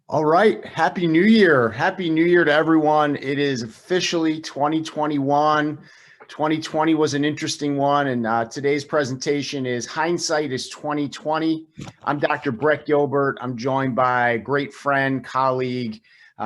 All right. Happy New Year. Happy New Year to everyone. It is officially 2021. 2020 was an interesting one. And today's presentation is Hindsight is 2020. I'm Dr. Brett Gilbert. I'm joined by a great friend, colleague,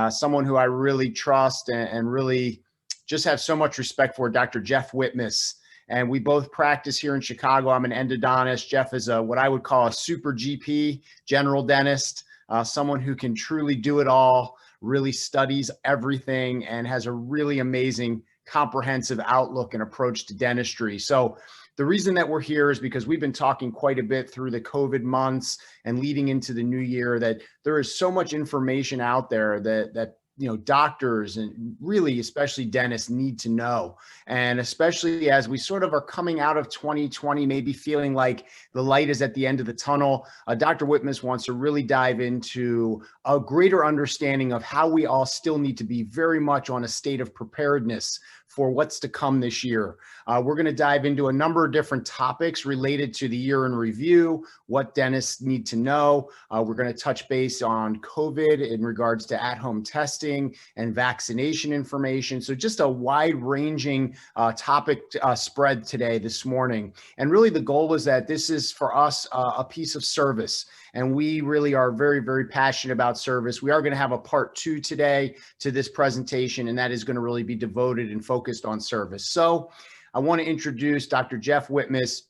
someone who I really trust and really just have so much respect for, Dr. Jeff Wittmus. And we both practice here in Chicago. I'm an endodontist. Jeff is what I would call a super GP, general dentist. Someone who can truly do it all, really studies everything, and has a really amazing comprehensive outlook and approach to dentistry. So the reason that we're here is because we've been talking quite a bit through the COVID months and leading into the new year that there is so much information out there that doctors and really especially dentists need to know. And especially as we sort of are coming out of 2020, maybe feeling like the light is at the end of the tunnel, Dr. Wittmus wants to really dive into a greater understanding of how we all still need to be very much on a state of preparedness for what's to come this year. We're going to dive into a number of different topics related to the year in review, what dentists need to know. We're going to touch base on COVID in regards to at-home testing and vaccination information. So just a wide-ranging topic spread today, this morning. And really the goal is that this is for us a piece of service. And we really are very, very passionate about service. We are going to have a part 2 today to this presentation, and that is going to really be devoted and focused on service. So I want to introduce Dr. Jeff Wittmus.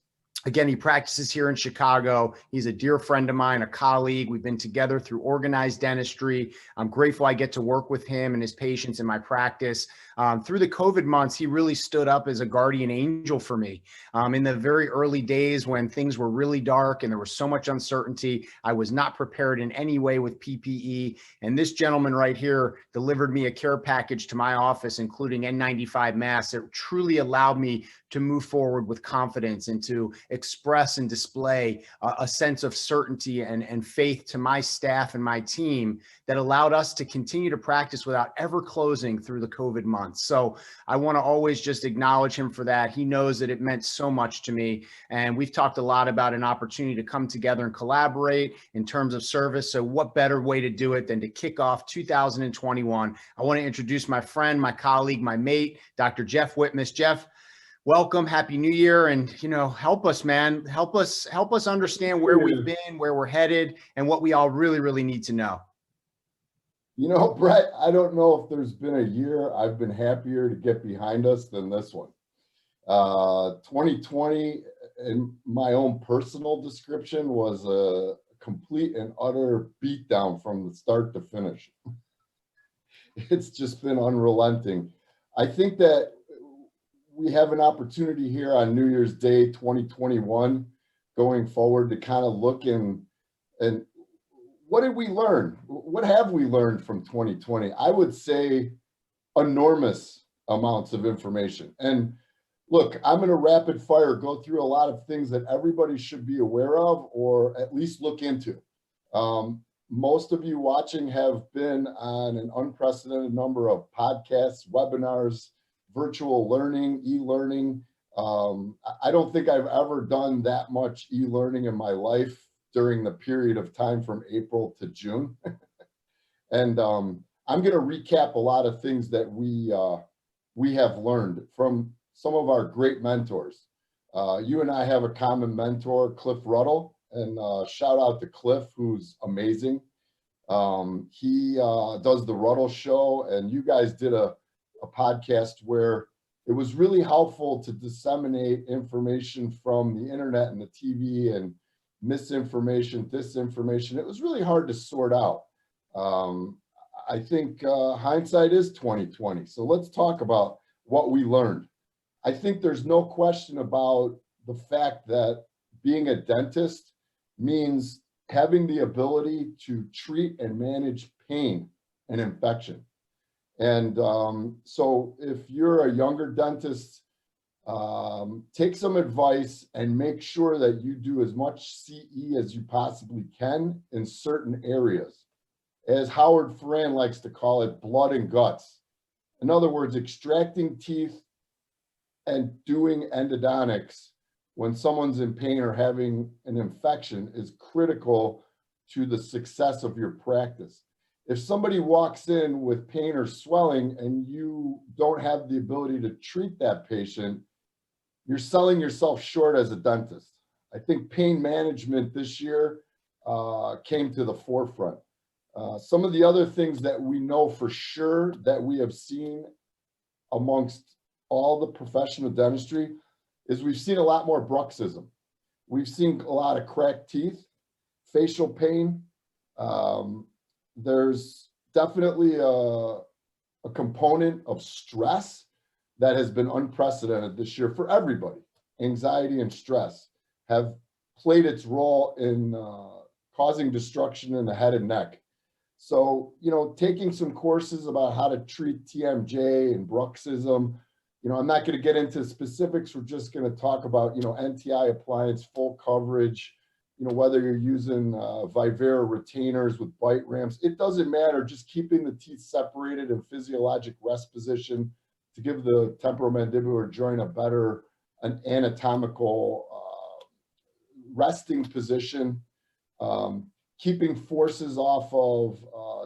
Again, he practices here in Chicago. He's a dear friend of mine, a colleague. We've been together through organized dentistry. I'm grateful I get to work with him and his patients in my practice. Through the COVID months, he really stood up as a guardian angel for me. In the very early days when things were really dark and there was so much uncertainty, I was not prepared in any way with PPE. And this gentleman right here delivered me a care package to my office, including N95 masks. It truly allowed me to move forward with confidence and to express and display a sense of certainty and faith to my staff and my team that allowed us to continue to practice without ever closing through the COVID months. So I want to always just acknowledge him for that. He knows that it meant so much to me. And we've talked a lot about an opportunity to come together and collaborate in terms of service. So what better way to do it than to kick off 2021? I want to introduce my friend, my colleague, my mate, Dr. Jeff Wittmus. Jeff, welcome, happy new year. And, help us, man, help us understand where we've been, where we're headed, and what we all really, really need to know. Brett, I don't know if there's been a year I've been happier to get behind us than this one. 2020, in my own personal description, was a complete and utter beatdown from the start to finish. It's just been unrelenting. I think that we have an opportunity here on New Year's Day 2021 going forward to kind of look and what did we learn? What have we learned from 2020? I would say enormous amounts of information. And look, I'm going to rapid fire go through a lot of things that everybody should be aware of or at least look into. Most of you watching have been on an unprecedented number of podcasts, webinars, virtual learning, e-learning. I don't think I've ever done that much e-learning in my life during the period of time from April to June. And I'm going to recap a lot of things that we have learned from some of our great mentors. You and I have a common mentor, Cliff Ruddle, and shout out to Cliff, who's amazing. He does the Ruddle Show, and you guys did a podcast where it was really helpful to disseminate information from the internet and the TV and misinformation, disinformation. It was really hard to sort out. I think hindsight is 2020. So let's talk about what we learned. I think there's no question about the fact that being a dentist means having the ability to treat and manage pain and infection. And so if you're a younger dentist, take some advice and make sure that you do as much CE as you possibly can in certain areas. As Howard Fran likes to call it, blood and guts. In other words, extracting teeth and doing endodontics when someone's in pain or having an infection is critical to the success of your practice. if somebody walks in with pain or swelling and you don't have the ability to treat that patient, you're selling yourself short as a dentist. I think pain management this year came to the forefront. Some of the other things that we know for sure that we have seen amongst all the professional dentistry is we've seen a lot more bruxism. We've seen a lot of cracked teeth, facial pain. There's definitely a component of stress that has been unprecedented this year for everybody. Anxiety and stress have played its role in causing destruction in the head and neck. So, taking some courses about how to treat TMJ and bruxism, I'm not going to get into specifics. We're just going to talk about, NTI appliance, full coverage, whether you're using Vivera retainers with bite ramps, it doesn't matter. Just keeping the teeth separated in physiologic rest position to give the temporomandibular joint a better anatomical resting position. Keeping forces off of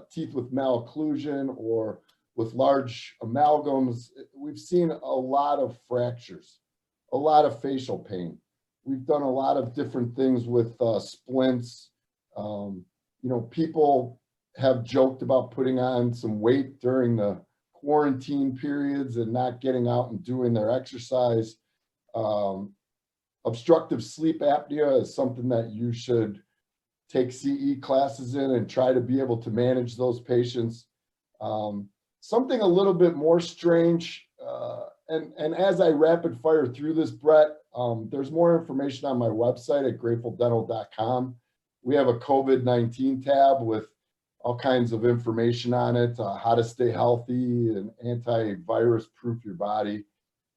teeth with malocclusion or with large amalgams. We've seen a lot of fractures, a lot of facial pain. We've done a lot of different things with splints. People have joked about putting on some weight during the quarantine periods and not getting out and doing their exercise. Obstructive sleep apnea is something that you should take CE classes in and try to be able to manage those patients. Something a little bit more strange, and as I rapid fire through this, Brett, there's more information on my website at gratefuldental.com. We have a COVID-19 tab with all kinds of information on it, how to stay healthy and antivirus proof your body,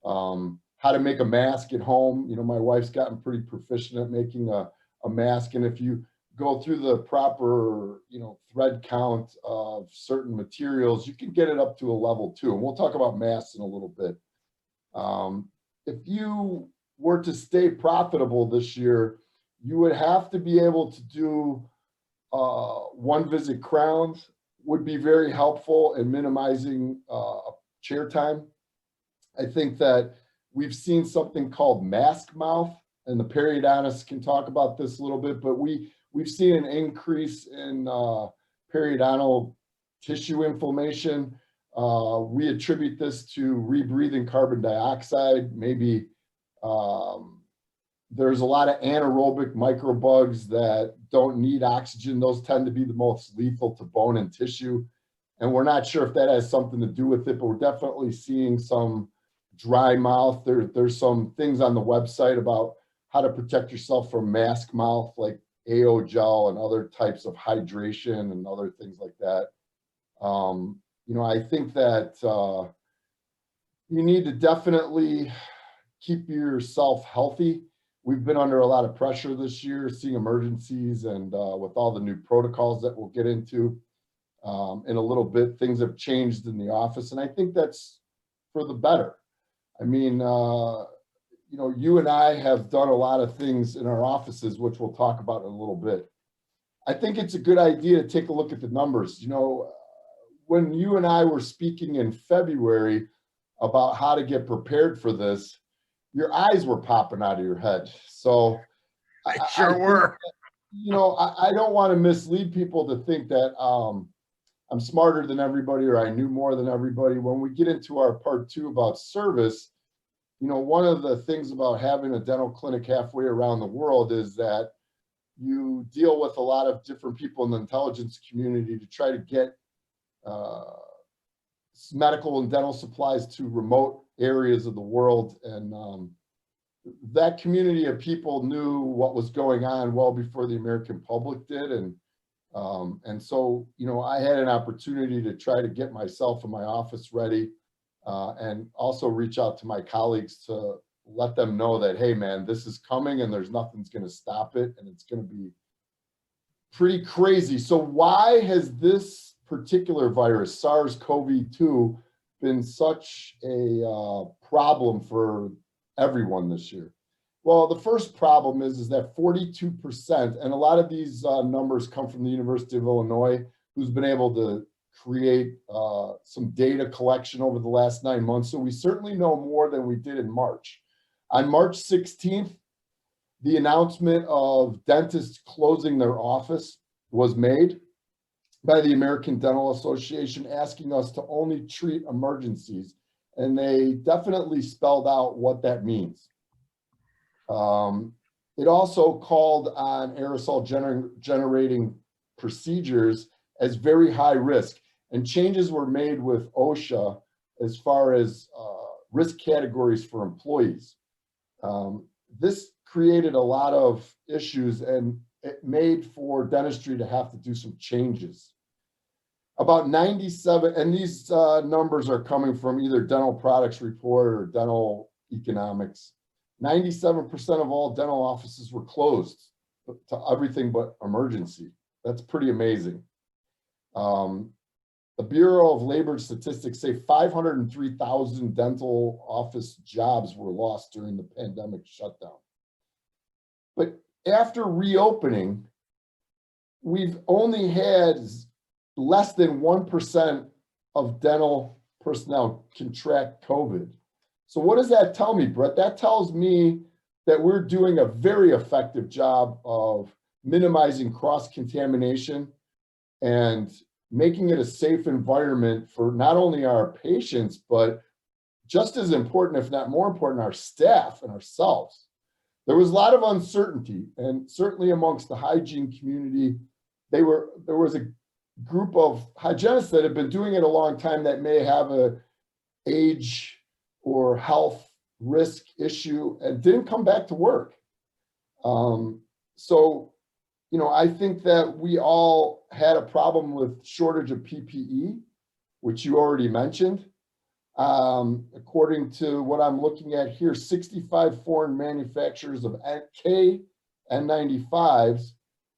how to make a mask at home. My wife's gotten pretty proficient at making a mask, and if you go through the proper, thread count of certain materials, you can get it up to a level 2. And we'll talk about masks in a little bit. If you were to stay profitable this year, you would have to be able to do one visit crowns would be very helpful in minimizing chair time. I think that we've seen something called mask mouth, and the periodontists can talk about this a little bit, but we've seen an increase in periodontal tissue inflammation. We attribute this to rebreathing carbon dioxide. Maybe there's a lot of anaerobic microbugs that don't need oxygen. Those tend to be the most lethal to bone and tissue. And we're not sure if that has something to do with it, but we're definitely seeing some dry mouth. There's some things on the website about how to protect yourself from mask mouth, like AO gel and other types of hydration and other things like that. I think that you need to definitely keep yourself healthy. We've been under a lot of pressure this year, seeing emergencies and with all the new protocols that we'll get into in a little bit, things have changed in the office. And I think that's for the better. I mean, you and I have done a lot of things in our offices, which we'll talk about in a little bit. I think it's a good idea to take a look at the numbers. When you and I were speaking in February about how to get prepared for this, your eyes were popping out of your head. So I sure were. I don't want to mislead people to think that I'm smarter than everybody or I knew more than everybody. When we get into our part 2 about service, one of the things about having a dental clinic halfway around the world is that you deal with a lot of different people in the intelligence community to try to get medical and dental supplies to remote areas of the world. And that community of people knew what was going on well before the American public did. And so, I had an opportunity to try to get myself and my office ready. And also reach out to my colleagues to let them know that, hey, man, this is coming and there's nothing's going to stop it. And it's going to be pretty crazy. So why has this particular virus, SARS-CoV-2, been such a problem for everyone this year? Well, the first problem is that 42%, and a lot of these numbers come from the University of Illinois, who's been able to create some data collection over the last 9 months. So we certainly know more than we did in March. On March 16th, the announcement of dentists closing their office was made by the American Dental Association, asking us to only treat emergencies. And they definitely spelled out what that means. It also called on aerosol generating procedures as very high risk, and changes were made with OSHA as far as risk categories for employees. This created a lot of issues, and it made for dentistry to have to do some changes. About 97, and these numbers are coming from either Dental Products Report or Dental Economics. 97% of all dental offices were closed to everything but emergency. That's pretty amazing. The Bureau of Labor Statistics say 503,000 dental office jobs were lost during the pandemic shutdown. But after reopening, we've only had less than 1% of dental personnel contract COVID. So what does that tell me, Brett? That tells me that we're doing a very effective job of minimizing cross-contamination and making it a safe environment for not only our patients, but just as important, if not more important, our staff and ourselves. There was a lot of uncertainty, and certainly amongst the hygiene community, there was a group of hygienists that have been doing it a long time that may have a age or health risk issue and didn't come back to work. So, you know, I think that we all had a problem with shortage of PPE, which you already mentioned. According to what I'm looking at here, 65 foreign manufacturers of N95s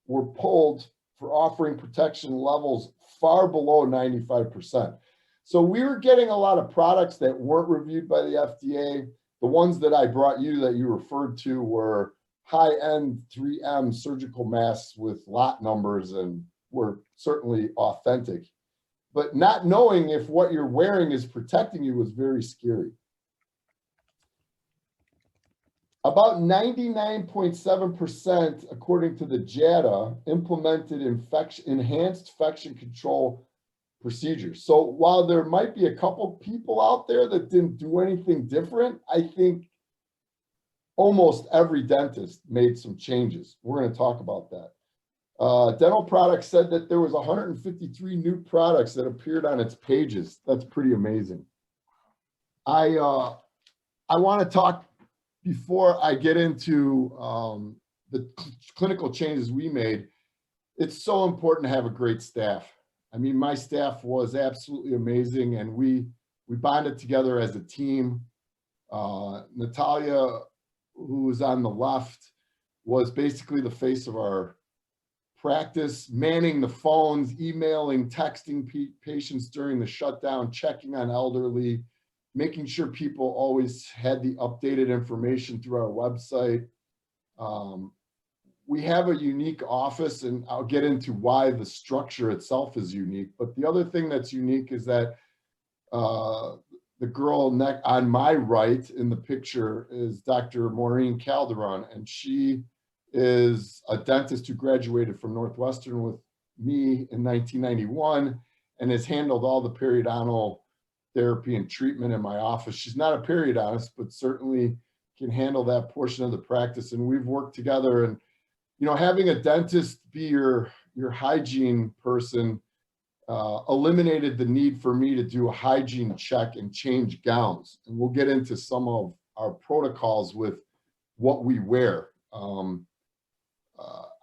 were pulled for offering protection levels far below 95%. So we were getting a lot of products that weren't reviewed by the FDA. The ones that I brought you that you referred to were high-end 3M surgical masks with lot numbers and were certainly authentic. But not knowing if what you're wearing is protecting you was very scary. About 99.7%, according to the JADA, implemented enhanced infection control procedures. So while there might be a couple people out there that didn't do anything different, I think almost every dentist made some changes. We're going to talk about that. Dental Products said that there was 153 new products that appeared on its pages. That's pretty amazing. I want to talk, before I get into the clinical changes we made, it's so important to have a great staff. I mean, my staff was absolutely amazing, and we bonded together as a team. Natalia, who was on the left, was basically the face of our practice, manning the phones, emailing, texting patients during the shutdown, checking on elderly, making sure people always had the updated information through our website. We have a unique office, and I'll get into why the structure itself is unique. But the other thing that's unique is that the girl on my right in the picture is Dr. Maureen Calderon, and she is a dentist who graduated from Northwestern with me in 1991 and has handled all the periodontal therapy and treatment in my office. She's not a periodontist, but certainly can handle that portion of the practice. And we've worked together, and, you know, having a dentist be your hygiene person eliminated the need for me to do a hygiene check and change gowns. And we'll get into some of our protocols with what we wear.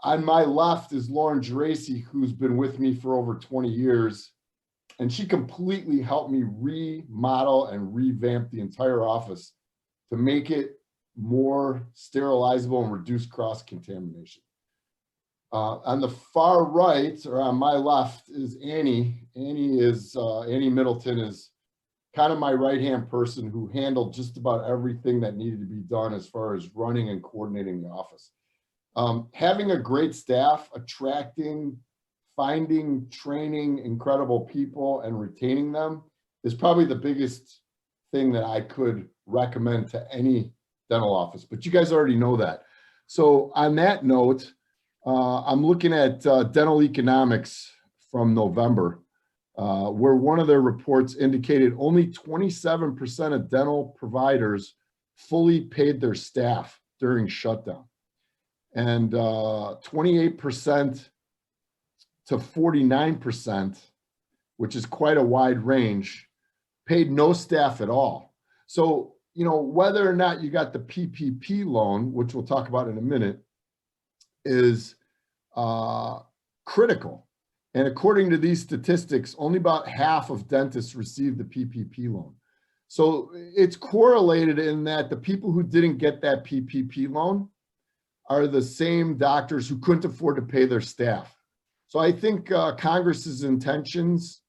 On my left is Lauren Geraci, who's been with me for over 20 years. And she completely helped me remodel and revamp the entire office to make it more sterilizable and reduce cross-contamination. On the far right, or on my left, is Annie. Annie Middleton is kind of my right-hand person who handled just about everything that needed to be done as far as running and coordinating the office. Having a great staff, attracting, finding, training incredible people and retaining them is probably the biggest thing that I could recommend to any dental office, but you guys already know that. So on that note, I'm looking at dental economics from November, where one of their reports indicated only 27% of dental providers fully paid their staff during shutdown, and 28% to 49%, which is quite a wide range, paid no staff at all. So, you know, whether or not you got the PPP loan, which we'll talk about in a minute, is critical. And according to these statistics, only about half of dentists received the PPP loan. So it's correlated in that the people who didn't get that PPP loan are the same doctors who couldn't afford to pay their staff. So I think Congress's intentions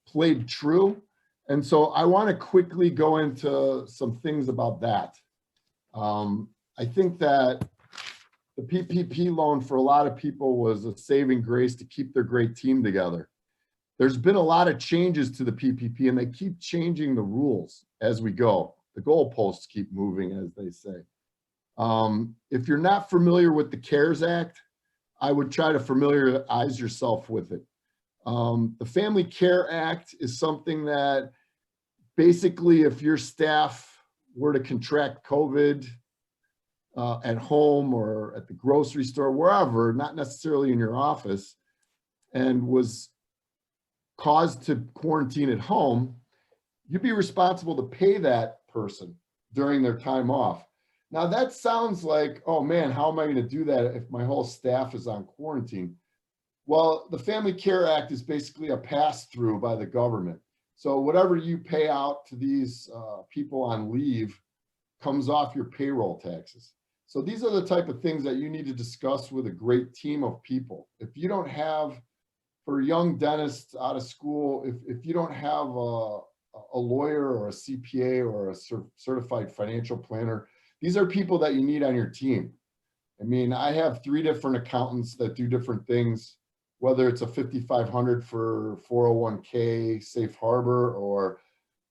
played true. And so I want to quickly go into some things about that. I think that the PPP loan for a lot of people was a saving grace to keep their great team together. There's been a lot of changes to the PPP, and they keep changing the rules as we go. The goalposts keep moving, as they say. If you're not familiar with the CARES Act, I would try to familiarize yourself with it. The Family Care Act is something that basically, if your staff were to contract COVID at home or at the grocery store, wherever, not necessarily in your office, and was caused to quarantine at home, you'd be responsible to pay that person during their time off. Now that sounds like, oh man, how am I going to do that if my whole staff is on quarantine? Well, the Family Care Act is basically a pass-through by the government. So whatever you pay out to these people on leave comes off your payroll taxes. So these are the type of things that you need to discuss with a great team of people. If you don't have, for young dentists out of school, if you don't have a lawyer or a CPA or a certified financial planner, these are people that you need on your team. I mean, I have 3 different accountants that do different things, whether it's a 5,500 for 401k, safe harbor, or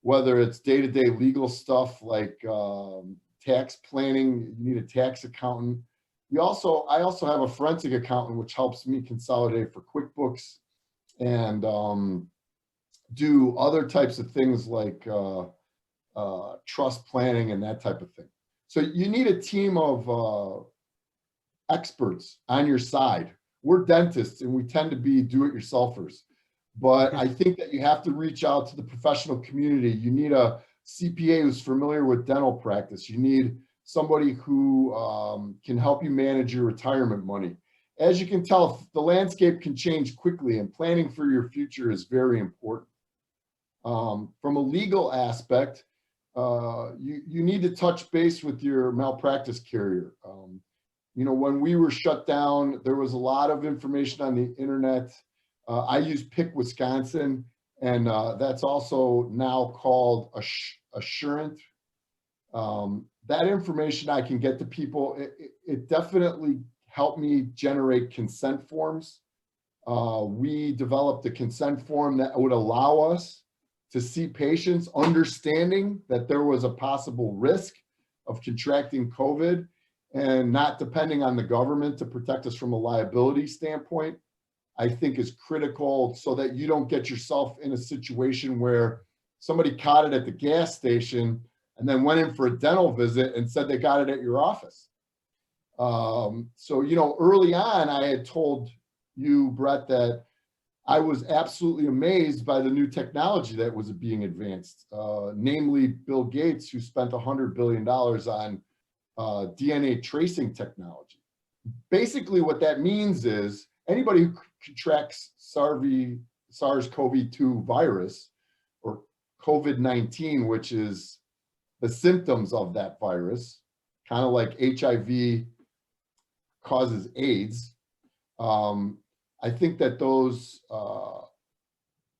whether it's day-to-day legal stuff like tax planning. You need a tax accountant. I also have a forensic accountant, which helps me consolidate for QuickBooks and do other types of things like trust planning and that type of thing. So you need a team of experts on your side. We're dentists and we tend to be do-it-yourselfers, but I think that you have to reach out to the professional community. You need a CPA who's familiar with dental practice. You need somebody who can help you manage your retirement money. As you can tell, the landscape can change quickly, and planning for your future is very important. From a legal aspect, you need to touch base with your malpractice carrier. You know, when we were shut down, there was a lot of information on the internet. I use Pick Wisconsin, and that's also now called Assurant. That information I can get to people. It definitely helped me generate consent forms. We developed a consent form that would allow us to see patients, understanding that there was a possible risk of contracting COVID and not depending on the government to protect us from a liability standpoint, I think is critical so that you don't get yourself in a situation where somebody caught it at the gas station and then went in for a dental visit and said they got it at your office. So, you know, early on, I had told you, Brett, that I was absolutely amazed by the new technology that was being advanced, namely Bill Gates, who spent $100 billion on DNA tracing technology. Basically, what that means is anybody who contracts SARS-CoV-2 virus or COVID-19, which is the symptoms of that virus, kind of like HIV causes AIDS. I think that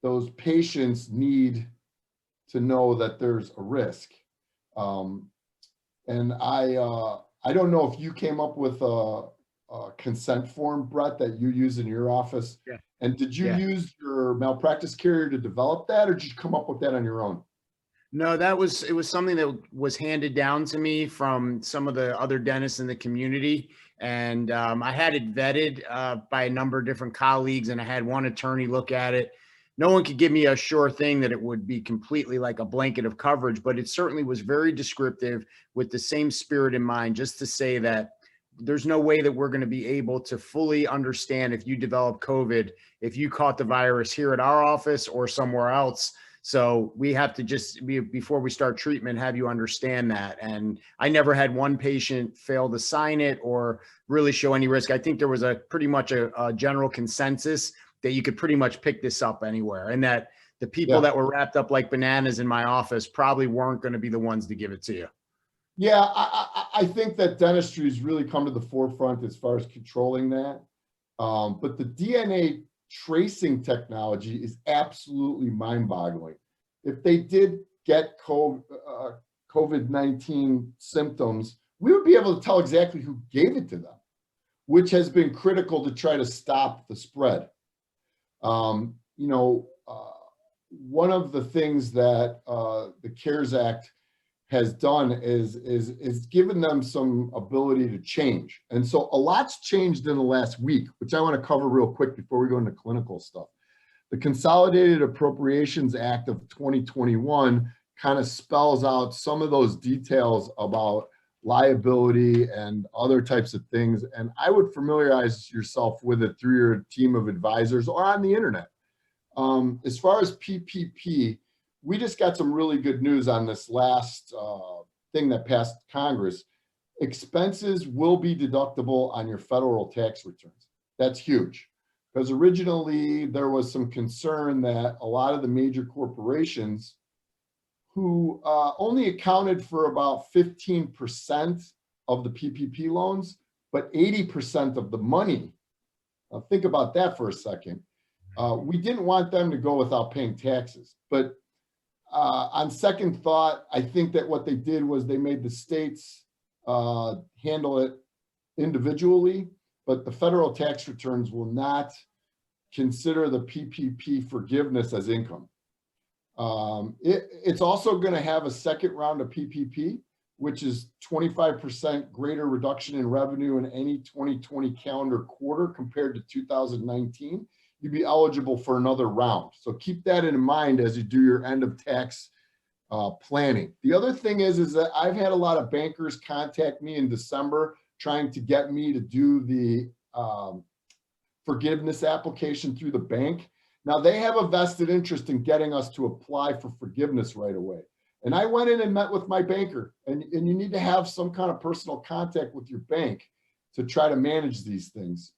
those patients need to know that there's a risk. And I don't know if you came up with a consent form, Brett, that you use in your office? Yeah. And did you Yeah. use your malpractice carrier to develop that, or did you come up with that on your own? No, it was something that was handed down to me from some of the other dentists in the community. And I had it vetted by a number of different colleagues, and I had one attorney look at it. No one could give me a sure thing that it would be completely like a blanket of coverage, but it certainly was very descriptive with the same spirit in mind, just to say that there's no way that we're going to be able to fully understand if you develop COVID, if you caught the virus here at our office or somewhere else. So we have to just before we start treatment, have you understand that. And I never had one patient fail to sign it or really show any risk. I think there was a pretty much a general consensus that you could pretty much pick this up anywhere, and that the people that were wrapped up like bananas in my office probably weren't going to be the ones to give it to you. Yeah, I think that dentistry has really come to the forefront as far as controlling that. But the DNA tracing technology is absolutely mind-boggling. If they did get COVID-19 symptoms, we would be able to tell exactly who gave it to them, which has been critical to try to stop the spread. One of the things that the CARES Act has done is given them some ability to change. And so a lot's changed in the last week, which I want to cover real quick before we go into clinical stuff. The Consolidated Appropriations Act of 2021 kind of spells out some of those details about liability and other types of things. And I would familiarize yourself with it through your team of advisors or on the internet. As far as PPP, we just got some really good news on this last thing that passed Congress. Expenses will be deductible on your federal tax returns. That's huge, because originally there was some concern that a lot of the major corporations who only accounted for about 15% of the PPP loans, but 80% of the money. Now think about that for a second. We didn't want them to go without paying taxes, but on second thought, I think that what they did was they made the states handle it individually, but the federal tax returns will not consider the PPP forgiveness as income. It's also going to have a second round of PPP, which is 25% greater reduction in revenue in any 2020 calendar quarter compared to 2019. You'd be eligible for another round. So keep that in mind as you do your end of tax planning. The other thing is that I've had a lot of bankers contact me in December trying to get me to do the forgiveness application through the bank. Now they have a vested interest in getting us to apply for forgiveness right away. And I went in and met with my banker, and you need to have some kind of personal contact with your bank to try to manage these things.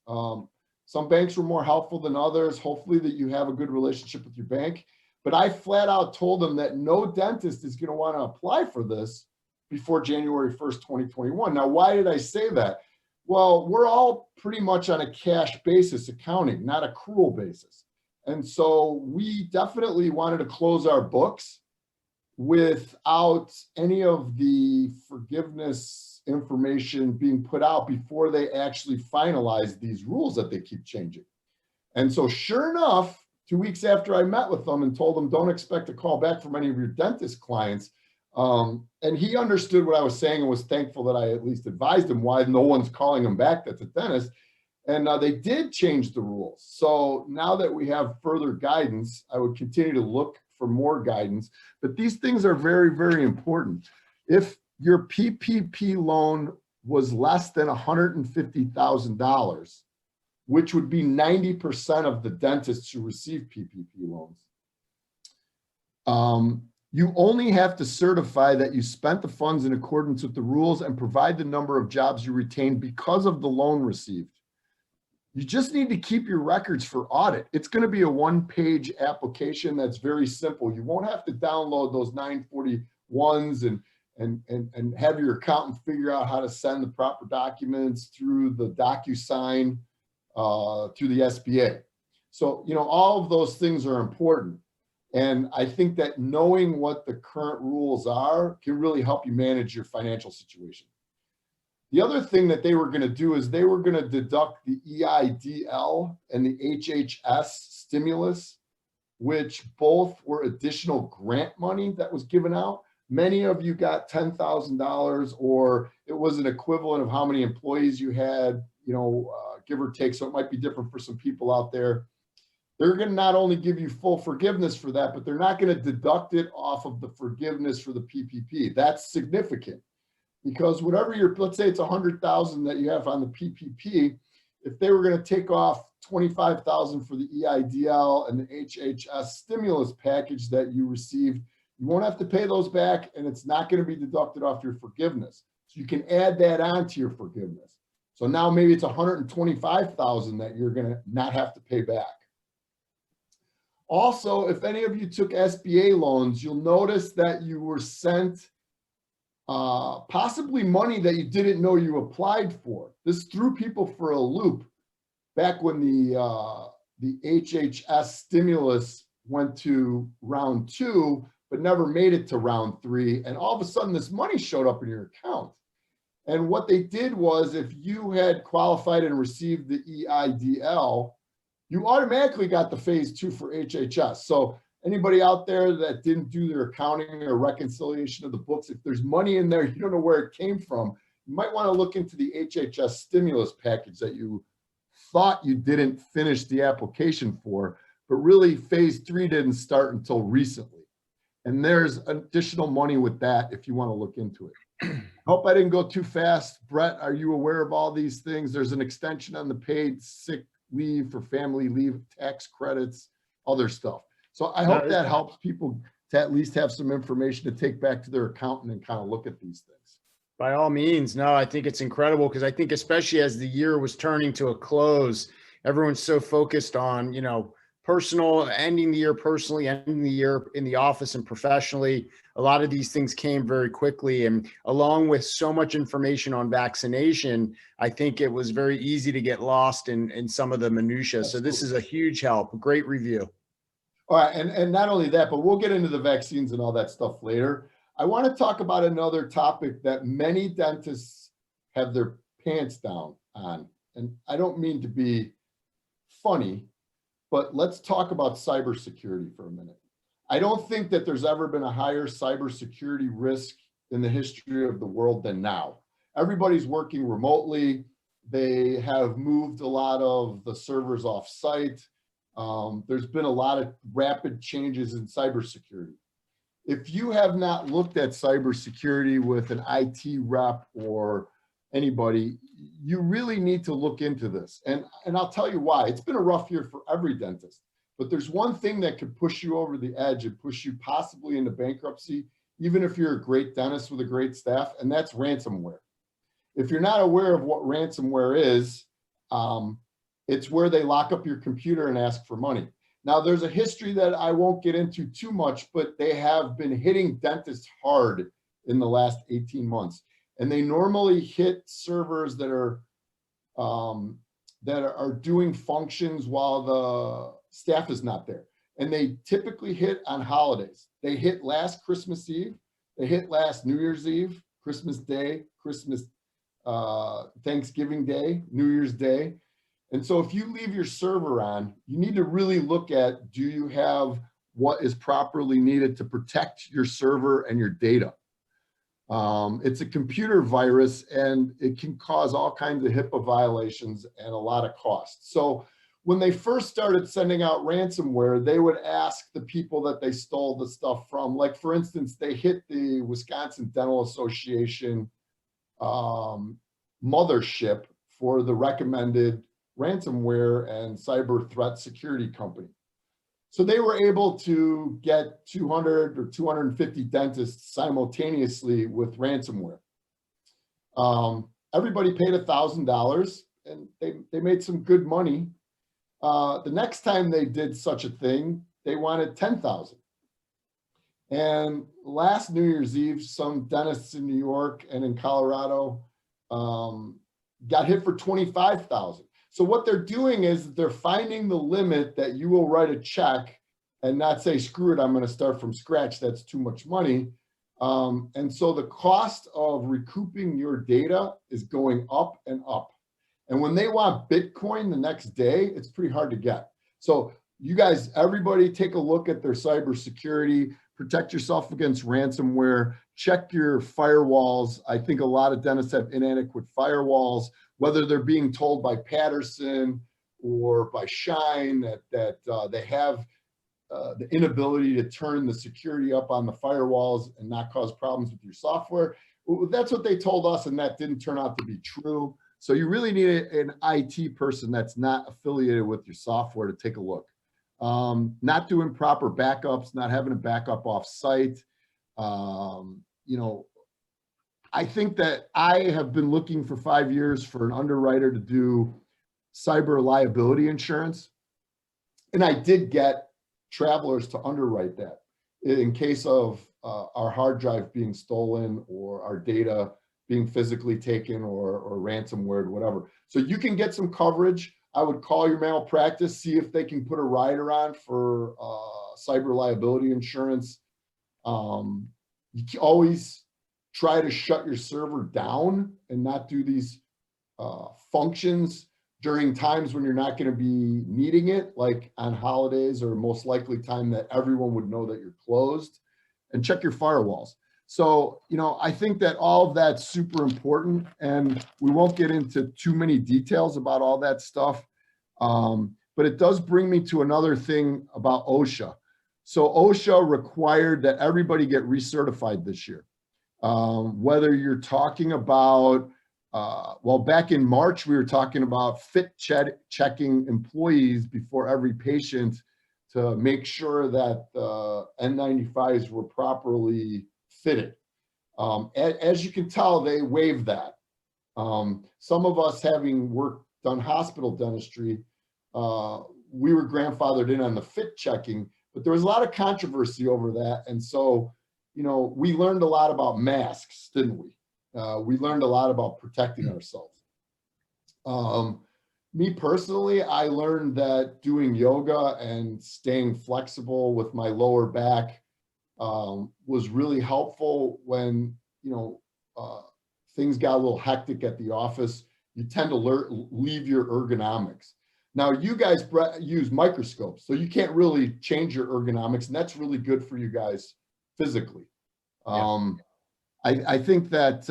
Some banks were more helpful than others. Hopefully that you have a good relationship with your bank. But I flat out told them that no dentist is going to want to apply for this before January 1st, 2021. Now, why did I say that? Well, we're all pretty much on a cash basis accounting, not accrual basis. And so we definitely wanted to close our books without any of the forgiveness information being put out before they actually finalize these rules that they keep changing. And so sure enough, 2 weeks after I met with them and told them, don't expect a call back from any of your dentist clients. And he understood what I was saying and was thankful that I at least advised him why no one's calling him back that's a dentist. And they did change the rules. So now that we have further guidance, I would continue to look for more guidance. But these things are very, very important. If your PPP loan was less than $150,000, which would be 90% of the dentists who receive PPP loans, you only have to certify that you spent the funds in accordance with the rules and provide the number of jobs you retained because of the loan received. You just need to keep your records for audit. It's going to be a one-page application that's very simple. You won't have to download those 941s and have your accountant figure out how to send the proper documents through the DocuSign, through the SBA. So, all of those things are important. And I think that knowing what the current rules are can really help you manage your financial situation. The other thing that they were going to do is they were going to deduct the EIDL and the HHS stimulus, which both were additional grant money that was given out. Many of you got $10,000, or it was an equivalent of how many employees you had, give or take. So it might be different for some people out there. They're going to not only give you full forgiveness for that, but they're not going to deduct it off of the forgiveness for the PPP. That's significant, because whatever let's say it's 100,000 that you have on the PPP, if they were going to take off 25,000 for the EIDL and the HHS stimulus package that you received, you won't have to pay those back, and it's not going to be deducted off your forgiveness. So you can add that on to your forgiveness. So now maybe it's 125,000 that you're going to not have to pay back. Also, if any of you took SBA loans, you'll notice that you were sent possibly money that you didn't know you applied for. This threw people for a loop back when the HHS stimulus went to round 2, but never made it to round 3. And all of a sudden this money showed up in your account. And what they did was, if you had qualified and received the EIDL, you automatically got the phase 2 for HHS. So anybody out there that didn't do their accounting or reconciliation of the books, if there's money in there, you don't know where it came from, you might want to look into the HHS stimulus package that you thought you didn't finish the application for, but really phase 3 didn't start until recently. And there's additional money with that if you want to look into it. Hope I didn't go too fast. Brett, are you aware of all these things? There's an extension on the paid sick leave for family leave, tax credits, other stuff. So I hope that helps people to at least have some information to take back to their accountant and kind of look at these things. By all means. No, I think it's incredible, because I think especially as the year was turning to a close, everyone's so focused on, personal, ending the year personally, ending the year in the office and professionally. A lot of these things came very quickly, and along with so much information on vaccination, I think it was very easy to get lost in some of the minutia. So this is a huge help, a great review. All right, and not only that, but we'll get into the vaccines and all that stuff later. I want to talk about another topic that many dentists have their pants down on, and I don't mean to be funny, but let's talk about cybersecurity for a minute. I don't think that there's ever been a higher cybersecurity risk in the history of the world than now. Everybody's working remotely. They have moved a lot of the servers off site. There's been a lot of rapid changes in cybersecurity. If you have not looked at cybersecurity with an IT rep or anybody, you really need to look into this. And I'll tell you why. It's been a rough year for every dentist, but there's one thing that could push you over the edge and push you possibly into bankruptcy, even if you're a great dentist with a great staff, and that's ransomware. If you're not aware of what ransomware is, it's where they lock up your computer and ask for money. Now, there's a history that I won't get into too much, but they have been hitting dentists hard in the last 18 months. And they normally hit servers that are doing functions while the staff is not there. And they typically hit on holidays. They hit last Christmas Eve, they hit last New Year's Eve, Christmas Day, Thanksgiving Day, New Year's Day. And so if you leave your server on, you need to really look at, do you have what is properly needed to protect your server and your data? It's a computer virus, and it can cause all kinds of HIPAA violations and a lot of costs. So when they first started sending out ransomware, they would ask the people that they stole the stuff from, like for instance, they hit the Wisconsin Dental Association mothership for the recommended ransomware and cyber threat security company. So they were able to get 200 or 250 dentists simultaneously with ransomware. Everybody paid $1,000, and they made some good money. The next time they did such a thing, they wanted $10,000. And last New Year's Eve, some dentists in New York and in Colorado got hit for $25,000. So what they're doing is they're finding the limit that you will write a check and not say, screw it, I'm going to start from scratch. That's too much money. And so the cost of recouping your data is going up and up. And when they want Bitcoin the next day, it's pretty hard to get. So you guys, everybody take a look at their cybersecurity, protect yourself against ransomware, check your firewalls. I think a lot of dentists have inadequate firewalls, whether they're being told by Patterson or by Shine that they have the inability to turn the security up on the firewalls and not cause problems with your software. That's what they told us, and that didn't turn out to be true. So you really need an IT person that's not affiliated with your software to take a look. Not doing proper backups, not having a backup off site. You know, I think that I have been looking for 5 years for an underwriter to do cyber liability insurance. And I did get Travelers to underwrite that in case of our hard drive being stolen or our data being physically taken or ransomware, whatever. So you can get some coverage. I would call your malpractice, see if they can put a rider on for cyber liability insurance. You can always try to shut your server down and not do these functions during times when you're not going to be needing it, like on holidays or most likely time that everyone would know that you're closed, and check your firewalls. So, you know, I think that all of that's super important, and we won't get into too many details about all that stuff. But it does bring me to another thing about OSHA. So OSHA required that everybody get recertified this year. Whether you're talking about, well, back in March, we were talking about checking employees before every patient to make sure that the N95s were properly fitted. As you can tell, they waived that. Some of us having done hospital dentistry, we were grandfathered in on the fit checking, but there was a lot of controversy over that. And so, you know, we learned a lot about masks, didn't we? We learned a lot about protecting ourselves. Me personally, I learned that doing yoga and staying flexible with my lower back was really helpful when, you know, things got a little hectic at the office. You tend to leave your ergonomics. Now, you guys use microscopes, so you can't really change your ergonomics, and that's really good for you guys physically. Yeah. I think that,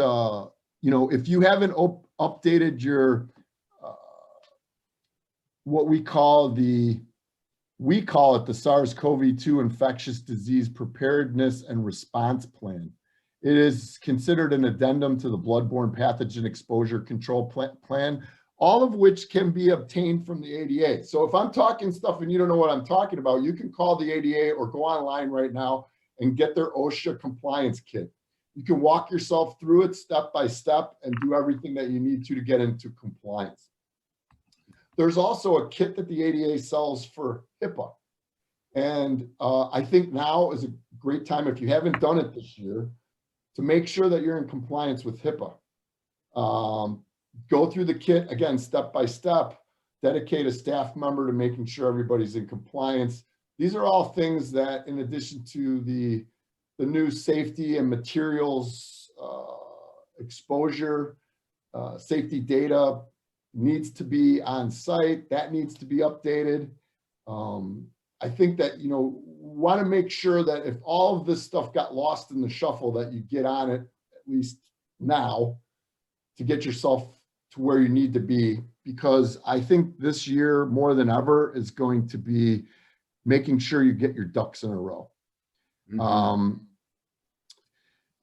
you know, if you haven't updated your, what we call it the SARS-CoV-2 infectious disease preparedness and response plan. It is considered an addendum to the bloodborne pathogen exposure control plan, all of which can be obtained from the ADA. So if I'm talking stuff and you don't know what I'm talking about, you can call the ADA or go online right now and get their OSHA compliance kit. You can walk yourself through it step by step and do everything that you need to get into compliance. There's also a kit that the ADA sells for HIPAA. And I think now is a great time, if you haven't done it this year, to make sure that you're in compliance with HIPAA. Go through the kit, again, step by step, dedicate a staff member to making sure everybody's in compliance. These are all things that, in addition to the new safety and materials exposure, safety data needs to be on site, that needs to be updated. I think that, you know, want to make sure that if all of this stuff got lost in the shuffle, that you get on it at least now to get yourself to where you need to be, because I think this year more than ever is going to be making sure you get your ducks in a row. Mm-hmm.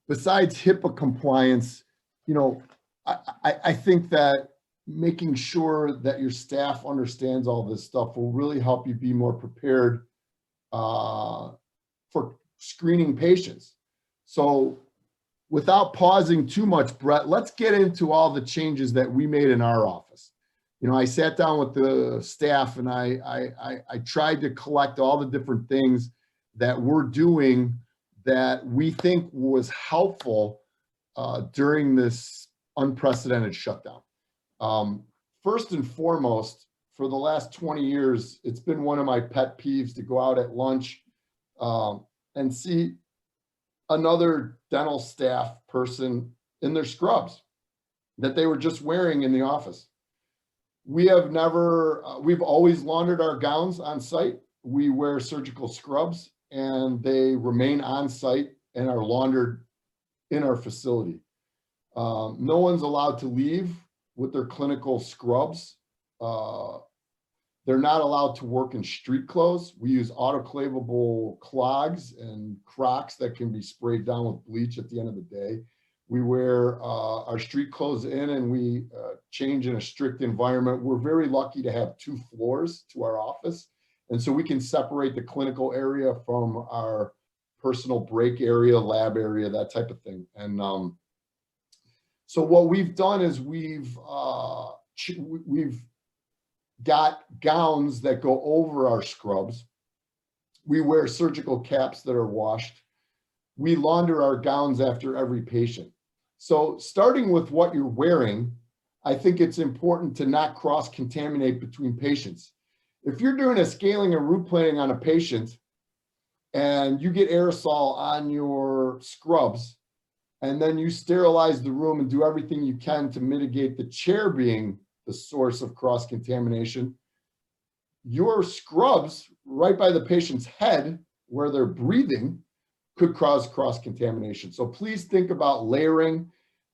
Besides HIPAA compliance, you know, I think that making sure that your staff understands all this stuff will really help you be more prepared for screening patients. So without pausing too much, Brett, let's get into all the changes that we made in our office. You know, I sat down with the staff and I tried to collect all the different things that we're doing that we think was helpful during this unprecedented shutdown. First and foremost, for the last 20 years, it's been one of my pet peeves to go out at lunch and see another dental staff person in their scrubs that they were just wearing in the office. We have never, we've always laundered our gowns on site. We wear surgical scrubs and they remain on site and are laundered in our facility. No one's allowed to leave with their clinical scrubs. They're not allowed to work in street clothes. We use autoclavable clogs and Crocs that can be sprayed down with bleach at the end of the day. We wear our street clothes in and we change in a strict environment. We're very lucky to have 2 floors to our office. And so we can separate the clinical area from our personal break area, lab area, that type of thing. And so what we've done is we've got gowns that go over our scrubs. We wear surgical caps that are washed. We launder our gowns after every patient. So starting with what you're wearing, I think it's important to not cross-contaminate between patients. If you're doing a scaling or root planing on a patient and you get aerosol on your scrubs, and then you sterilize the room and do everything you can to mitigate the chair being the source of cross-contamination, your scrubs right by the patient's head where they're breathing could cause cross-contamination. So please think about layering.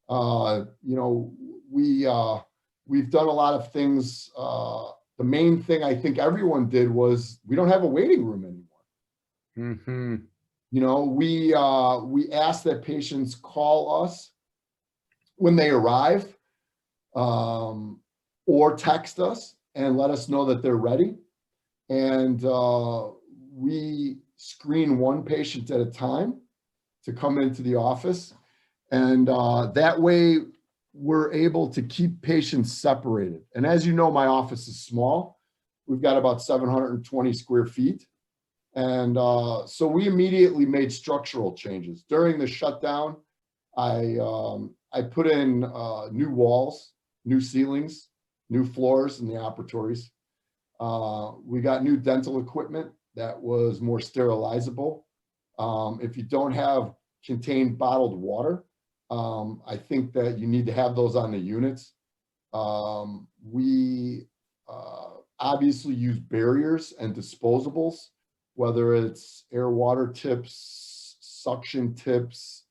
You know, we've done a lot of things. The main thing I think everyone did was we don't have a waiting room anymore. Mm-hmm. You know, we ask that patients call us when they arrive, or text us and let us know that they're ready. And we screen 1 patient at a time to come into the office. And that way we're able to keep patients separated. And as you know, my office is small. We've got about 720 square feet. And so we immediately made structural changes. During the shutdown, I put in new walls, new ceilings, new floors in the operatories. We got new dental equipment that was more sterilizable. If you don't have contained bottled water, I think that you need to have those on the units. We obviously use barriers and disposables, whether it's air water tips, suction tips.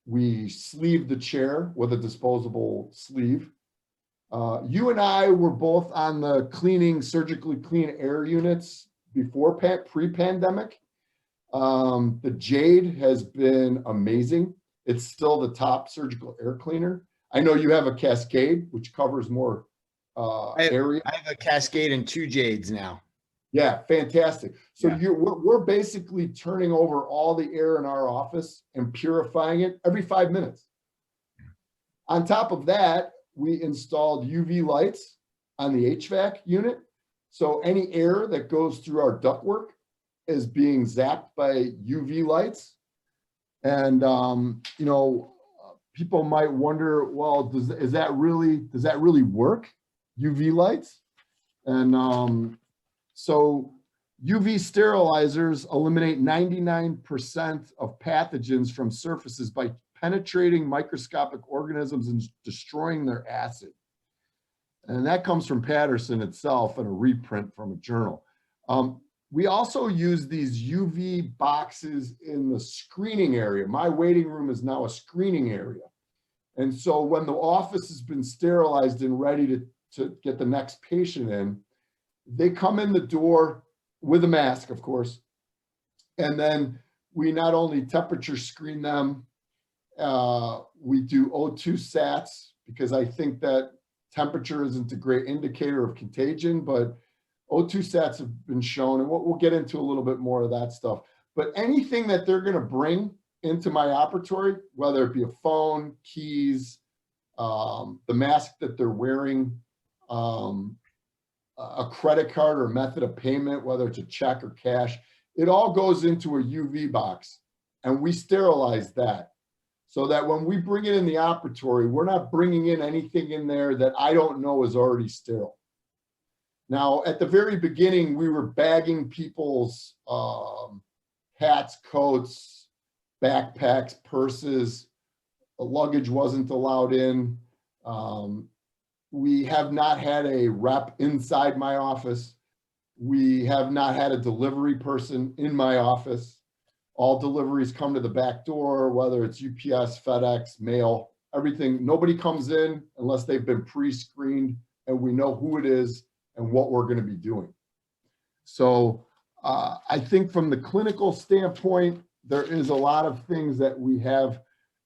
We sleeve the chair with a disposable sleeve. You and I were both on the surgically clean air units before pre-pandemic. The Jade has been amazing. It's still the top surgical air cleaner. I know you have a Cascade, which covers more area. I have a Cascade and 2 Jades now. Yeah, fantastic. So Yeah. We're basically turning over all the air in our office and purifying it every 5 minutes. On top of that, we installed UV lights on the HVAC unit. So any air that goes through our ductwork is being zapped by UV lights. And, you know, people might wonder, well, does that really work, UV lights? And so UV sterilizers eliminate 99% of pathogens from surfaces by penetrating microscopic organisms and destroying their acid. And that comes from Patterson itself and a reprint from a journal. We also use these UV boxes in the screening area. My waiting room is now a screening area. And so when the office has been sterilized and ready to get the next patient in, they come in the door with a mask, of course. And then we not only temperature screen them, we do O2 sats, because I think that temperature isn't a great indicator of contagion, but O2 sats have been shown, and we'll get into a little bit more of that stuff. But anything that they're going to bring into my operatory, whether it be a phone, keys, the mask that they're wearing, a credit card or method of payment, whether it's a check or cash, it all goes into a UV box, and we sterilize that so that when we bring it in the operatory, we're not bringing in anything in there that I don't know is already sterile. Now, at the very beginning, we were bagging people's hats, coats, backpacks, purses. Luggage wasn't allowed in. We have not had a rep inside my office. We have not had a delivery person in my office. All deliveries come to the back door, whether it's UPS, FedEx, mail, everything. Nobody comes in unless they've been pre-screened and we know who it is and what we're going to be doing. So I think from the clinical standpoint, there is a lot of things that we have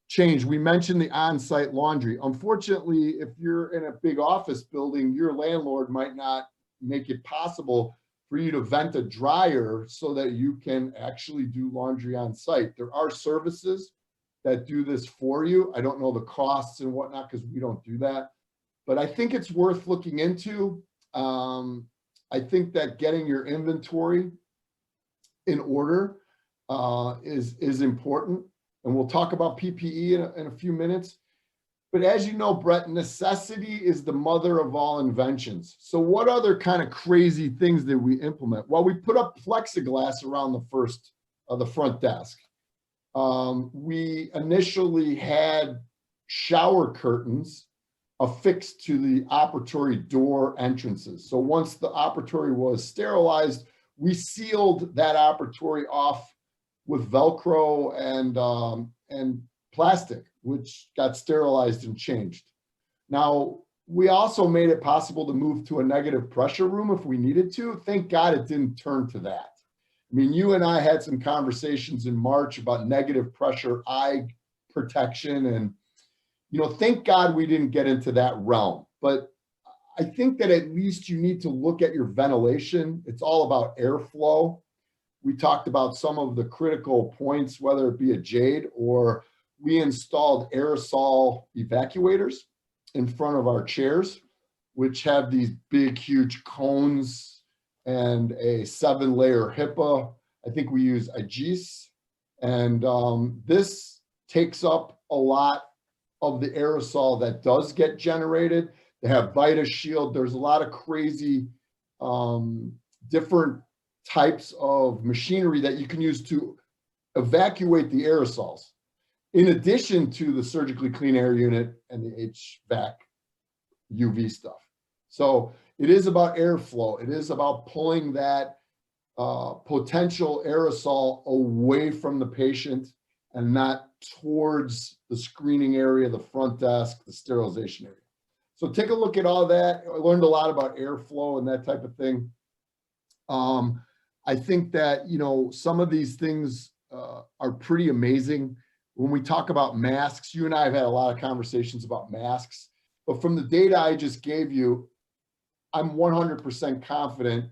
changed. We mentioned the on-site laundry. Unfortunately, if you're in a big office building, your landlord might not make it possible for you to vent a dryer so that you can actually do laundry on site. There are services that do this for you. I don't know the costs and whatnot because we don't do that, but I think it's worth looking into. I think that getting your inventory in order is important. And we'll talk about PPE in a few minutes. But as you know, Brett, necessity is the mother of all inventions. So what other kind of crazy things did we implement? Well, we put up plexiglass around the front desk. We initially had shower curtains affixed to the operatory door entrances. So once the operatory was sterilized, we sealed that operatory off with Velcro and plastic, which got sterilized and changed. Now, we also made it possible to move to a negative pressure room if we needed to. Thank God it didn't turn to that. I mean, you and I had some conversations in March about negative pressure eye protection, and thank God we didn't get into that realm. But I think that at least you need to look at your ventilation. It's all about airflow. We talked about some of the critical points, whether it be a JADE or we installed aerosol evacuators in front of our chairs, which have these big, huge cones and a 7-layer HIPAA. I think we use AGIS. And this takes up a lot of the aerosol that does get generated. They have VitaShield. There's a lot of crazy different types of machinery that you can use to evacuate the aerosols, in addition to the surgically clean air unit and the HVAC UV stuff. So it is about airflow. It is about pulling that potential aerosol away from the patient and not towards the screening area, the front desk, the sterilization area. So take a look at all that. I learned a lot about airflow and that type of thing. I think that, some of these things are pretty amazing. When we talk about masks, you and I have had a lot of conversations about masks, but from the data I just gave you, I'm 100% confident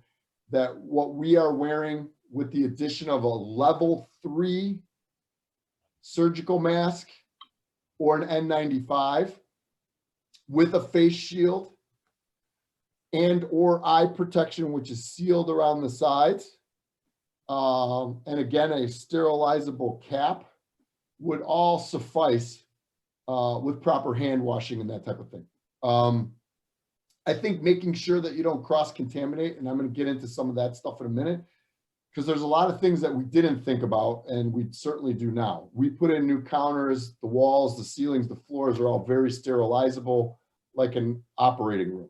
that what we are wearing with the addition of a level 3 surgical mask or an N95 with a face shield and or eye protection, which is sealed around the sides, and again, a sterilizable cap would all suffice with proper hand washing and that type of thing. I think making sure that you don't cross-contaminate, and I'm going to get into some of that stuff in a minute, because there's a lot of things that we didn't think about, and we certainly do now. We put in new counters, the walls, the ceilings, the floors are all very sterilizable, like an operating room.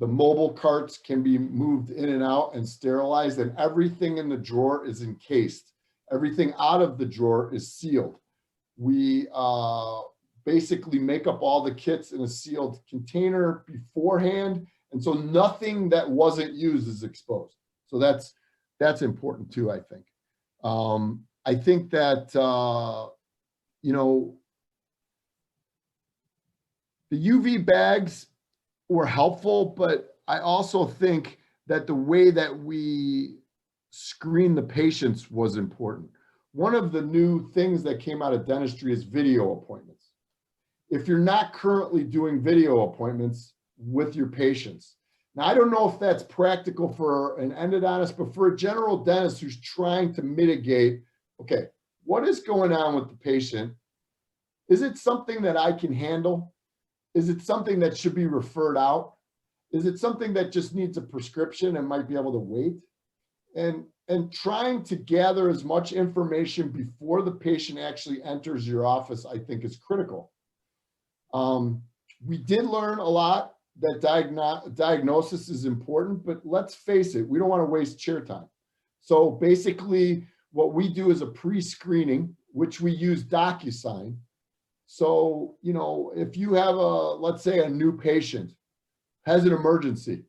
The mobile carts can be moved in and out and sterilized, and everything in the drawer is encased. Everything out of the drawer is sealed. We basically make up all the kits in a sealed container beforehand, and so nothing that wasn't used is exposed. So that's important too, I think. I think that, the UV bags were helpful, but I also think that the way that we screen the patients was important. One of the new things that came out of dentistry is video appointments. If you're not currently doing video appointments with your patients, now I don't know if that's practical for an endodontist, but for a general dentist who's trying to mitigate, okay, what is going on with the patient? Is it something that I can handle? Is it something that should be referred out? Is it something that just needs a prescription and might be able to wait? and trying to gather as much information before the patient actually enters your office, I think is critical. We did learn a lot that diagnosis is important, but let's face it, we don't want to waste chair time. So basically what we do is a pre-screening, which we use DocuSign. So, you know, if you have let's say a new patient has an emergency,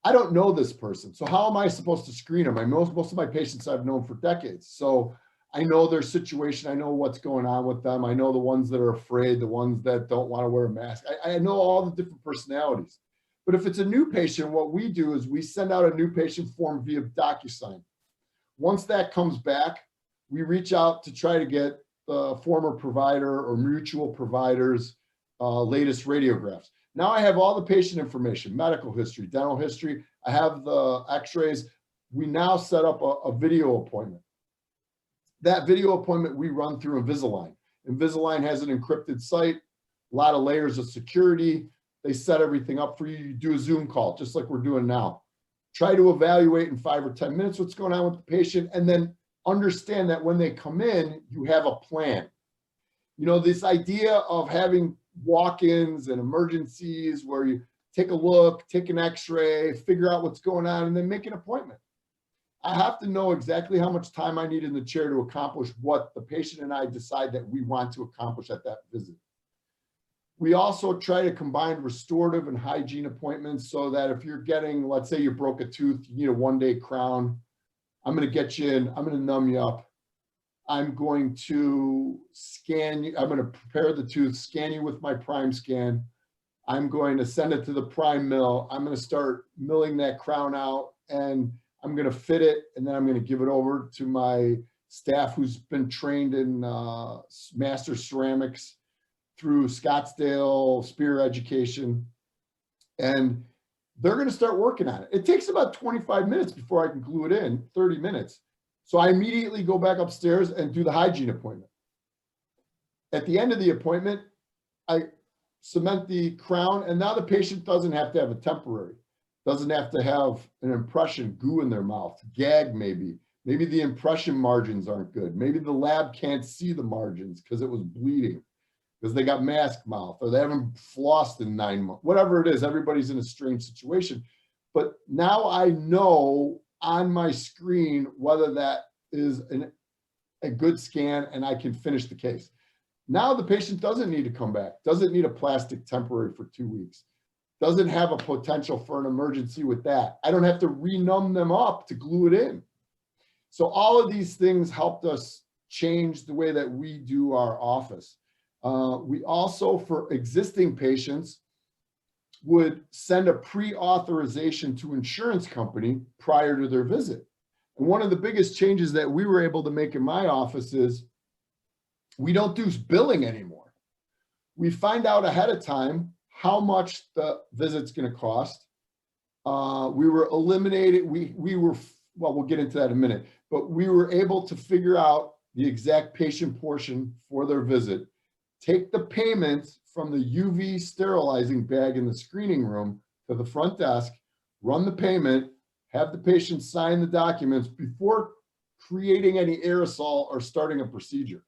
I don't know this person. So how am I supposed to screen them? I know most of my patients I've known for decades. So I know their situation. I know what's going on with them. I know the ones that are afraid, the ones that don't want to wear a mask. I know all the different personalities. But if it's a new patient, what we do is we send out a new patient form via DocuSign. Once that comes back, we reach out to try to get the former provider or mutual providers' latest radiographs. Now I have all the patient information, medical history, dental history. I have the x-rays. We now set up a video appointment. That video appointment we run through Invisalign. Invisalign has an encrypted site, a lot of layers of security. They set everything up for you. You do a Zoom call, just like we're doing now. Try to evaluate in 5 or 10 minutes what's going on with the patient, and then understand that when they come in, you have a plan. You know, this idea of having walk-ins and emergencies where you take a look, take an x-ray, figure out what's going on, and then make an appointment. I have to know exactly how much time I need in the chair to accomplish what the patient and I decide that we want to accomplish at that visit. We also try to combine restorative and hygiene appointments so that if you're getting, let's say you broke a tooth, you need a one-day crown, I'm going to get you in, I'm going to numb you up. I'm going to scan you, I'm going to prepare the tooth, scan you with my prime scan. I'm going to send it to the prime mill. I'm going to start milling that crown out, and I'm going to fit it, and then I'm going to give it over to my staff who's been trained in master ceramics through Scottsdale Spear Education. And they're going to start working on it. It takes about 25 minutes before I can glue it in, 30 minutes. So I immediately go back upstairs and do the hygiene appointment. At the end of the appointment, I cement the crown, and now the patient doesn't have to have a temporary, doesn't have to have an impression, goo in their mouth, gag maybe. Maybe the impression margins aren't good. Maybe the lab can't see the margins because it was bleeding, because they got mask mouth, or they haven't flossed in 9 months, whatever it is. Everybody's in a strange situation. But now I know on my screen whether that is a good scan, and I can finish the case. Now the patient doesn't need to come back, doesn't need a plastic temporary for 2 weeks, doesn't have a potential for an emergency with that. I don't have to renumb them up to glue it in. So all of these things helped us change the way that we do our office. We also, for existing patients, would send a pre-authorization to insurance company prior to their visit. And one of the biggest changes that we were able to make in my office is we don't do billing anymore. We find out ahead of time how much the visit's going to cost. We were eliminated. Well, we'll get into that in a minute, but we were able to figure out the exact patient portion for their visit, take the payment from the UV sterilizing bag in the screening room to the front desk, run the payment, have the patient sign the documents before creating any aerosol or starting a procedure.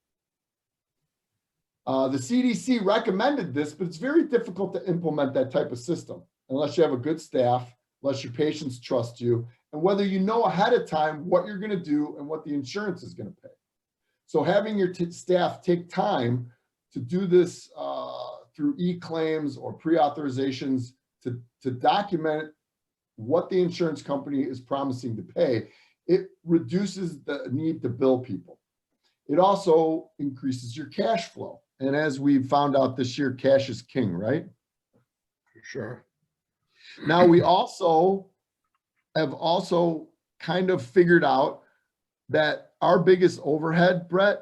The CDC recommended this, but it's very difficult to implement that type of system unless you have a good staff, unless your patients trust you, and whether you know ahead of time what you're going to do and what the insurance is going to pay. So having your staff take time to do this through e-claims or pre-authorizations to document what the insurance company is promising to pay, it reduces the need to bill people. It also increases your cash flow. And as we found out this year, cash is king, right? For sure. Now we have kind of figured out that our biggest overhead, Brett,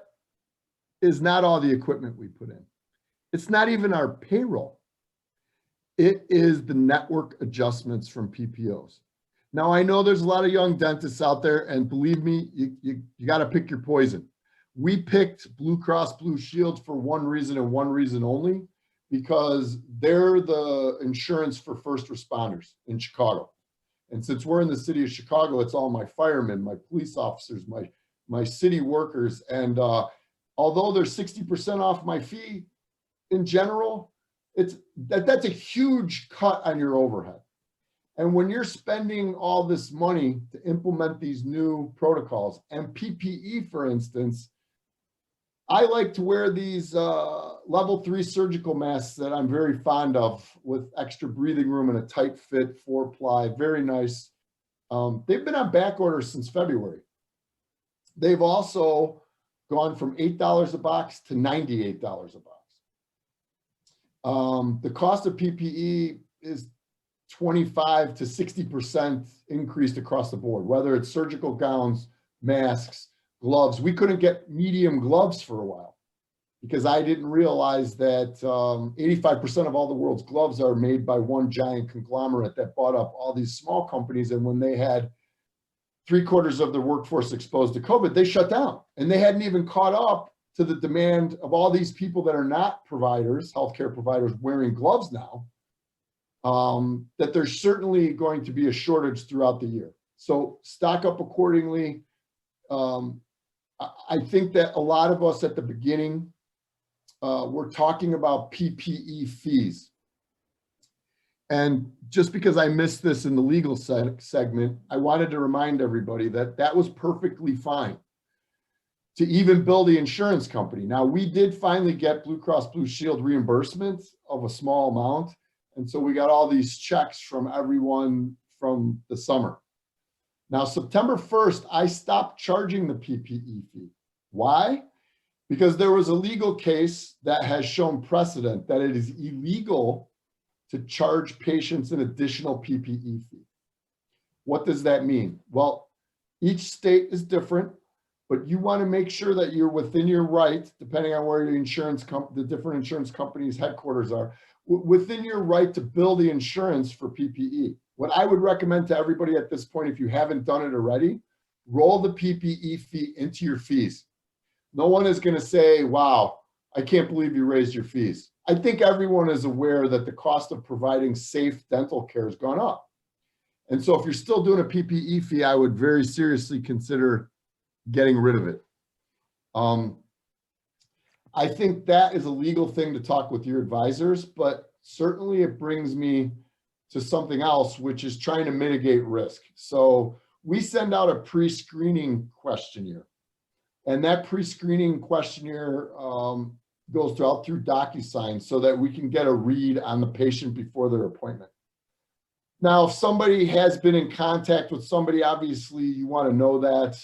is not all the equipment we put in. It's not even our payroll. It is the network adjustments from PPOs. Now, I know there's a lot of young dentists out there, and believe me, you got to pick your poison. We picked Blue Cross Blue Shield for one reason and one reason only, because they're the insurance for first responders in Chicago. And since we're in the city of Chicago, it's all my firemen, my police officers, my city workers. And although they're 60% off my fee in general, that's a huge cut on your overhead. And when you're spending all this money to implement these new protocols and PPE, for instance, I like to wear these level 3 surgical masks that I'm very fond of with extra breathing room and a tight fit 4-ply, very nice. They've been on back order since February. They've also gone from $8 a box to $98 a box. The cost of PPE is 25 to 60% increased across the board, whether it's surgical gowns, masks, gloves. We couldn't get medium gloves for a while because I didn't realize that 85% of all the world's gloves are made by one giant conglomerate that bought up all these small companies. And when they had 3/4 of their workforce exposed to COVID, they shut down, and they hadn't even caught up to the demand of all these people that are not providers, healthcare providers, wearing gloves now, that there's certainly going to be a shortage throughout the year. So stock up accordingly. I think that a lot of us at the beginning, we're talking about PPE fees. And just because I missed this in the legal segment, I wanted to remind everybody that that was perfectly fine to even bill the insurance company. Now, we did finally get Blue Cross Blue Shield reimbursement of a small amount. And so we got all these checks from everyone from the summer. Now, September 1st, I stopped charging the PPE fee. Why? Because there was a legal case that has shown precedent that it is illegal to charge patients an additional PPE fee. What does that mean? Well, each state is different, but you want to make sure that you're within your right, depending on where your the different insurance companies' headquarters are, within your right to bill the insurance for PPE. What I would recommend to everybody at this point, if you haven't done it already, roll the PPE fee into your fees. No one is going to say, wow, I can't believe you raised your fees. I think everyone is aware that the cost of providing safe dental care has gone up. And so if you're still doing a PPE fee, I would very seriously consider getting rid of it. I think that is a legal thing to talk with your advisors, but certainly it brings me to something else, which is trying to mitigate risk. So we send out a pre-screening questionnaire, and that pre-screening questionnaire goes out through DocuSign so that we can get a read on the patient before their appointment. Now, if somebody has been in contact with somebody, obviously you want to know that.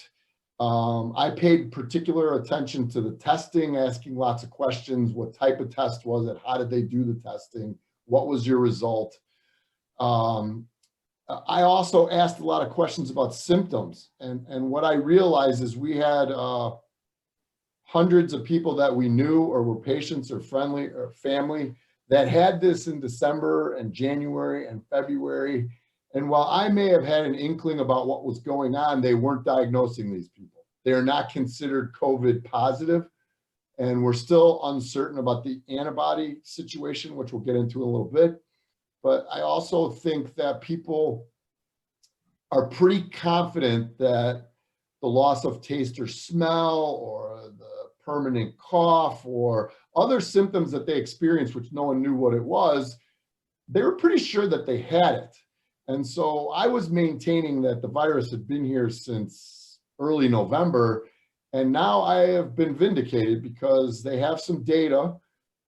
I paid particular attention to the testing, asking lots of questions. What type of test was it? How did they do the testing? What was your result? I also asked a lot of questions about symptoms. And what I realized is we had hundreds of people that we knew or were patients or friendly or family that had this in December and January and February. And while I may have had an inkling about what was going on, they weren't diagnosing these people. They are not considered COVID positive. And we're still uncertain about the antibody situation, which we'll get into in a little bit. But I also think that people are pretty confident that the loss of taste or smell or the permanent cough or other symptoms that they experienced, which no one knew what it was, they were pretty sure that they had it. And so I was maintaining that the virus had been here since early November. And now I have been vindicated because they have some data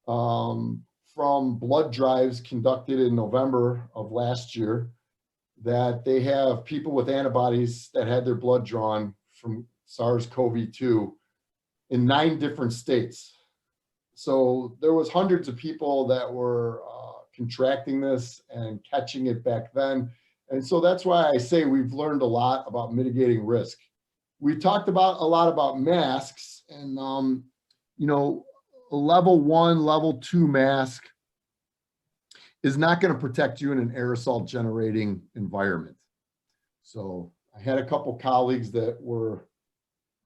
from blood drives conducted in November of last year that they have people with antibodies that had their blood drawn from SARS-CoV-2 in 9 different states. So there was hundreds of people that were contracting this and catching it back then. And so that's why I say we've learned a lot about mitigating risk. We talked about a lot about masks, and you know, a level 1, level 2 mask is not going to protect you in an aerosol generating environment. So I had a couple colleagues that were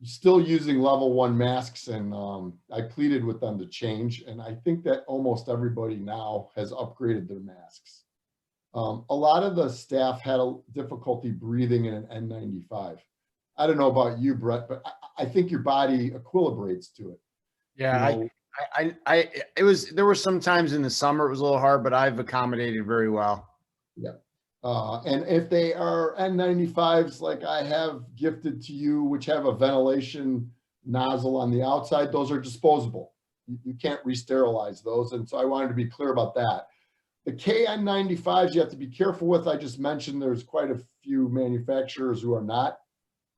still using level 1 masks, and I pleaded with them to change. And I think that almost everybody now has upgraded their masks. A lot of the staff had a difficulty breathing in an N95. I don't know about you, Brett, but I think your body equilibrates to it. Yeah, there were some times in the summer it was a little hard, but I've accommodated very well. Yeah. And if they are N95s like I have gifted to you, which have a ventilation nozzle on the outside, those are disposable. You can't re-sterilize those. And so I wanted to be clear about that. The KN95s you have to be careful with. I just mentioned there's quite a few manufacturers who are not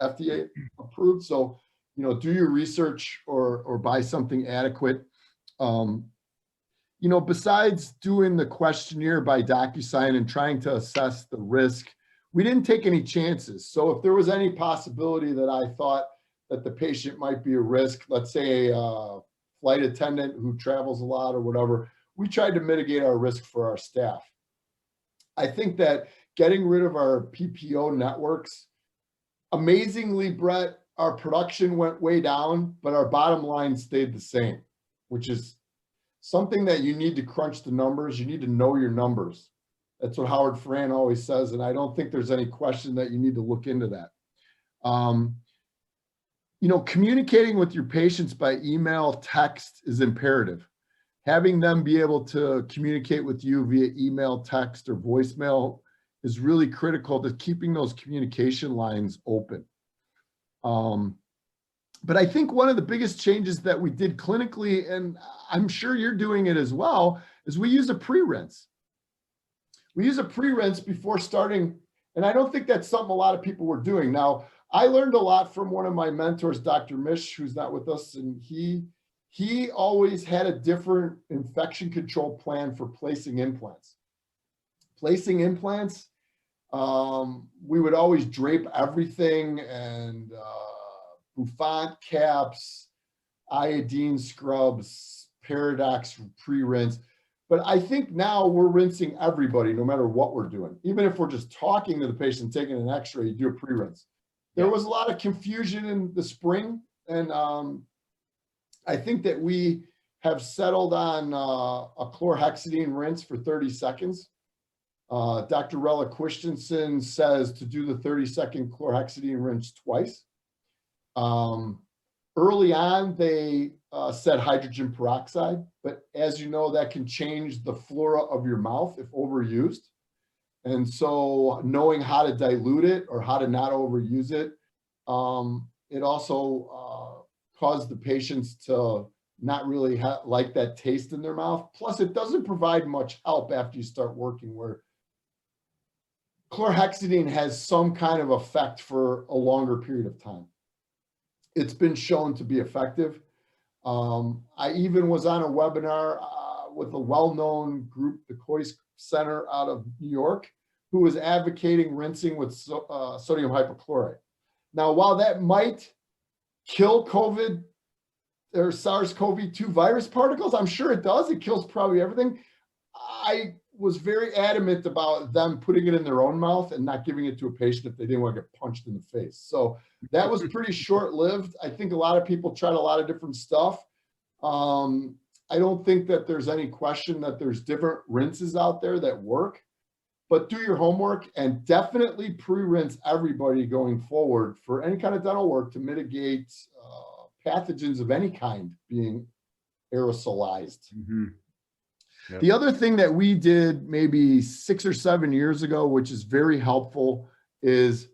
FDA approved. So, do your research or buy something adequate. Besides doing the questionnaire by DocuSign and trying to assess the risk, we didn't take any chances. So if there was any possibility that I thought that the patient might be a risk, let's say a flight attendant who travels a lot or whatever, we tried to mitigate our risk for our staff. I think that getting rid of our PPO networks, amazingly, Brett, our production went way down, but our bottom line stayed the same, which is something that you need to crunch the numbers. You need to know your numbers. That's what Howard Fran always says, and I don't think there's any question that you need to look into that. Communicating with your patients by email, text is imperative. Having them be able to communicate with you via email, text, or voicemail is really critical to keeping those communication lines open. But I think one of the biggest changes that we did clinically, and I'm sure you're doing it as well, is we use a pre-rinse. We use a pre-rinse before starting, and I don't think that's something a lot of people were doing. Now, I learned a lot from one of my mentors, Dr. Mish, who's not with us, and he always had a different infection control plan for placing implants. Placing implants, we would always drape everything and bouffant caps, iodine scrubs, Paradox pre-rinse. But I think now we're rinsing everybody, no matter what we're doing. Even if we're just talking to the patient, taking an x-ray, you do a pre-rinse. There was a lot of confusion in the spring, and I think that we have settled on a chlorhexidine rinse for 30 seconds. Dr. Rella Christensen says to do the 30-second chlorhexidine rinse twice. Early on, they said hydrogen peroxide, but as you know, that can change the flora of your mouth if overused. And so knowing how to dilute it or how to not overuse it, it also caused the patients to not really like that taste in their mouth. Plus, it doesn't provide much help after you start working, where chlorhexidine has some kind of effect for a longer period of time. It's been shown to be effective. I even was on a webinar with a well-known group, the Coyce Center out of New York, who was advocating rinsing with sodium hypochlorite. Now, while that might kill COVID or SARS-CoV-2 virus particles, I'm sure it does. It kills probably everything. I was very adamant about them putting it in their own mouth and not giving it to a patient if they didn't want to get punched in the face. So that was pretty short-lived. I think a lot of people tried a lot of different stuff. I don't think that there's any question that there's different rinses out there that work, but do your homework and definitely pre-rinse everybody going forward for any kind of dental work to mitigate pathogens of any kind being aerosolized. Mm-hmm. Yep. The other thing that we did maybe 6 or 7 years ago, which is very helpful, is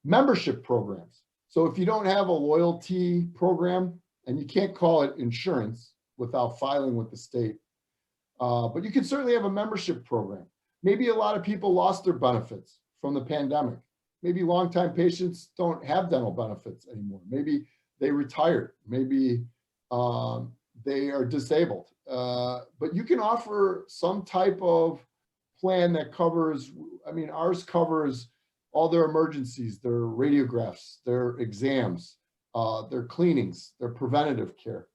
membership programs. So if you don't have a loyalty program, and you can't call it insurance without filing with the state, but you can certainly have a membership program. Maybe a lot of people lost their benefits from the pandemic. Maybe longtime patients don't have dental benefits anymore. Maybe they retired. Maybe they are disabled. But you can offer some type of plan that covers, ours covers all their emergencies, their radiographs, their exams, their cleanings, their preventative care.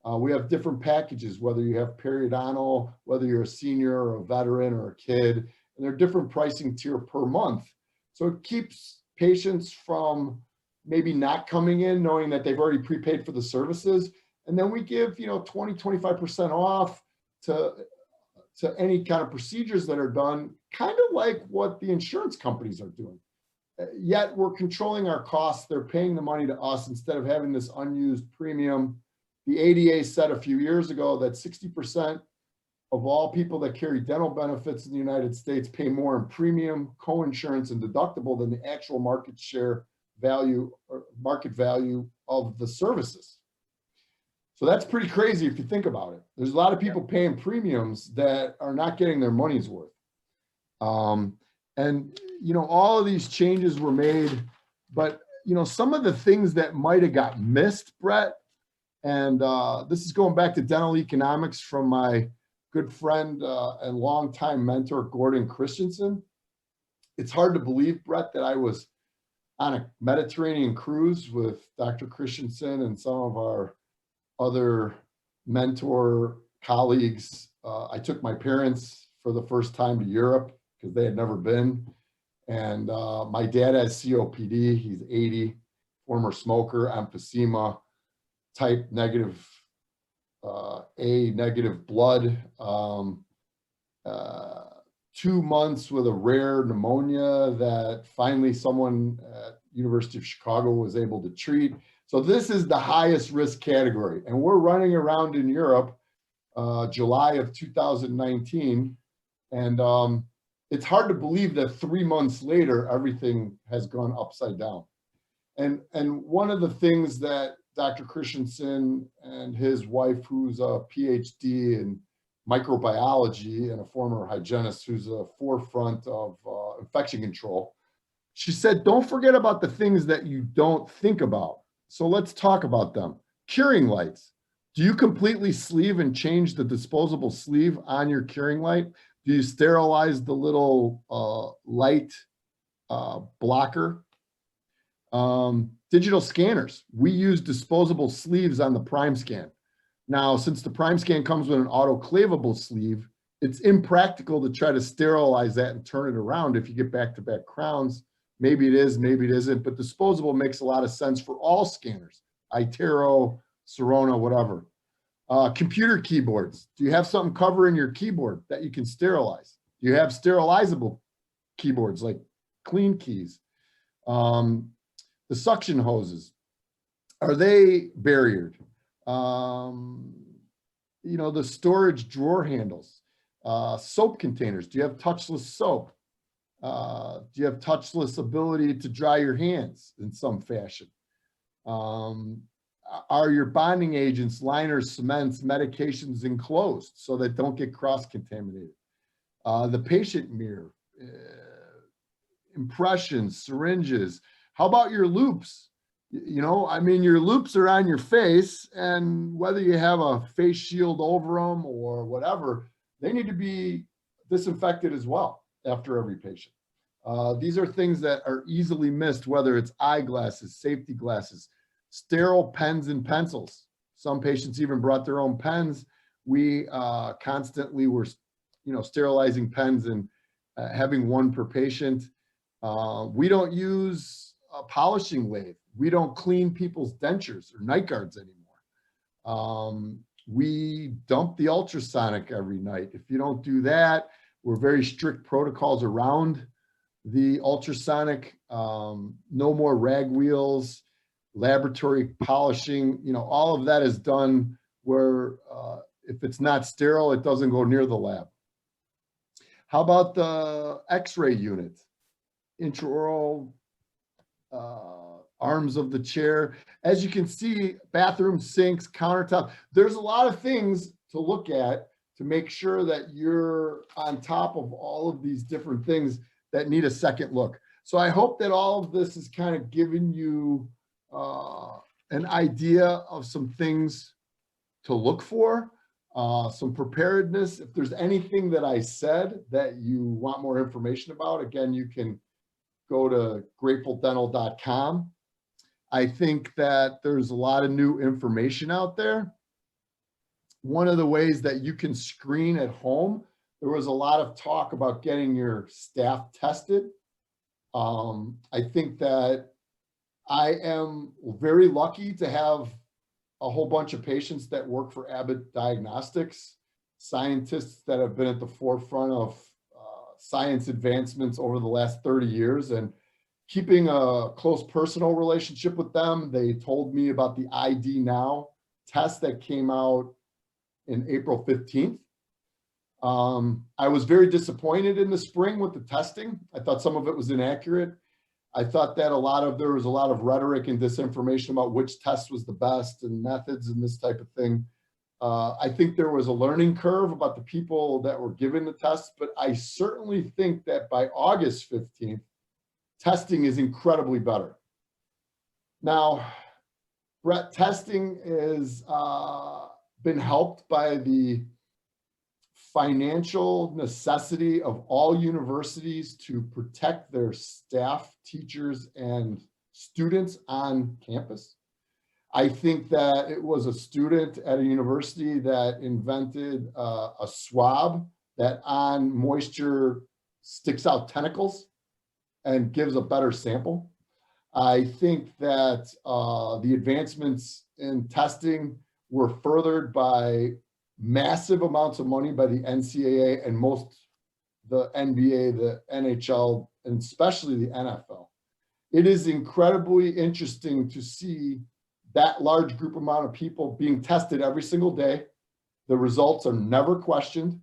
We have different packages, whether you have periodontal, whether you're a senior or a veteran or a kid, and there are different pricing tier per month. So it keeps patients from maybe not coming in knowing that they've already prepaid for the services. And then we give, 20, 25% off to to any kind of procedures that are done, kind of like what the insurance companies are doing. Yet we're controlling our costs. They're paying the money to us instead of having this unused premium. The ADA said a few years ago that 60% of all people that carry dental benefits in the United States pay more in premium, co-insurance, and deductible than the actual market share value or market value of the services. So that's pretty crazy if you think about it. There's a lot of people paying premiums that are not getting their money's worth. And, you know, all of these changes were made, but, you know, some of the things that might have got missed, Brett, and this is going back to dental economics from my good friend and longtime mentor, Gordon Christensen. It's hard to believe, Brett, that I was on a Mediterranean cruise with Dr. Christensen and some of our other mentor colleagues. I took my parents for the first time to Europe because they had never been. And my dad has COPD, he's 80, former smoker, emphysema, type negative, A negative blood, 2 months with a rare pneumonia that finally someone at University of Chicago was able to treat. So this is the highest risk category. And we're running around in Europe, July of 2019. And it's hard to believe that 3 months later, everything has gone upside down. And one of the things that Dr. Christensen and his wife, who's a PhD in microbiology and a former hygienist who's a forefront of infection control, she said, don't forget about the things that you don't think about. So let's talk about them. Curing lights. Do you completely sleeve and change the disposable sleeve on your curing light? Do you sterilize the little light blocker? Digital scanners. We use disposable sleeves on the Prime Scan. Now, since the Prime Scan comes with an autoclavable sleeve, it's impractical to try to sterilize that and turn it around if you get back-to-back crowns. Maybe it is, maybe it isn't, but disposable makes a lot of sense for all scanners, iTero, Sirona, whatever. Computer keyboards. Do you have something covering your keyboard that you can sterilize? Do you have sterilizable keyboards like Clean Keys? The suction hoses, are they barriered? You know, the storage drawer handles, soap containers. Do you have touchless soap? Do you have touchless ability to dry your hands in some fashion? Are your bonding agents, liners, cements, medications enclosed so that don't get cross-contaminated? The patient mirror, impressions, syringes. How about your loops? You know, I mean, your loops are on your face, and whether you have a face shield over them or whatever, they need to be disinfected as well after every patient. These are things that are easily missed, whether it's eyeglasses, safety glasses, sterile pens and pencils. Some patients even brought their own pens. We constantly were, you know, sterilizing pens and having one per patient. We don't use a polishing lathe. We don't clean people's dentures or night guards anymore. We dump the ultrasonic every night. If you don't do that, we're very strict protocols around the ultrasonic. No more rag wheels, laboratory polishing. You know, all of that is done where if it's not sterile, it doesn't go near the lab. How about the X-ray unit? Intraoral arms of the chair. As you can see, bathroom sinks, countertop. There's a lot of things to look at to make sure that you're on top of all of these different things that need a second look. So I hope that all of this is kind of giving you an idea of some things to look for, some preparedness. If there's anything that I said that you want more information about, again, you can go to gratefuldental.com. I think that there's a lot of new information out there. One of the ways that you can screen at home, there was a lot of talk about getting your staff tested. I think that I am very lucky to have a whole bunch of patients that work for Abbott Diagnostics. scientists that have been at the forefront of science advancements over the last 30 years, and keeping a close personal relationship with them. They told me about the ID Now test that came out in April 15th. I was very disappointed in the spring with the testing. I thought some of it was inaccurate. I thought that there was a lot of rhetoric and disinformation about which test was the best and methods and this type of thing. I think there was a learning curve about the people that were given the test, but I certainly think that by August 15th, testing is incredibly better. Now, Brett, testing has been helped by the financial necessity of all universities to protect their staff, teachers, and students on campus. I think that it was a student at a university that invented a swab that on moisture sticks out tentacles and gives a better sample. I think that the advancements in testing were furthered by massive amounts of money by the NCAA and the NBA, the NHL, and especially the NFL. It is incredibly interesting to see that large group amount of people being tested every single day. The results are never questioned.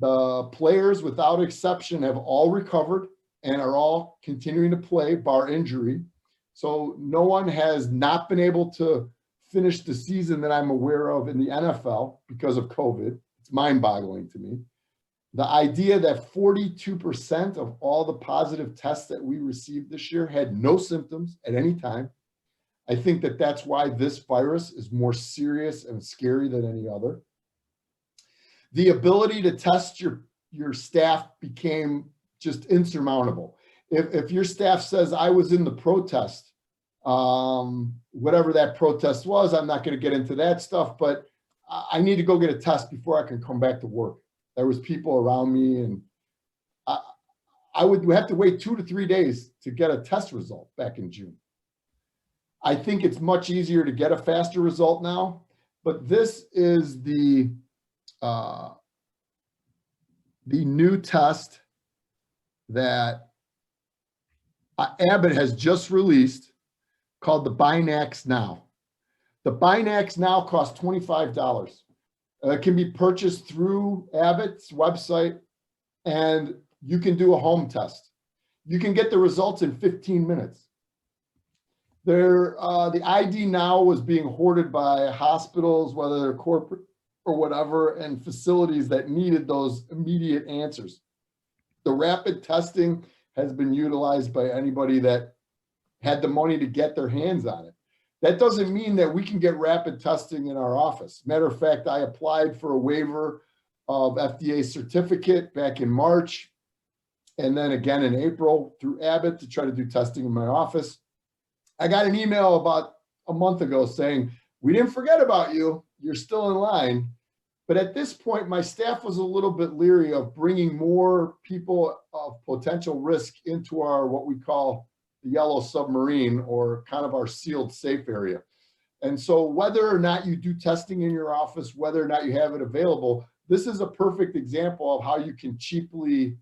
The players, without exception, have all recovered and are all continuing to play, bar injury. So no one has not been able to finish the season that I'm aware of in the NFL because of COVID. It's mind-boggling to me. The idea that 42% of all the positive tests that we received this year had no symptoms at any time. I think that that's why this virus is more serious and scary than any other. The ability to test your staff became just insurmountable. If your staff says, I was in the protest, whatever that protest was, I'm not going to get into that stuff, but I need to go get a test before I can come back to work. There was people around me, and I would have to wait 2 to 3 days to get a test result back in June. I think it's much easier to get a faster result now, but this is the new test that Abbott has just released called the Binax Now. The Binax Now costs $25. It can be purchased through Abbott's website, and you can do a home test. You can get the results in 15 minutes. The ID Now was being hoarded by hospitals, whether they're corporate or whatever, and facilities that needed those immediate answers. The rapid testing has been utilized by anybody that had the money to get their hands on it. That doesn't mean that we can get rapid testing in our office. Matter of fact, I applied for a waiver of FDA certificate back in March, and then again in April through Abbott to try to do testing in my office. I got an email about a month ago saying, we didn't forget about you, you're still in line. But at this point, my staff was a little bit leery of bringing more people of potential risk into our, what we call the yellow submarine, or kind of our sealed safe area. And so whether or not you do testing in your office, whether or not you have it available, this is a perfect example of how you can cheaply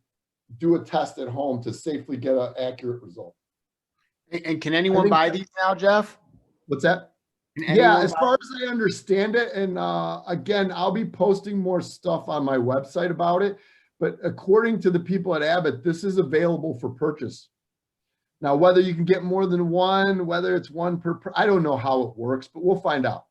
do a test at home to safely get an accurate result. And can anyone buy these now, Jeff? What's that? Yeah, as far as I understand it, and again, I'll be posting more stuff on my website about it, but according to the people at Abbott, this is available for purchase. Now, whether you can get more than one, whether it's one per, I don't know how it works, but we'll find out.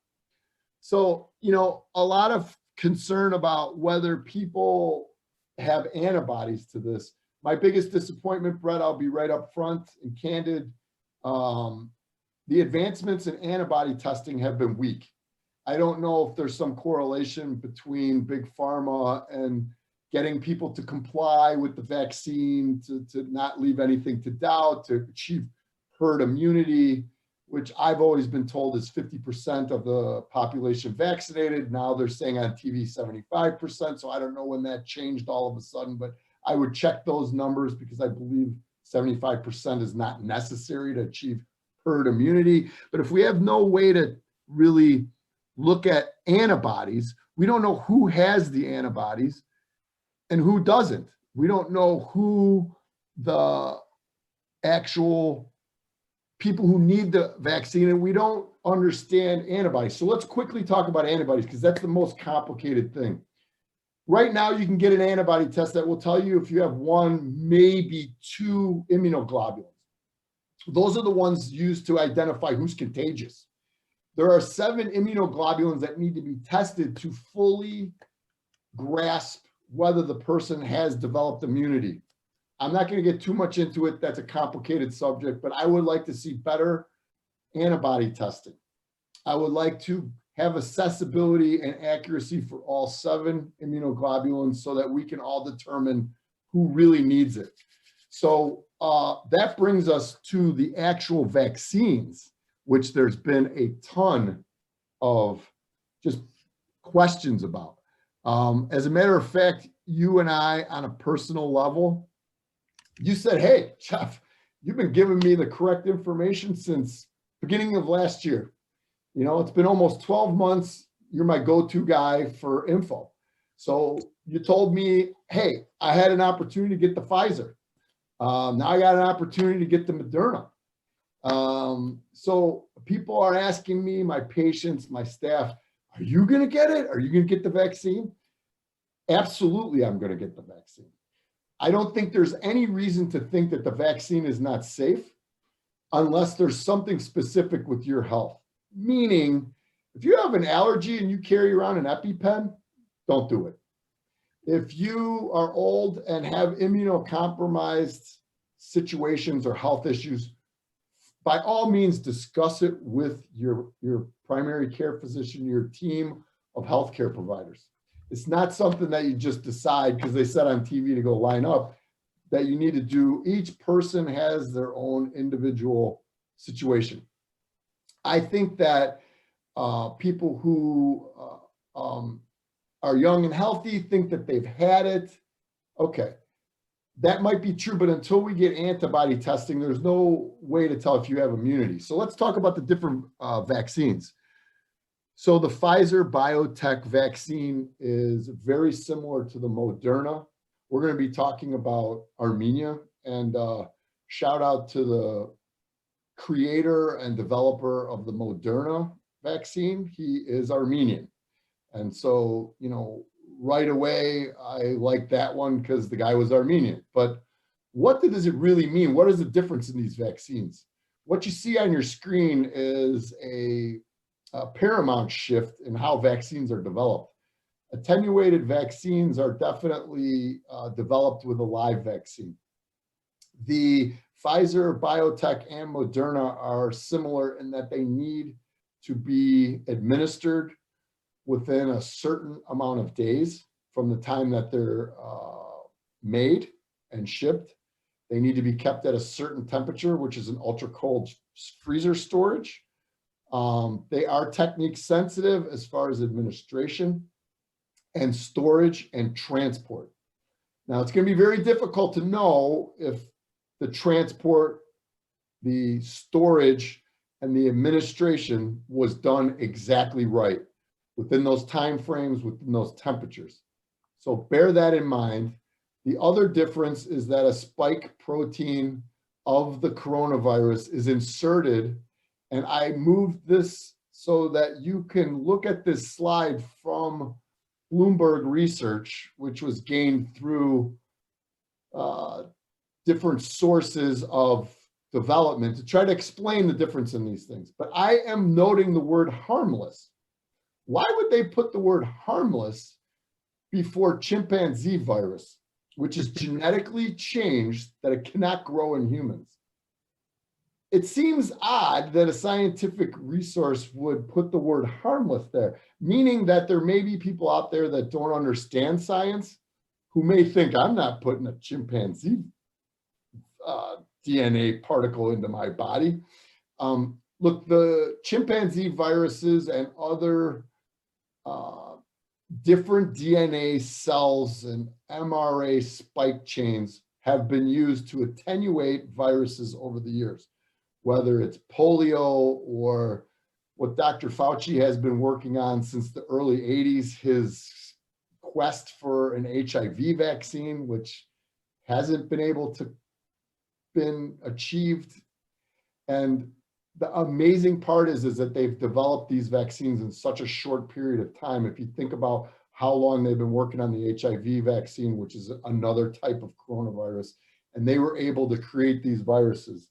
So, you know, a lot of concern about whether people have antibodies to this. My biggest disappointment, Brett, I'll be right up front and candid. The advancements in antibody testing have been weak. I don't know if there's some correlation between big pharma and getting people to comply with the vaccine, to not leave anything to doubt, to achieve herd immunity, which I've always been told is 50% of the population vaccinated. Now they're saying on TV 75%. So I don't know when that changed all of a sudden, but I would check those numbers because I believe 75% is not necessary to achieve herd immunity. But if we have no way to really look at antibodies, We don't know who has the antibodies and who doesn't. We don't know who the actual people who need the vaccine, and we don't understand antibodies. So let's quickly talk about antibodies, because that's the most complicated thing. Right now, you can get an antibody test that will tell you if you have one, maybe two immunoglobulins. Those are the ones used to identify who's contagious. There are 7 immunoglobulins that need to be tested to fully grasp whether the person has developed immunity. I'm not going to get too much into it. That's a complicated subject, but I would like to see better antibody testing. I would like to have accessibility and accuracy for all 7 immunoglobulins so that we can all determine who really needs it. So that brings us to the actual vaccines, which there's been a ton of just questions about. As a matter of fact, you and I, on a personal level, you said, hey, Jeff, you've been giving me the correct information since beginning of last year. You know, it's been almost 12 months. You're my go-to guy for info. So you told me, hey, I had an opportunity to get the Pfizer. Now I got an opportunity to get the Moderna. So people are asking me, my patients, my staff, are you going to get it? Are you going to get the vaccine? Absolutely, I'm going to get the vaccine. I don't think there's any reason to think that the vaccine is not safe unless there's something specific with your health. Meaning, if you have an allergy and you carry around an EpiPen, don't do it. If you are old and have immunocompromised situations or health issues, by all means, discuss it with your primary care physician, your team of healthcare providers. It's not something that you just decide because they said on TV to go line up, that you need to do. Each person has their own individual situation. I think that people who are young and healthy think that they've had it. Okay, that might be true, but until we get antibody testing, there's no way to tell if you have immunity. So let's talk about the different vaccines. So the Pfizer BioNTech vaccine is very similar to the Moderna. We're going to be talking about Armenia, and shout out to the creator and developer of the Moderna vaccine. He is Armenian. And so, you know, right away, I like that one because the guy was Armenian. But what does it really mean? What is the difference in these vaccines? What you see on your screen is a paramount shift in how vaccines are developed. Attenuated vaccines are definitely developed with a live vaccine. The Pfizer, BioNTech, and Moderna are similar in that they need to be administered within a certain amount of days from the time that they're made and shipped. They need to be kept at a certain temperature, which is an ultra cold freezer storage. They are technique sensitive as far as administration and storage and transport. Now, it's going to be very difficult to know if the transport, the storage, and the administration was done exactly right within those time frames, within those temperatures. So bear that in mind. The other difference is that a spike protein of the coronavirus is inserted, and I moved this so that you can look at this slide from Bloomberg research, which was gained through different sources of development to try to explain the difference in these things. But I am noting the word harmless. Why would they put the word harmless before chimpanzee virus, which is genetically changed that it cannot grow in humans? It seems odd that a scientific resource would put the word harmless there, meaning that there may be people out there that don't understand science who may think I'm not putting a chimpanzee DNA particle into my body. Look, the chimpanzee viruses and other different DNA cells and mRNA spike chains have been used to attenuate viruses over the years, whether it's polio or what Dr. Fauci has been working on since the early 80s, his quest for an HIV vaccine, which hasn't been able to been achieved. And the amazing part is that they've developed these vaccines in such a short period of time. If you think about how long they've been working on the HIV vaccine, which is another type of coronavirus, and they were able to create these viruses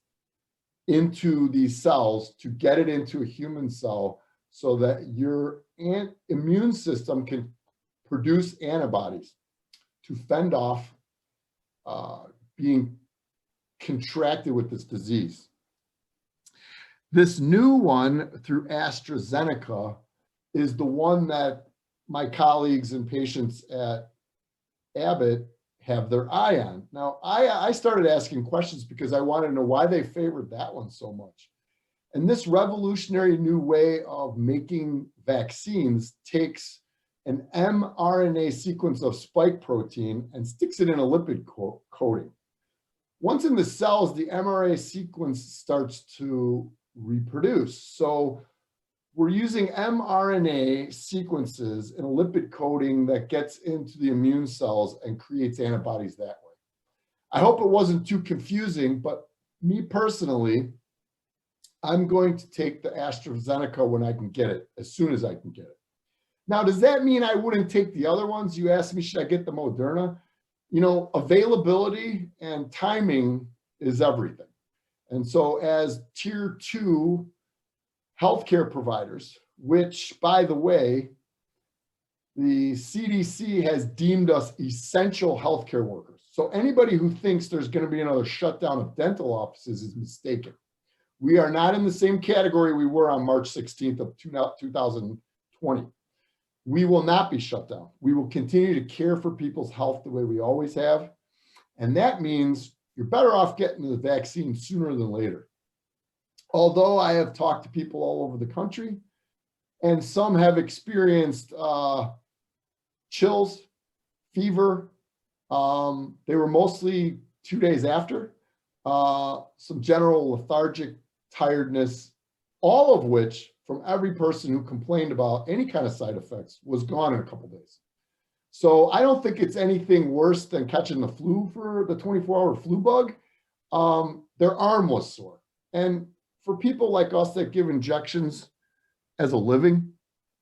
into these cells to get it into a human cell so that your immune system can produce antibodies to fend off being contracted with this disease. This new one through AstraZeneca is the one that my colleagues and patients at Abbott have their eye on. Now, I started asking questions because I wanted to know why they favored that one so much. And this revolutionary new way of making vaccines takes an mRNA sequence of spike protein and sticks it in a lipid coating. Once in the cells, the mRNA sequence starts to reproduce. So we're using mRNA sequences in a lipid coating that gets into the immune cells and creates antibodies that way. I hope it wasn't too confusing, but me personally, I'm going to take the AstraZeneca when I can get it, as soon as I can get it. Now, does that mean I wouldn't take the other ones? You asked me, should I get the Moderna? You know, availability and timing is everything. And so as tier 2 healthcare providers, which, by the way, the CDC has deemed us essential healthcare workers. So anybody who thinks there's going to be another shutdown of dental offices is mistaken. We are not in the same category we were on March 16th of 2020. We will not be shut down. We will continue to care for people's health the way we always have. And that means you're better off getting the vaccine sooner than later. Although I have talked to people all over the country, and some have experienced chills, fever. They were mostly 2 days after, some general lethargic tiredness, all of which from every person who complained about any kind of side effects was gone in a couple days. So I don't think it's anything worse than catching the flu for the 24-hour flu bug. Their arm was sore. And for people like us that give injections as a living,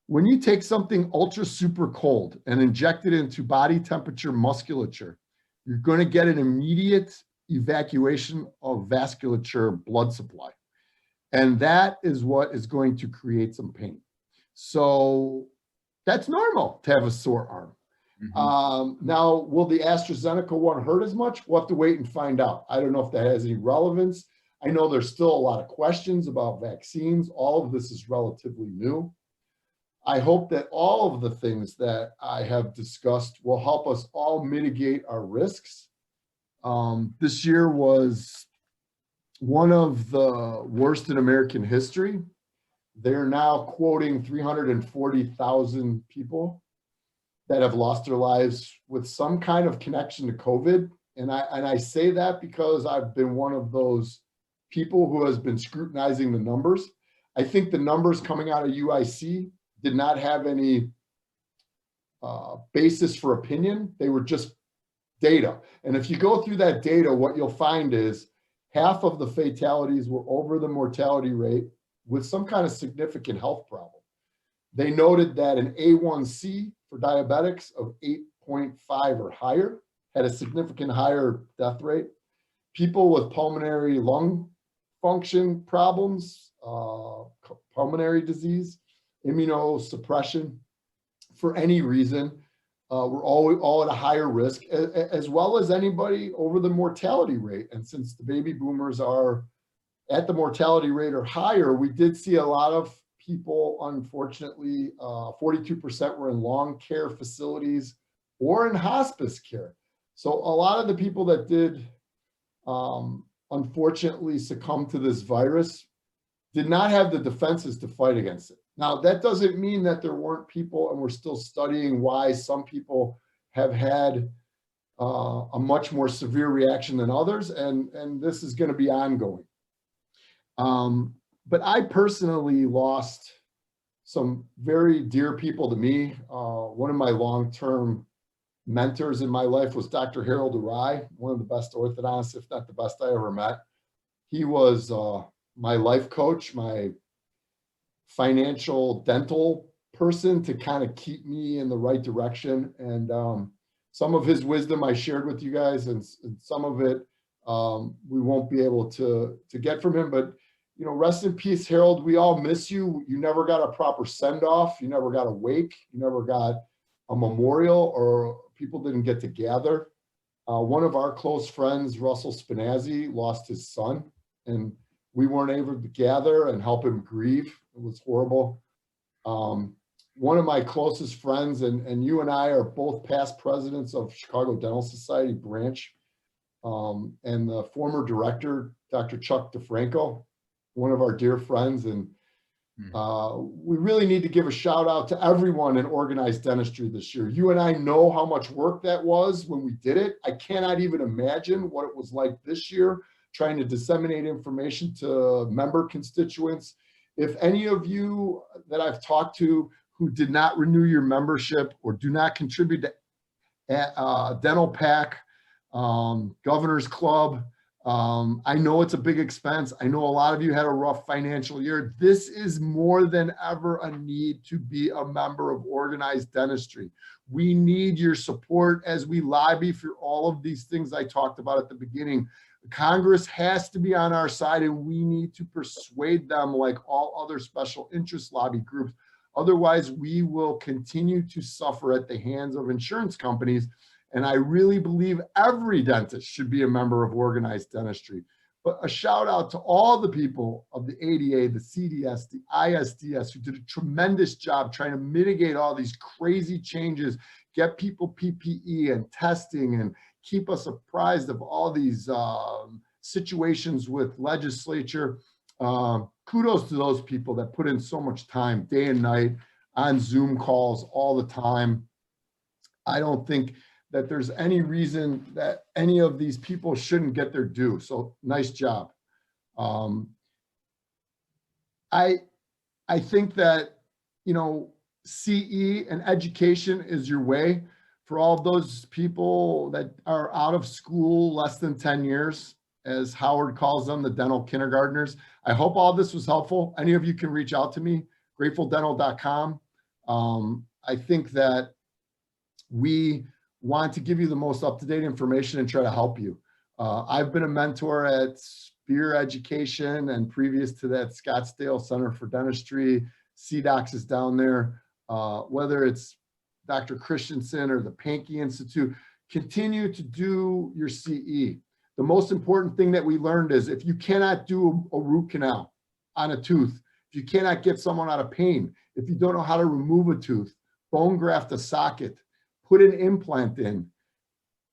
when you take something ultra super cold and inject it into body temperature musculature, you're going to get an immediate evacuation of vasculature blood supply. And that is what is going to create some pain. So that's normal to have a sore arm. Mm-hmm. Now, will the AstraZeneca one hurt as much? We'll have to wait and find out. I don't know if that has any relevance. I know there's still a lot of questions about vaccines. All of this is relatively new. I hope that all of the things that I have discussed will help us all mitigate our risks. This year was one of the worst in American history. They're now quoting 340,000 people that have lost their lives with some kind of connection to COVID. And I say that because I've been one of those people who has been scrutinizing the numbers. I think the numbers coming out of UIC did not have any basis for opinion. They were just data. And if you go through that data, what you'll find is half of the fatalities were over the mortality rate with some kind of significant health problem. They noted that an A1C for diabetics of 8.5 or higher had a significant higher death rate. People with pulmonary lung function problems, pulmonary disease, immunosuppression, for any reason, we're all at a higher risk, as well as anybody over the mortality rate. And since the baby boomers are at the mortality rate or higher, we did see a lot of people, unfortunately, 42% were in long care facilities or in hospice care. So a lot of the people that did unfortunately succumb to this virus did not have the defenses to fight against it. Now, that doesn't mean that there weren't people, and we're still studying why some people have had a much more severe reaction than others, and this is going to be ongoing. but I personally lost some very dear people to me. One of my long-term mentors in my life was Dr. Harold Arai, one of the best orthodontists, if not the best I ever met. He was my life coach, my financial dental person to kind of keep me in the right direction. And some of his wisdom I shared with you guys, and some of it we won't be able to get from him. But you know, rest in peace, Harold. We all miss you. You never got a proper send-off. You never got a wake. You never got a memorial, or people didn't get to gather. One of our close friends, Russell Spinazzi, lost his son, and we weren't able to gather and help him grieve. It was horrible. One of my closest friends, and you and I are both past presidents of Chicago Dental Society branch, and the former director, Dr. Chuck DeFranco, one of our dear friends. And we really need to give a shout out to everyone in organized dentistry this year. You and I know how much work that was when we did it. I cannot even imagine what it was like this year, trying to disseminate information to member constituents. If any of you that I've talked to who did not renew your membership or do not contribute to Dental PAC, Governor's Club, I know it's a big expense. I know a lot of you had a rough financial year. This is more than ever a need to be a member of organized dentistry. We need your support as we lobby for all of these things I talked about at the beginning. Congress has to be on our side, and we need to persuade them like all other special interest lobby groups. Otherwise, we will continue to suffer at the hands of insurance companies. And I really believe every dentist should be a member of organized dentistry. But a shout out to all the people of the ADA, the CDS, the ISDS, who did a tremendous job trying to mitigate all these crazy changes, get people PPE and testing, and keep us apprised of all these situations with legislature. Kudos to those people that put in so much time, day and night, on Zoom calls all the time. I don't think that there's any reason that any of these people shouldn't get their due. So nice job. I think that, you know, CE and education is your way for all of those people that are out of school less than 10 years, as Howard calls them, the dental kindergartners. I hope all this was helpful. Any of you can reach out to me, gratefuldental.com. I think that we want to give you the most up-to-date information and try to help you. I've been a mentor at Spear Education, and previous to that, Scottsdale Center for Dentistry. CDOCS is down there. Whether it's Dr. Christensen or the Pankey Institute, continue to do your CE. The most important thing that we learned is if you cannot do a root canal on a tooth, if you cannot get someone out of pain, if you don't know how to remove a tooth, bone graft a socket, put an implant in,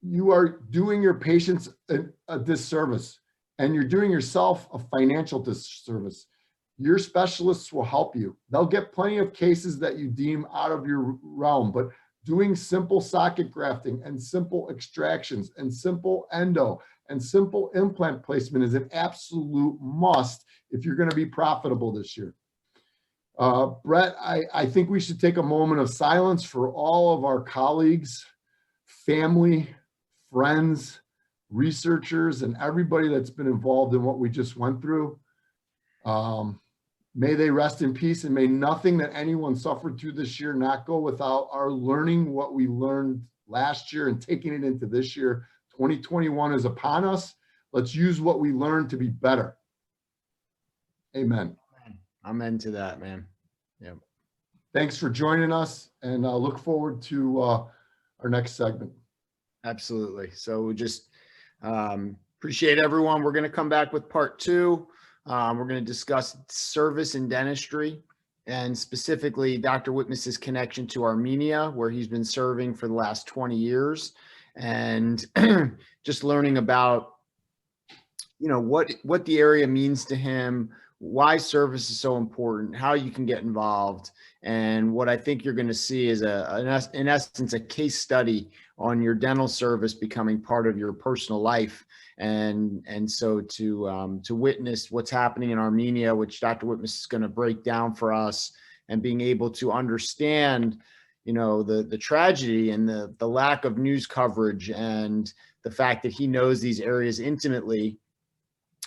you are doing your patients a disservice, and you're doing yourself a financial disservice. Your specialists will help you. They'll get plenty of cases that you deem out of your realm, but doing simple socket grafting and simple extractions and simple endo and simple implant placement is an absolute must if you're going to be profitable this year. Brett, I think we should take a moment of silence for all of our colleagues, family, friends, researchers, and everybody that's been involved in what we just went through. May they rest in peace, and may nothing that anyone suffered through this year not go without our learning what we learned last year and taking it into this year. 2021 is upon us. Let's use what we learned to be better. Amen. Amen to that, man. Yeah. Thanks for joining us, and I look forward to our next segment. Absolutely. So we just appreciate everyone. We're going to come back with part 2. We're going to discuss service in dentistry, and specifically Dr. Wittmus's connection to Armenia, where he's been serving for the last 20 years, and just learning about, you know, what the area means to him, why service is so important, how you can get involved, and what I think you're going to see is in essence, a case study on your dental service becoming part of your personal life. And so to witness what's happening in Armenia, which Dr. Wittmus is going to break down for us, and being able to understand, the tragedy and the lack of news coverage, and the fact that he knows these areas intimately,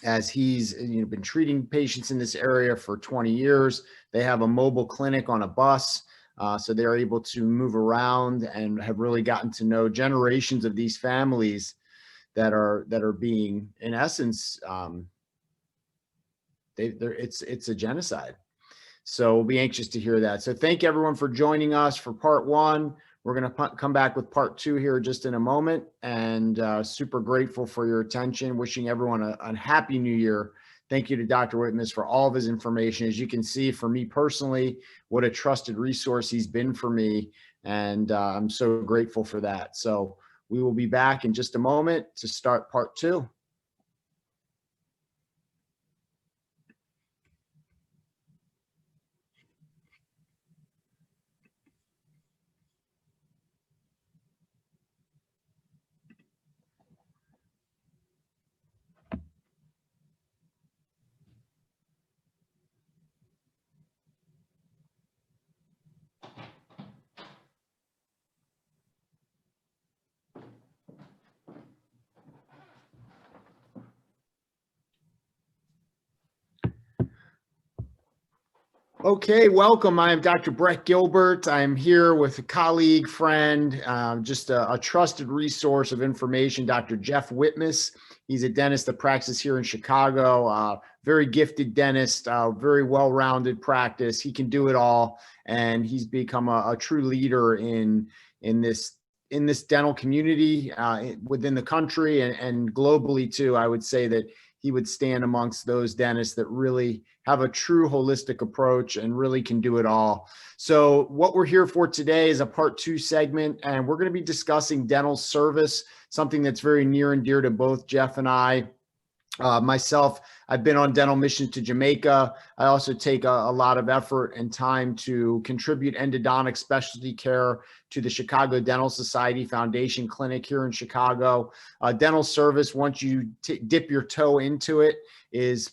as he's been treating patients in this area for 20 years. They have a mobile clinic on a bus, so they're able to move around and have really gotten to know generations of these families that are being, in essence, it's a genocide. So we'll be anxious to hear that. So thank everyone for joining us for part one. We're going to come back with part two here just in a moment, and super grateful for your attention. Wishing everyone a happy new year. Thank you to Dr. Wittmus for all of his information. As you can see, for me personally, what a trusted resource he's been for me. And I'm so grateful for that. So we will be back in just a moment to start part two. Okay, welcome. I am Dr. Brett Gilbert. I'm here with a colleague, friend, just a trusted resource of information, Dr. Jeff Wittmus. He's a dentist that practices here in Chicago, very gifted dentist, very well-rounded practice. He can do it all, and he's become a true leader in this dental community within the country and globally too. I would say that he would stand amongst those dentists that really have a true holistic approach and really can do it all. So what we're here for today is a part two segment, and we're going to be discussing dental service, something that's very near and dear to both Jeff and I. Myself, I've been on dental mission to Jamaica. I also take a lot of effort and time to contribute endodontic specialty care to the Chicago Dental Society Foundation Clinic here in Chicago. Dental service, once you dip your toe into it,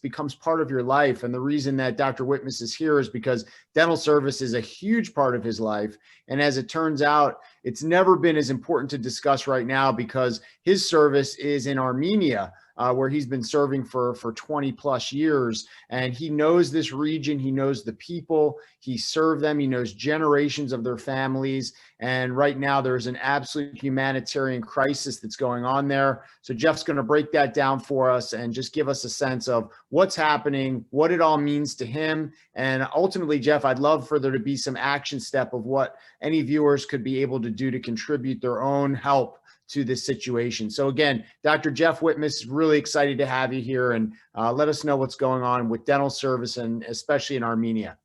becomes part of your life. And the reason that Dr. Wittmus is here is because dental service is a huge part of his life. And as it turns out, it's never been as important to discuss right now because his service is in Armenia, where he's been serving for 20 plus years. And he knows this region. He knows the people. He served them. He knows generations of their families. And right now there's an absolute humanitarian crisis that's going on there. So Jeff's going to break that down for us and just give us a sense of what's happening, what it all means to him. And ultimately, Jeff, I'd love for there to be some action step of what any viewers could be able to do to contribute their own help to this situation. So again, Dr. Jeff Wittmus, really excited to have you here, and let us know what's going on with dental service, and especially in Armenia.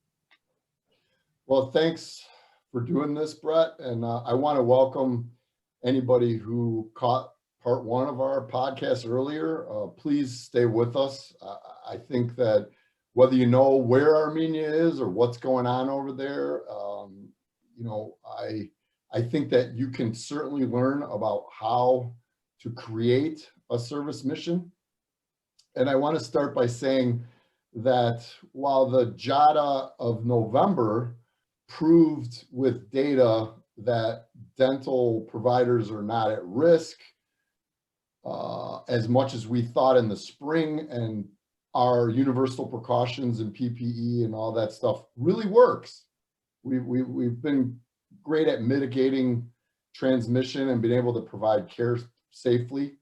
Well, thanks for doing this, Brett. And I want to welcome anybody who caught part one of our podcast earlier. Please stay with us. I think that whether you know where Armenia is or what's going on over there, I think that you can certainly learn about how to create a service mission. And I want to start by saying that while the JADA of November proved with data that dental providers are not at risk as much as we thought in the spring, and our universal precautions and PPE and all that stuff really works. We've been great at mitigating transmission and being able to provide care safely.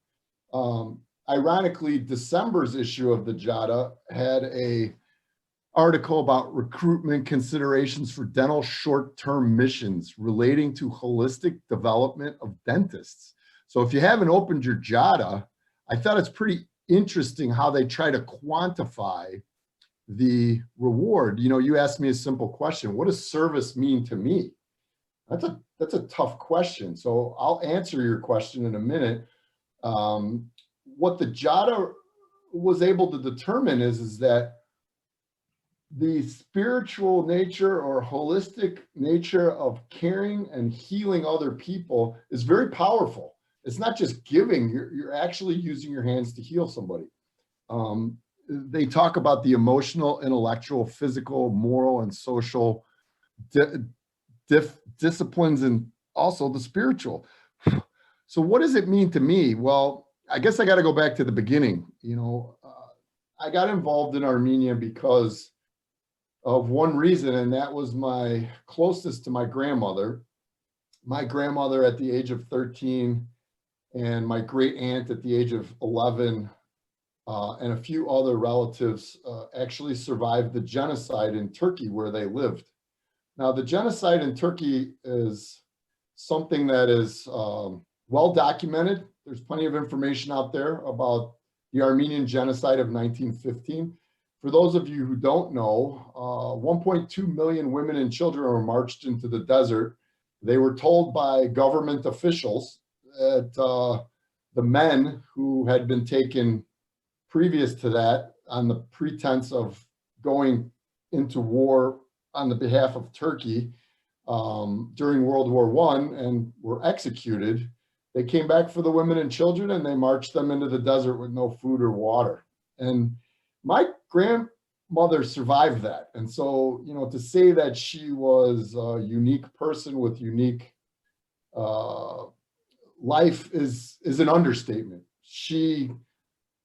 Ironically, December's issue of the JADA had a article about recruitment considerations for dental short-term missions relating to holistic development of dentists. So if you haven't opened your JADA, I thought it's pretty interesting how they try to quantify the reward. You asked me a simple question: what does service mean to me? That's a tough question. So I'll answer your question in a minute. What the JADA was able to determine is that the spiritual nature or holistic nature of caring and healing other people is very powerful. it's not just giving, you're actually using your hands to heal somebody. They talk about the emotional, intellectual, physical, moral, and social disciplines, and also the spiritual. So what does it mean to me? Well, I guess I got to go back to the beginning. I got involved in Armenia because of one reason, and that was my closest to my grandmother. My grandmother at the age of 13 and my great aunt at the age of 11 and a few other relatives actually survived the genocide in Turkey where they lived. Now, the genocide in Turkey is something that is well documented. There's plenty of information out there about the Armenian genocide of 1915. For those of you who don't know, 1.2 million women and children were marched into the desert. They were told by government officials that the men who had been taken previous to that on the pretense of going into war on the behalf of Turkey during World War I and were executed, they came back for the women and children and they marched them into the desert with no food or water. And my grandmother survived that. And so, to say that she was a unique person with unique life is an understatement. She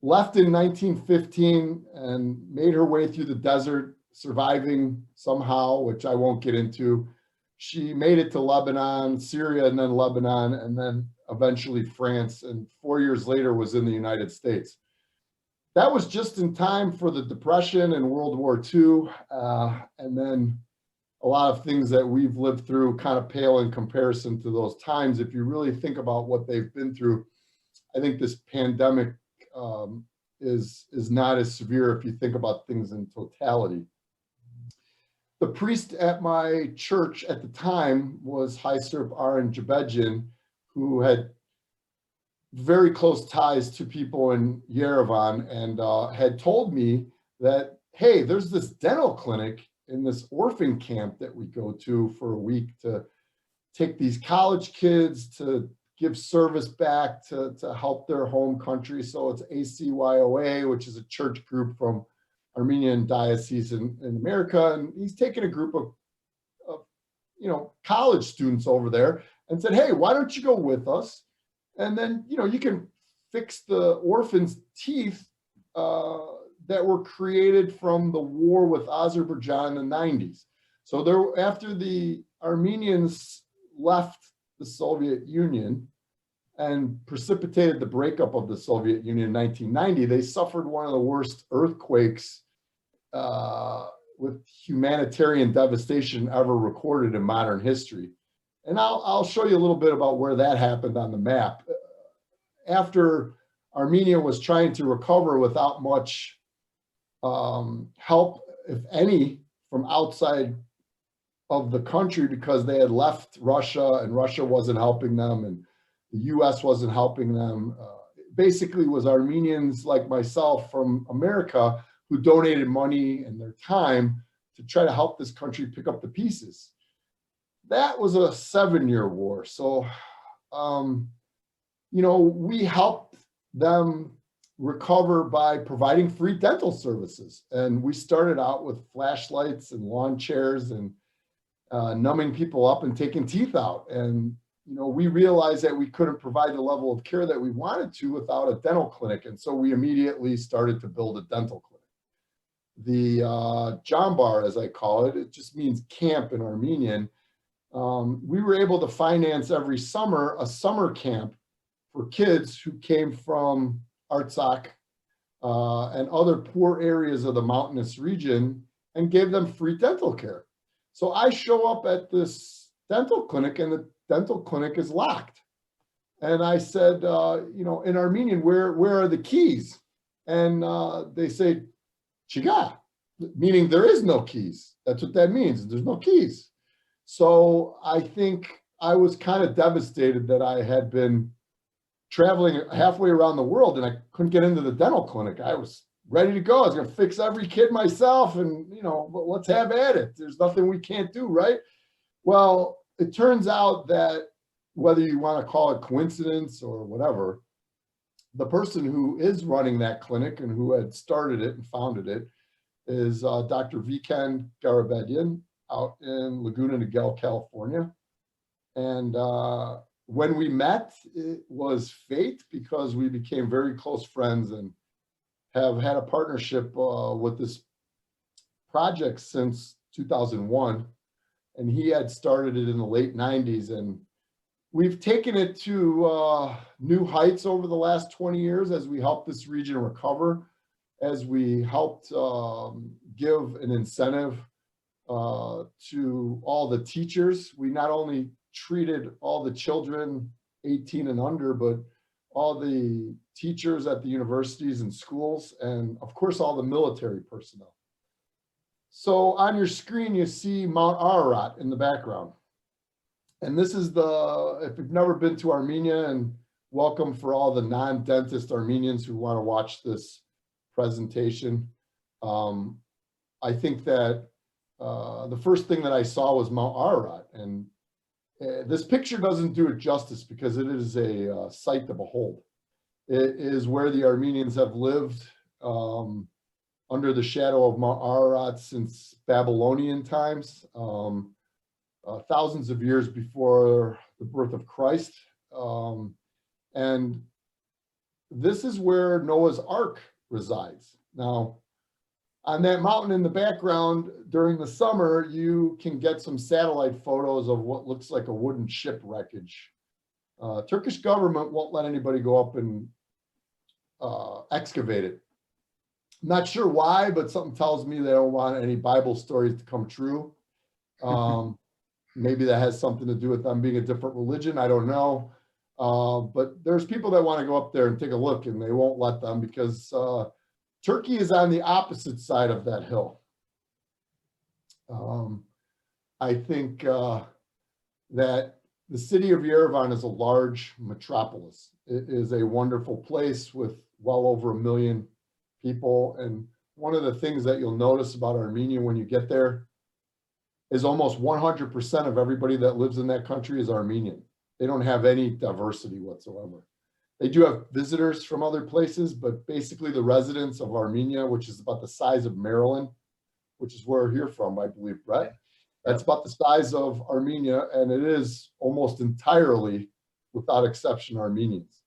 left in 1915 and made her way through the desert, surviving somehow, which I won't get into. She made it to Lebanon, Syria, and then Lebanon, and then eventually France, and 4 years later was in the United States. That was just in time for the Depression and World War II, and then a lot of things that we've lived through kind of pale in comparison to those times. If you really think about what they've been through, I think this pandemic is not as severe if you think about things in totality. The priest at my church at the time was Haiserp Aron Jebedjian, who had very close ties to people in Yerevan and had told me that, hey, there's this dental clinic in this orphan camp that we go to for a week to take these college kids to give service back to help their home country. So it's ACYOA, which is a church group from Armenian diocese in America. And he's taken a group of college students over there and said, hey, why don't you go with us? And then, you can fix the orphans' teeth that were created from the war with Azerbaijan in the 90s. So after the Armenians left the Soviet Union and precipitated the breakup of the Soviet Union in 1990, they suffered one of the worst earthquakes with humanitarian devastation ever recorded in modern history. And I'll show you a little bit about where that happened on the map. After Armenia was trying to recover without much help, if any, from outside of the country because they had left Russia and Russia wasn't helping them and the US wasn't helping them. Basically was Armenians like myself from America who donated money and their time to try to help this country pick up the pieces. That was a 7-year war. So, we helped them recover by providing free dental services. And we started out with flashlights and lawn chairs and numbing people up and taking teeth out. And, we realized that we couldn't provide the level of care that we wanted to without a dental clinic. And so we immediately started to build a dental clinic. The Jambar, as I call it, it just means camp in Armenian. We were able to finance every summer a summer camp for kids who came from Artsakh and other poor areas of the mountainous region and gave them free dental care. So I show up at this dental clinic and the dental clinic is locked. And I said, in Armenian, where are the keys? And they say, Chiga, meaning there is no keys. That's what that means. There's no keys. So I think I was kind of devastated that I had been traveling halfway around the world and I couldn't get into the dental clinic. I was ready to go. I was going to fix every kid myself and, let's have at it. There's nothing we can't do, right? Well, it turns out that whether you want to call it coincidence or whatever, the person who is running that clinic and who had started it and founded it is Dr. Viken Garabedian out in Laguna Niguel, California. And when we met, it was fate, because we became very close friends and have had a partnership with this project since 2001. And he had started it in the late 90s. And we've taken it to new heights over the last 20 years as we help this region recover, as we helped give an incentive to all the teachers. We not only treated all the children 18 and under, but all the teachers at the universities and schools, and of course, all the military personnel. So on your screen, you see Mount Ararat in the background. And this is if you've never been to Armenia, and welcome for all the non-dentist Armenians who want to watch this presentation. I think that the first thing that I saw was Mount Ararat, and this picture doesn't do it justice because it is a sight to behold. It is where the Armenians have lived under the shadow of Mount Ararat since Babylonian times, thousands of years before the birth of Christ. And this is where Noah's Ark resides. Now, on that mountain in the background during the summer, you can get some satellite photos of what looks like a wooden ship wreckage. Turkish government won't let anybody go up and excavate it. Not sure why, but something tells me they don't want any Bible stories to come true. Maybe that has something to do with them being a different religion. I don't know. But there's people that want to go up there and take a look, and they won't let them because Turkey is on the opposite side of that hill. I think that the city of Yerevan is a large metropolis. It is a wonderful place with well over 1 million people. And one of the things that you'll notice about Armenia when you get there is almost 100% of everybody that lives in that country is Armenian. They don't have any diversity whatsoever. They do have visitors from other places, but basically the residents of Armenia, which is about the size of Maryland, which is where you're from, I believe, Brett. That's about the size of Armenia, and it is almost entirely, without exception, Armenians.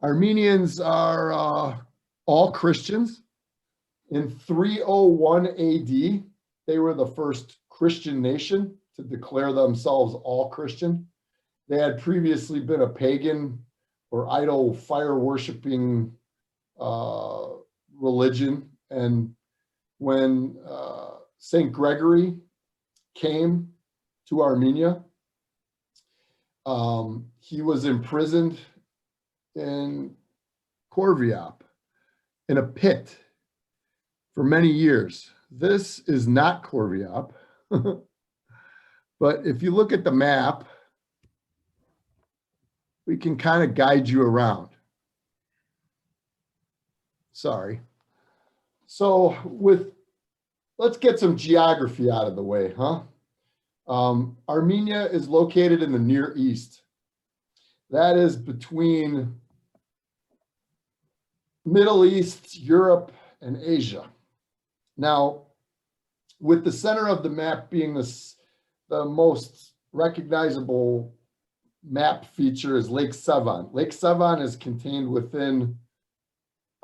Armenians are all Christians. In 301 AD, they were the first Christian nation to declare themselves all Christian. They had previously been a pagan or idol fire worshiping religion. And when St. Gregory came to Armenia, he was imprisoned in Corviop in a pit for many years. This is not Corviop, but if you look at the map, we can kind of guide you around. Sorry. So let's get some geography out of the way, huh? Armenia is located in the Near East. That is between Middle East, Europe, and Asia. Now, with the center of the map being the most recognizable map feature is Lake Sevan. Lake Sevan is contained within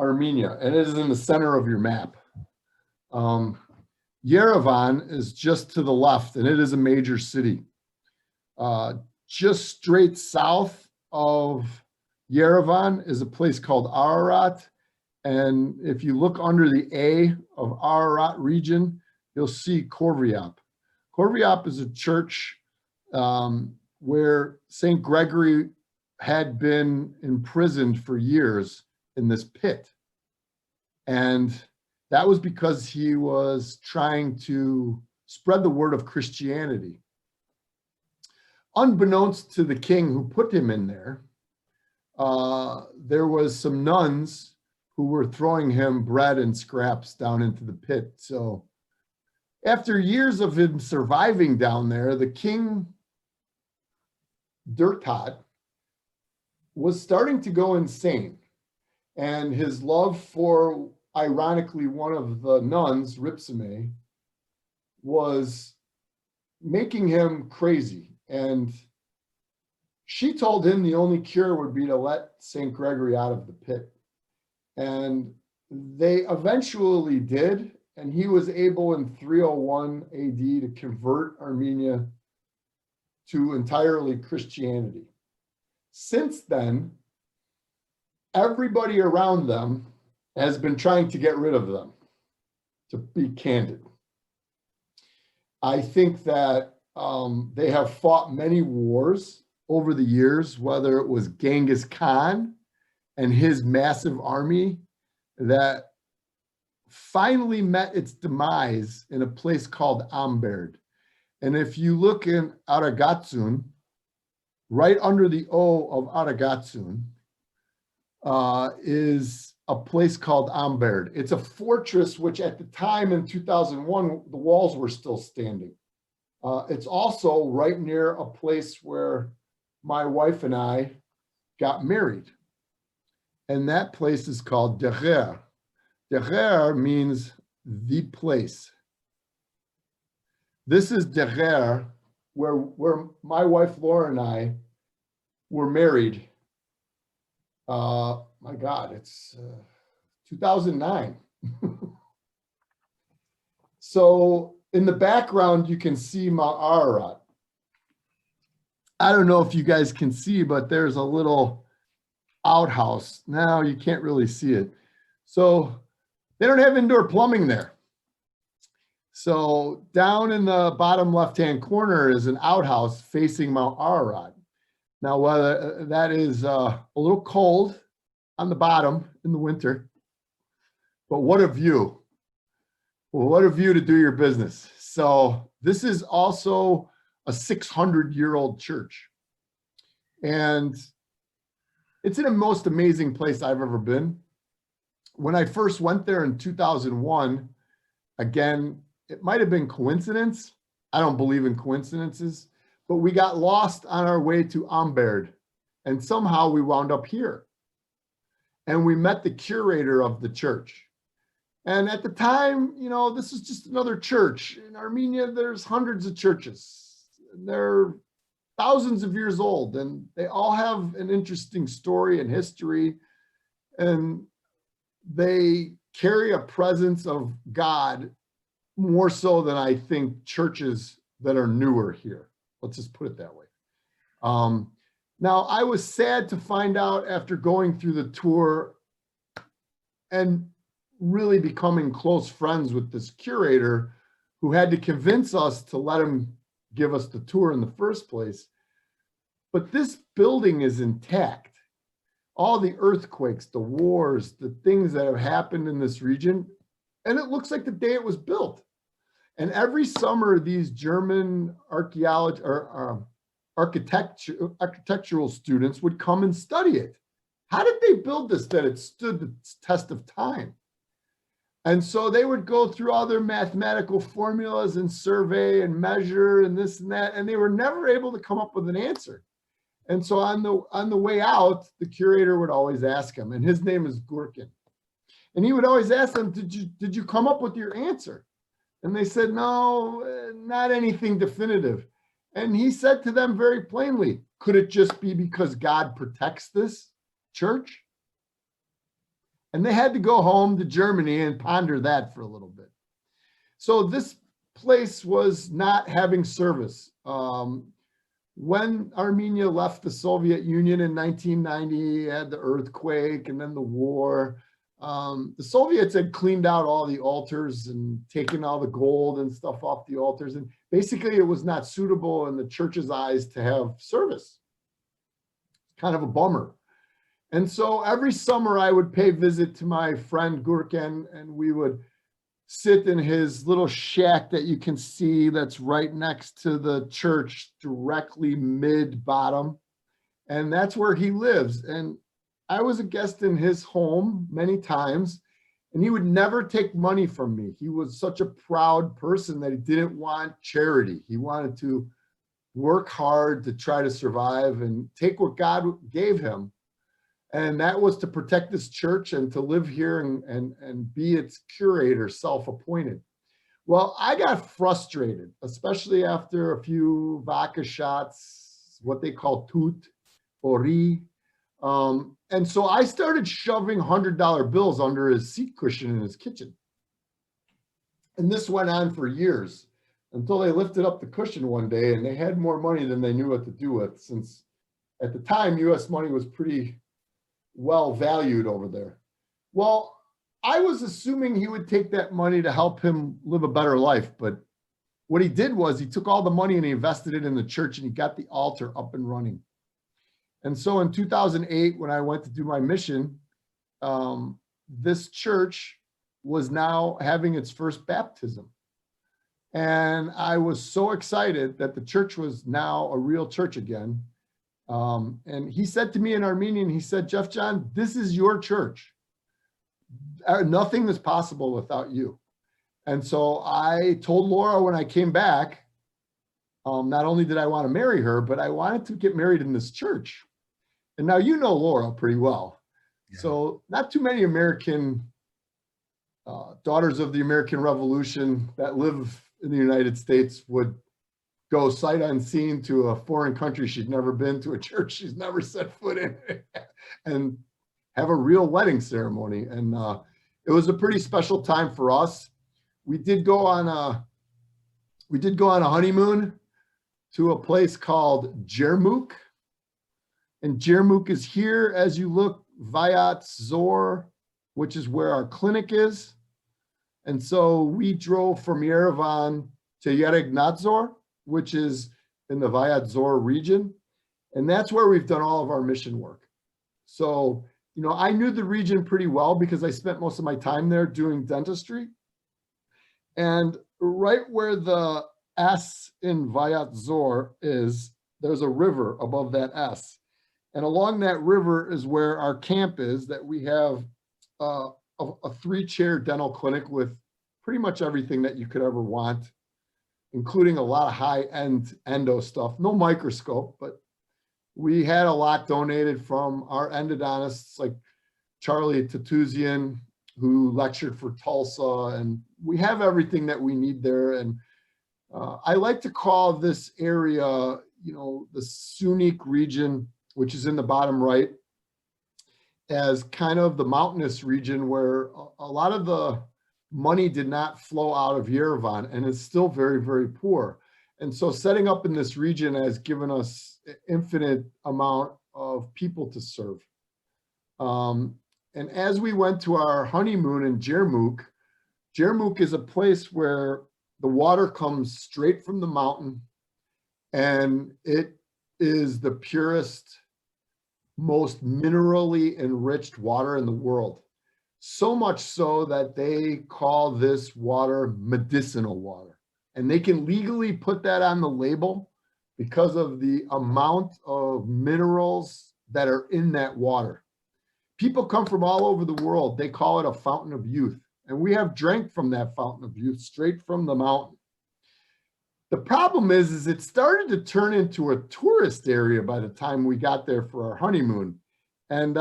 Armenia, and it is in the center of your map. Yerevan is just to the left, and it is a major city. Just straight south of Yerevan is a place called Ararat. And if you look under the A of Ararat region, you'll see Corviop. Corviop is a church where St. Gregory had been imprisoned for years in this pit. And that was because he was trying to spread the word of Christianity. Unbeknownst to the king who put him in there, there was some nuns who were throwing him bread and scraps down into the pit. So after years of him surviving down there, the king Dirtad was starting to go insane. And his love for, ironically, one of the nuns, Ripsime, was making him crazy. And she told him the only cure would be to let St. Gregory out of the pit. And they eventually did. And he was able in 301 AD to convert Armenia to entirely Christianity. Since then, everybody around them has been trying to get rid of them, to be candid. I think that they have fought many wars over the years, whether it was Genghis Khan and his massive army that finally met its demise in a place called Amberd. And if you look in Aragatsun, right under the O of Aragatsun, is a place called Amberd. It's a fortress which at the time in 2001, the walls were still standing. It's also right near a place where my wife and I got married. And that place is called Derer. Derer means the place. This is Derer, where my wife Laura and I were married. My God, it's 2009. So in the background, you can see Mount Ararat. I don't know if you guys can see, but there's a little outhouse. Now you can't really see it. So they don't have indoor plumbing there. So down in the bottom left-hand corner is an outhouse facing Mount Ararat. Now, whether that is a little cold on the bottom in the winter, but what a view. Well, what a view to do your business. So this is also a 600-year-old church. And it's in the most amazing place I've ever been. When I first went there in 2001, again, it might have been coincidence. I don't believe in coincidences, but we got lost on our way to Amberd, and somehow we wound up here. And we met the curator of the church. And at the time, you know, this is just another church. In Armenia, there's hundreds of churches. They're thousands of years old, and they all have an interesting story and history. And they carry a presence of God more so than I think churches that are newer here. Let's just put it that way. Now, I was sad to find out after going through the tour and really becoming close friends with this curator who had to convince us to let him give us the tour in the first place. But this building is intact. All the earthquakes, the wars, the things that have happened in this region, and it looks like the day it was built. And every summer, these German architectural students would come and study it. How did they build this that it stood the test of time? And so they would go through all their mathematical formulas and survey and measure and this and that, and they were never able to come up with an answer. And so on the way out, the curator would always ask him, and his name is Gurkin. And he would always ask them, did you come up with your answer? And they said, no, not anything definitive. And he said to them very plainly, could it just be because God protects this church? And they had to go home to Germany and ponder that for a little bit. So this place was not having service. When Armenia left the Soviet Union in 1990, had the earthquake and then the war. The Soviets had cleaned out all the altars and taken all the gold and stuff off the altars. And basically it was not suitable in the church's eyes to have service. Kind of a bummer. And so every summer I would pay visit to my friend Gurkin, and we would sit in his little shack that you can see that's right next to the church, directly mid-bottom. And that's where he lives. And I was a guest in his home many times, and he would never take money from me. He was such a proud person that he didn't want charity. He wanted to work hard to try to survive and take what God gave him. And that was to protect this church and to live here and be its curator, self-appointed. Well, I got frustrated, especially after a few vodka shots, what they call tout, ori. And so I started shoving $100 bills under his seat cushion in his kitchen. And this went on for years until they lifted up the cushion one day and they had more money than they knew what to do with, since at the time, US money was pretty well valued over there. Well, I was assuming he would take that money to help him live a better life. But what he did was he took all the money and he invested it in the church and he got the altar up and running. And so in 2008, when I went to do my mission, this church was now having its first baptism. And I was so excited that the church was now a real church again. And he said to me in Armenian, he said, Jeff John, this is your church. Nothing is possible without you. And so I told Laura when I came back, not only did I want to marry her, but I wanted to get married in this church. And now you know Laura pretty well. Yeah. So not too many American daughters of the American Revolution that live in the United States would go sight unseen to a foreign country she'd never been, to a church she's never set foot in, and have a real wedding ceremony. And it was a pretty special time for us. We did go on a honeymoon to a place called Jarmuuk. And Jarmuuk is here as you look, Vayat Zor, which is where our clinic is. And so we drove from Yerevan to Yeregnadzor, which is in the Vayat Zor region. And that's where we've done all of our mission work. So, you know, I knew the region pretty well because I spent most of my time there doing dentistry. And right where the S in Vayat Zor is, there's a river above that S. And along that river is where our camp is, that we have a 3-chair dental clinic with pretty much everything that you could ever want, including a lot of high-end endo stuff. No microscope, but we had a lot donated from our endodontists like Charlie Tatuzian, who lectured for Tulsa, and we have everything that we need there. And I like to call this area, you know, the Sunnik region, which is in the bottom right, as kind of the mountainous region where a lot of the money did not flow out of Yerevan, and it's still very, very poor. And so setting up in this region has given us an infinite amount of people to serve. And as we went to our honeymoon in Jarmuuk, Jarmuuk is a place where the water comes straight from the mountain, and it is the purest, most minerally enriched water in the world. So much so that they call this water medicinal water. And they can legally put that on the label because of the amount of minerals that are in that water. People come from all over the world. They call it a fountain of youth. And we have drank from that fountain of youth straight from the mountain. The problem is it started to turn into a tourist area by the time we got there for our honeymoon. And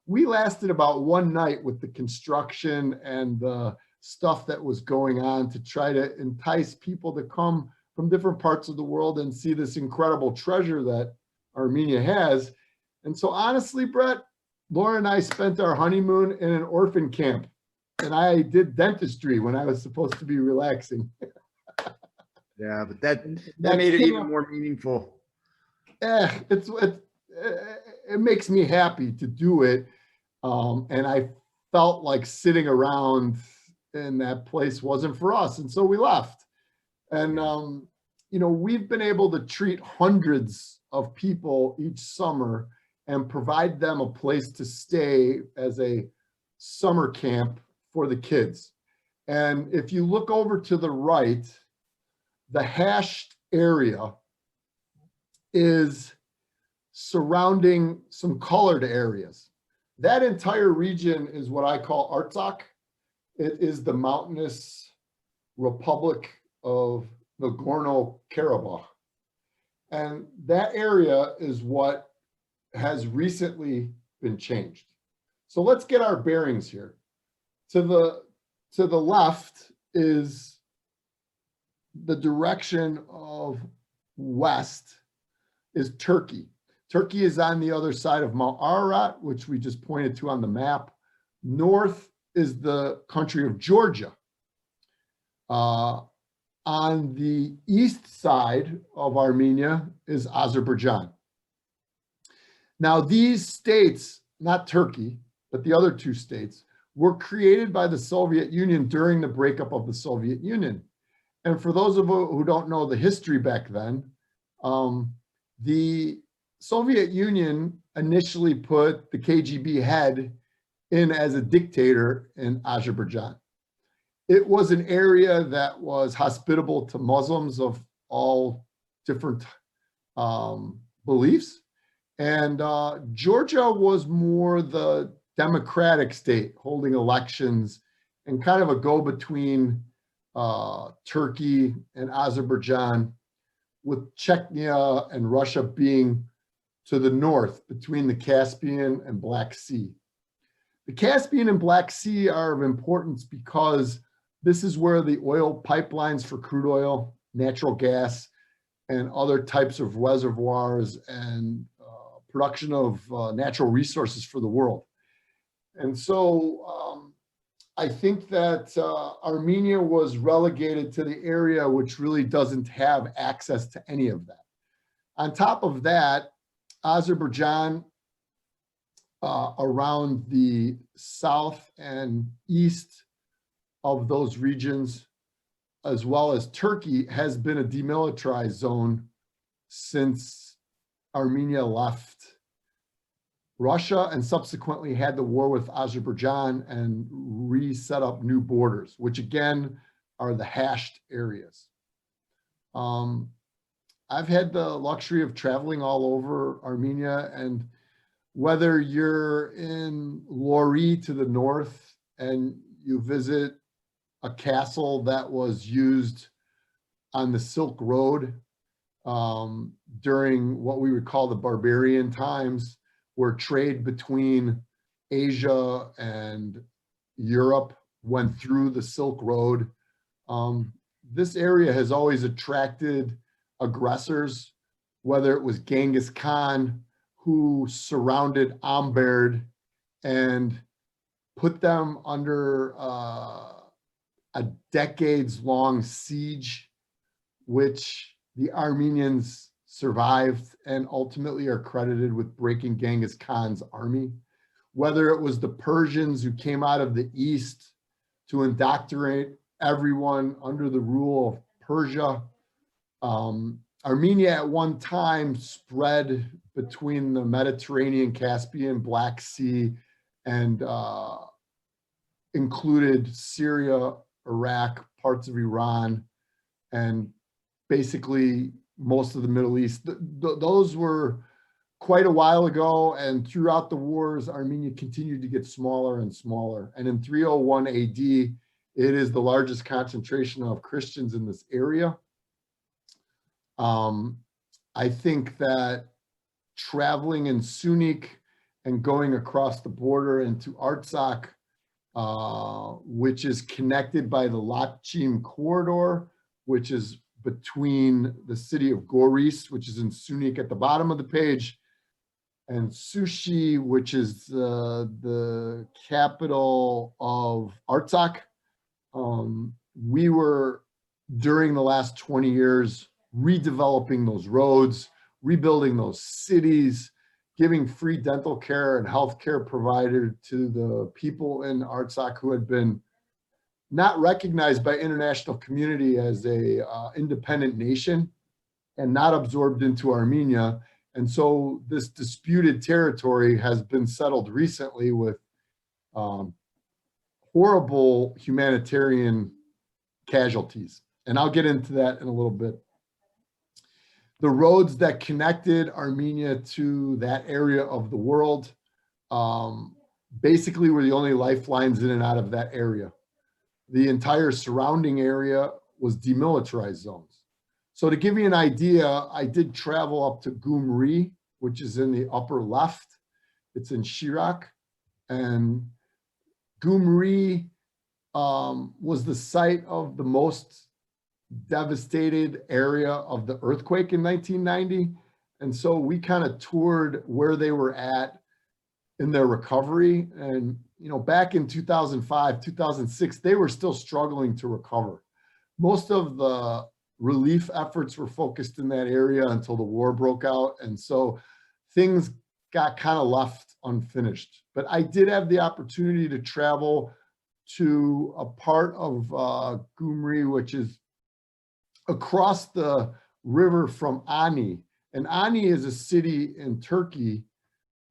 we lasted about one night with the construction and the stuff that was going on to try to entice people to come from different parts of the world and see this incredible treasure that Armenia has. And so honestly, Brett, Laura and I spent our honeymoon in an orphan camp, and I did dentistry when I was supposed to be relaxing. Yeah, but that made it even more meaningful. It makes me happy to do it. And I felt like sitting around in that place wasn't for us. And so we left. And, you know, we've been able to treat hundreds of people each summer and provide them a place to stay as a summer camp for the kids. And if you look over to the right, the hashed area is surrounding some colored areas. That entire region is what I call Artsakh. It is the mountainous republic of Nagorno-Karabakh. And that area is what has recently been changed. So let's get our bearings here. To the left is the direction of west is Turkey. Turkey is on the other side of Mount Ararat, which we just pointed to on the map. North is the country of Georgia. On the east side of Armenia is Azerbaijan. Now, these states, not Turkey, but the other two states, were created by the Soviet Union during the breakup of the Soviet Union. And for those of you who don't know the history back then, the Soviet Union initially put the KGB head in as a dictator in Azerbaijan. It was an area that was hospitable to Muslims of all different beliefs. And Georgia was more the democratic state, holding elections and kind of a go-between Turkey and Azerbaijan, with Chechnya and Russia being to the north between the Caspian and Black Sea. The Caspian and Black Sea are of importance because this is where the oil pipelines for crude oil, natural gas, and other types of reservoirs and production of natural resources for the world. And so I think that Armenia was relegated to the area which really doesn't have access to any of that. On top of that, Azerbaijan around the south and east of those regions, as well as Turkey, has been a demilitarized zone since Armenia left Russia and subsequently had the war with Azerbaijan and reset up new borders, which again are the hashed areas. I've had the luxury of traveling all over Armenia, and whether you're in Lori to the north and you visit a castle that was used on the Silk Road during what we would call the barbarian times, where trade between Asia and Europe went through the Silk Road. This area has always attracted aggressors, whether it was Genghis Khan, who surrounded Amberd and put them under a decades-long siege, which the Armenians survived and ultimately are credited with breaking Genghis Khan's army. Whether it was the Persians who came out of the east to indoctrinate everyone under the rule of Persia. Armenia at one time spread between the Mediterranean, Caspian, Black Sea, and included Syria, Iraq, parts of Iran, and basically most of the Middle East. Those were quite a while ago, and throughout the wars, Armenia continued to get smaller and smaller. And in 301 AD, it is the largest concentration of Christians in this area. I think that traveling in Sunik and going across the border into Artsakh, which is connected by the Latchim corridor, which is between the city of Goris, which is in Sunik at the bottom of the page, and Sushi, which is the capital of Artsakh. We were, during the last 20 years, redeveloping those roads, rebuilding those cities, giving free dental care and health care provided to the people in Artsakh who had been not recognized by international community as a independent nation and not absorbed into Armenia. And so this disputed territory has been settled recently with horrible humanitarian casualties. And I'll get into that in a little bit. The roads that connected Armenia to that area of the world basically were the only lifelines in and out of that area. The entire surrounding area was demilitarized zones. So to give you an idea, I did travel up to Gyumri, which is in the upper left. It's in Shirak, and Gyumri was the site of the most devastated area of the earthquake in 1990. And so we kind of toured where they were at in their recovery. And, you know, back in 2005, 2006, they were still struggling to recover. Most of the relief efforts were focused in that area until the war broke out. And so things got kind of left unfinished. But I did have the opportunity to travel to a part of Gyumri, which is across the river from Ani. And Ani is a city in Turkey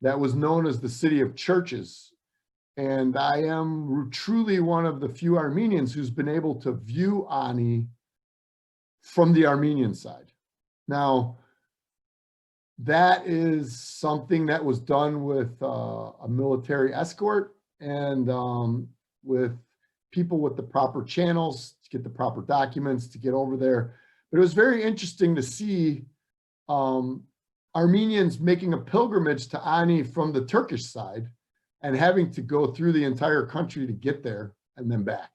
that was known as the city of churches. And I am truly one of the few Armenians who's been able to view Ani from the Armenian side. Now, that is something that was done with a military escort and with people with the proper channels to get the proper documents to get over there. But it was very interesting to see Armenians making a pilgrimage to Ani from the Turkish side and having to go through the entire country to get there and then back.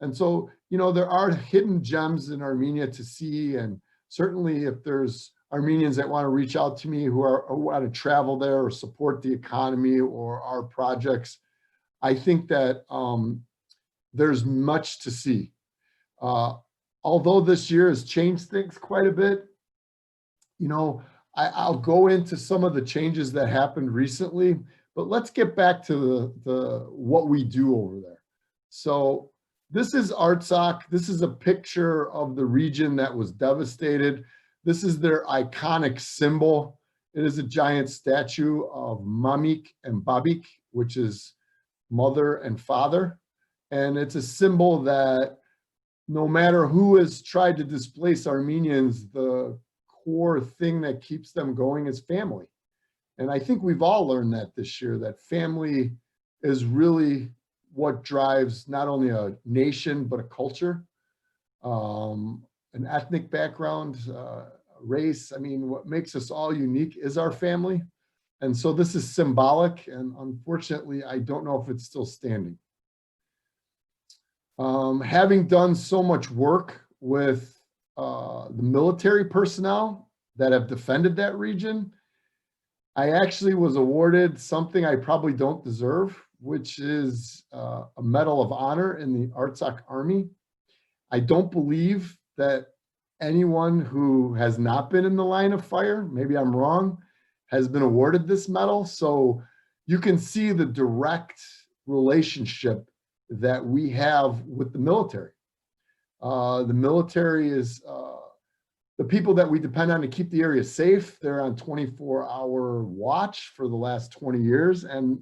And so, you know, there are hidden gems in Armenia to see. And certainly if there's Armenians that want to reach out to me who want to travel there or support the economy or our projects, I think that there's much to see. Although this year has changed things quite a bit, you know, I'll go into some of the changes that happened recently, but let's get back to the what we do over there. So this is Artsakh. This is a picture of the region that was devastated. This is their iconic symbol. It is a giant statue of Mamik and Babik, which is mother and father. And it's a symbol that no matter who has tried to displace Armenians, the core thing that keeps them going is family. And I think we've all learned that this year, that family is really what drives not only a nation, but a culture, an ethnic background, race. I mean, what makes us all unique is our family. And so this is symbolic, and unfortunately, I don't know if it's still standing. Having done so much work with the military personnel that have defended that region, I actually was awarded something I probably don't deserve, which is a Medal of Honor in the Artsakh Army. I don't believe that anyone who has not been in the line of fire, maybe I'm wrong, has been awarded this medal. So you can see the direct relationship that we have with the military. The military is the people that we depend on to keep the area safe. They're on 24-hour watch for the last 20 years. And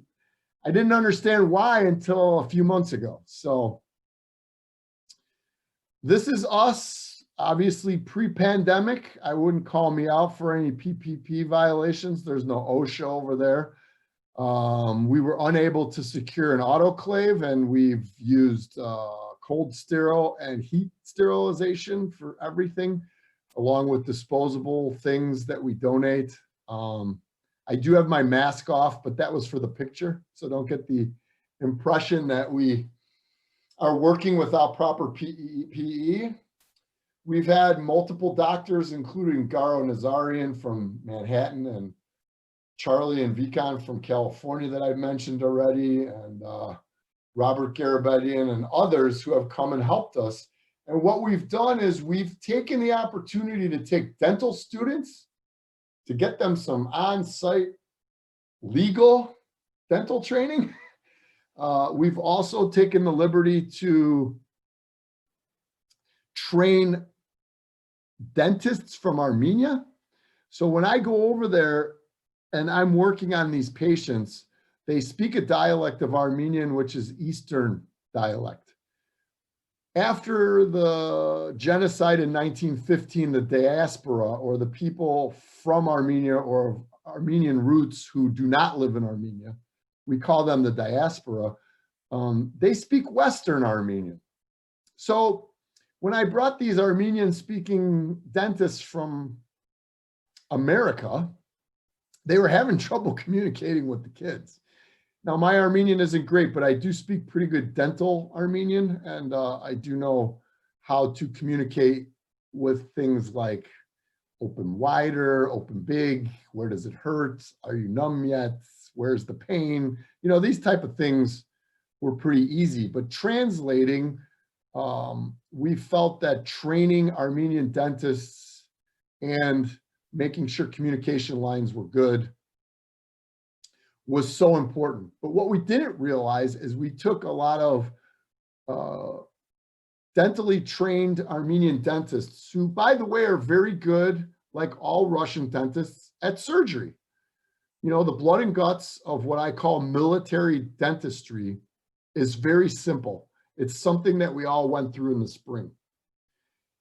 I didn't understand why until a few months ago. So this is us, obviously pre-pandemic. I wouldn't call me out for any PPP violations. There's no OSHA over there. We were unable to secure an autoclave, and we've used cold sterile and heat sterilization for everything, along with disposable things that we donate. I do have my mask off, but that was for the picture. So don't get the impression that we are working without proper PPE. We've had multiple doctors, including Garo Nazarian from Manhattan and Charlie and Vikan from California that I've mentioned already, and Robert Garabedian and others who have come and helped us. And what we've done is we've taken the opportunity to take dental students to get them some on-site legal dental training. We've also taken the liberty to train dentists from Armenia. So when I go over there and I'm working on these patients, they speak a dialect of Armenian, which is Eastern dialect. After the genocide in 1915, the diaspora, or the people from Armenia or Armenian roots who do not live in Armenia, we call them the diaspora, they speak Western Armenian. So when I brought these Armenian speaking dentists from America, they were having trouble communicating with the kids. Now, my Armenian isn't great, but I do speak pretty good dental Armenian, and I do know how to communicate with things like open wider, open big, where does it hurt? Are you numb yet? Where's the pain? You know, these type of things were pretty easy, but translating, we felt that training Armenian dentists and making sure communication lines were good was so important. But what we didn't realize is we took a lot of dentally trained Armenian dentists who, by the way, are very good, like all Russian dentists, at surgery. You know, the blood and guts of what I call military dentistry is very simple. It's something that we all went through in the spring.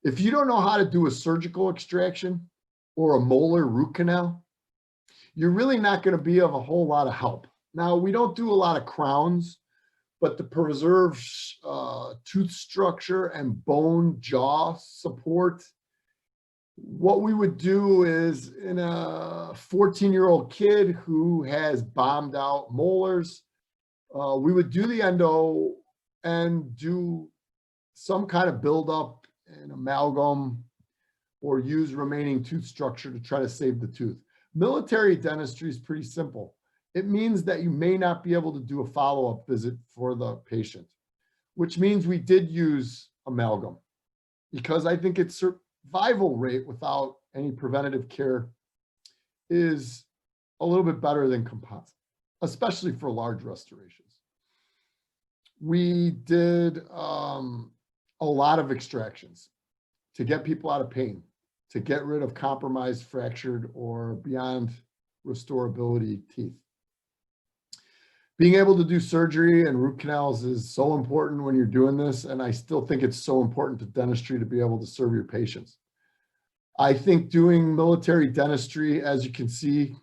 If you don't know how to do a surgical extraction or a molar root canal, you're really not going to be of a whole lot of help. Now, we don't do a lot of crowns, but to preserve tooth structure and bone jaw support, what we would do is in a 14-year-old kid who has bombed out molars, we would do the endo and do some kind of buildup and amalgam or use remaining tooth structure to try to save the tooth. Military dentistry is pretty simple. It means that you may not be able to do a follow-up visit for the patient, which means we did use amalgam because I think its survival rate without any preventative care is a little bit better than composite, especially for large restorations. We did a lot of extractions to get people out of pain, to get rid of compromised, fractured, or beyond restorability teeth. Being able to do surgery and root canals is so important when you're doing this, and I still think it's so important to dentistry to be able to serve your patients. I think doing military dentistry, as you can see,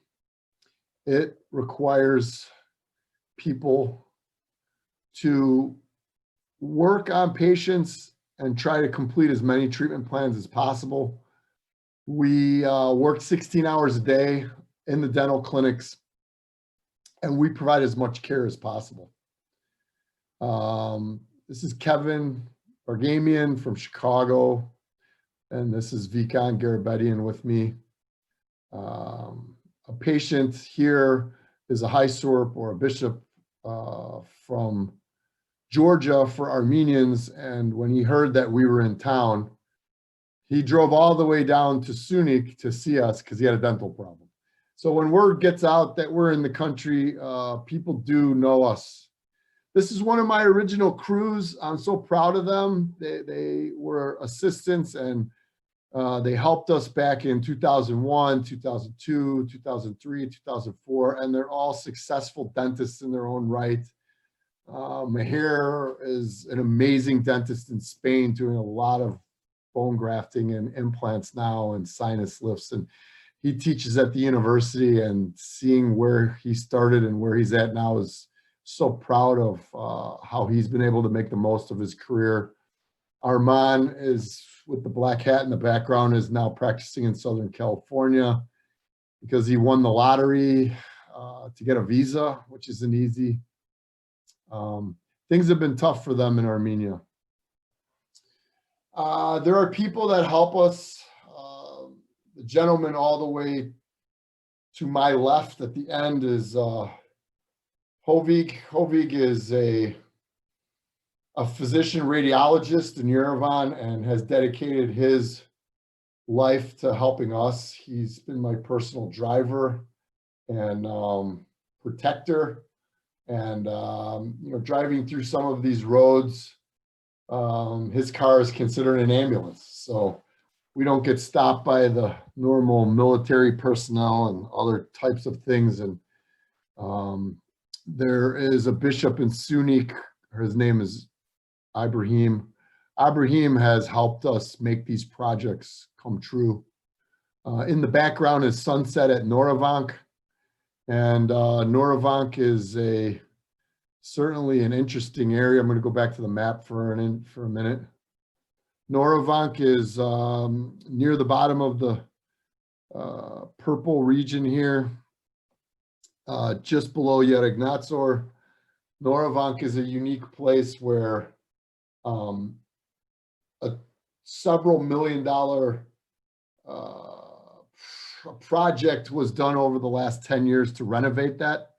it requires people to work on patients and try to complete as many treatment plans as possible. We work 16 hours a day in the dental clinics, and we provide as much care as possible. This is Kevin Bargamian from Chicago, and this is Vikan Garabedian with me. A patient here is a Hysorp or a bishop from Georgia for Armenians, and when he heard that we were in town, he drove all the way down to Sunik to see us because he had a dental problem. So when word gets out that we're in the country, people do know us. This is one of my original crews. I'm so proud of them. They were assistants, and they helped us back in 2001, 2002, 2003, 2004, and they're all successful dentists in their own right. Mahir is an amazing dentist in Spain, doing a lot of bone grafting and implants now and sinus lifts, and he teaches at the university, and seeing where he started and where he's at now is so proud of how he's been able to make the most of his career. Arman is with the black hat in the background, is now practicing in Southern California because he won the lottery to get a visa, which isn't easy. Things have been tough for them in Armenia. There are people that help us. The gentleman all the way to my left at the end is Hovig. Hovig is a physician radiologist in Yerevan and has dedicated his life to helping us. He's been my personal driver and protector. And you know, driving through some of these roads, his car is considered an ambulance. So we don't get stopped by the normal military personnel and other types of things. And there is a bishop in Sunik. His name is Ibrahim. Ibrahim has helped us make these projects come true. In the background is sunset at Noravank. And Noravank is certainly an interesting area. I'm going to go back to the map for a minute. Noravank is near the bottom of the purple region here, just below Yerignatsor. Noravank is a unique place where a several $1 million project was done over the last 10 years to renovate that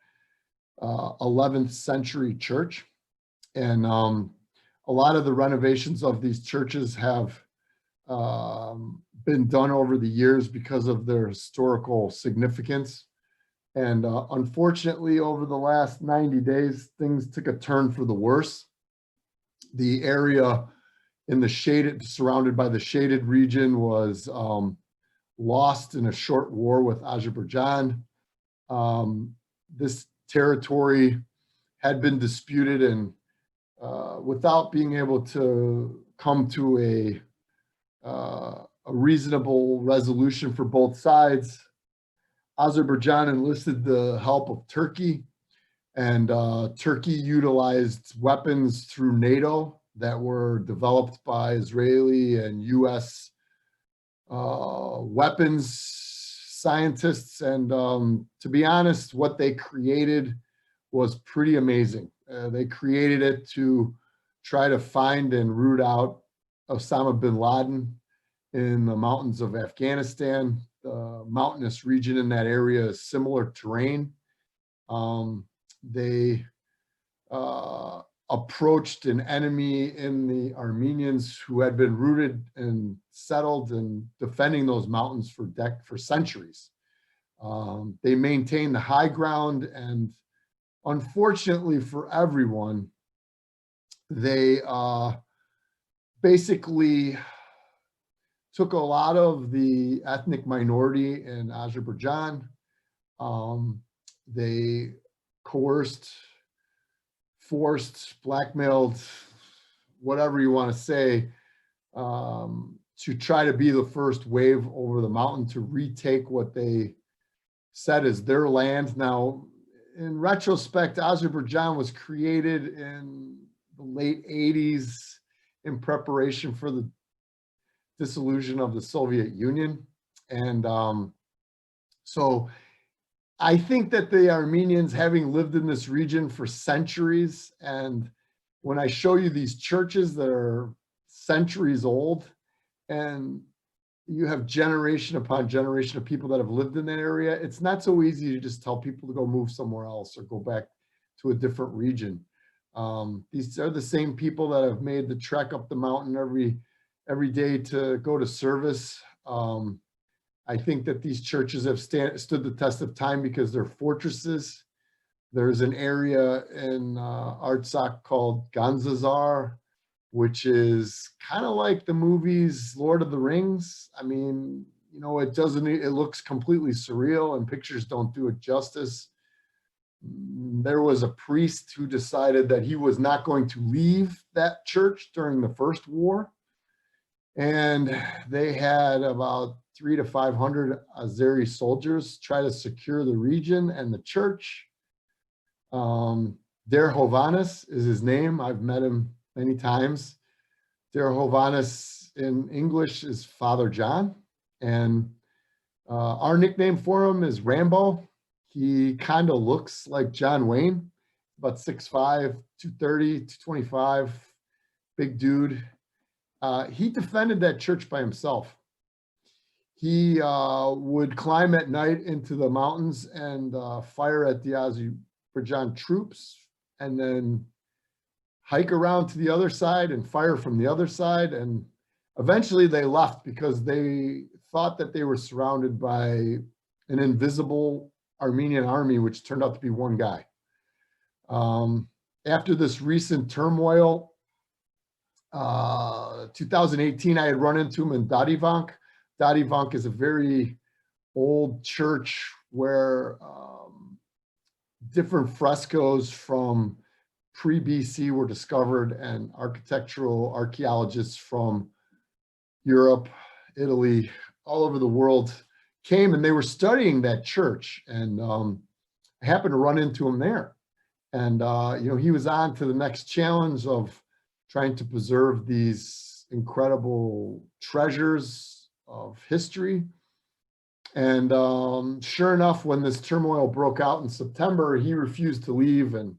11th century church. And a lot of the renovations of these churches have been done over the years because of their historical significance. And unfortunately, over the last 90 days, things took a turn for the worse. The area in the shaded, surrounded by the shaded region, was lost in a short war with Azerbaijan. This territory had been disputed, and without being able to come to a reasonable resolution for both sides, Azerbaijan enlisted the help of Turkey, and Turkey utilized weapons through NATO that were developed by Israeli and US weapons scientists. And to be honest, what they created was pretty amazing. They created it to try to find and root out Osama bin Laden in the mountains of Afghanistan. The mountainous region in that area is similar terrain. They approached an enemy in the Armenians who had been rooted and settled and defending those mountains for centuries. They maintained the high ground, and unfortunately for everyone, they basically took a lot of the ethnic minority in Azerbaijan. They coerced, forced, blackmailed, whatever you want to say, to try to be the first wave over the mountain to retake what they said is their land. Now, in retrospect, Azerbaijan was created in the late 80s in preparation for the dissolution of the Soviet Union. And so I think that the Armenians, having lived in this region for centuries, and when I show you these churches that are centuries old, and you have generation upon generation of people that have lived in that area, it's not so easy to just tell people to go move somewhere else or go back to a different region. These are the same people that have made the trek up the mountain every day to go to service. I think that these churches have stood the test of time because they're fortresses. There's an area in Artsakh called Ganzazar, which is kind of like the movies Lord of the Rings. I mean, you know, it looks completely surreal, and pictures don't do it justice. There was a priest who decided that he was not going to leave that church during the first war. And they had about 300 to 500 Azeri soldiers try to secure the region and the church. Der Hovannes is his name. I've met him many times. Der Hovannes in English is Father John. And our nickname for him is Rambo. He kind of looks like John Wayne, about 6'5", 230, 225, big dude. He defended that church by himself. He would climb at night into the mountains and fire at the Azerbaijan troops, and then hike around to the other side and fire from the other side. And eventually they left because they thought that they were surrounded by an invisible Armenian army, which turned out to be one guy. After this recent turmoil, 2018, I had run into him in Dadivank. Dadivank is a very old church where different frescoes from pre-BC were discovered, and architectural archaeologists from Europe, Italy, all over the world came, and they were studying that church. And I happened to run into him there. And you know, he was on to the next challenge of trying to preserve these incredible treasures of history. And sure enough, when this turmoil broke out in September, he refused to leave, and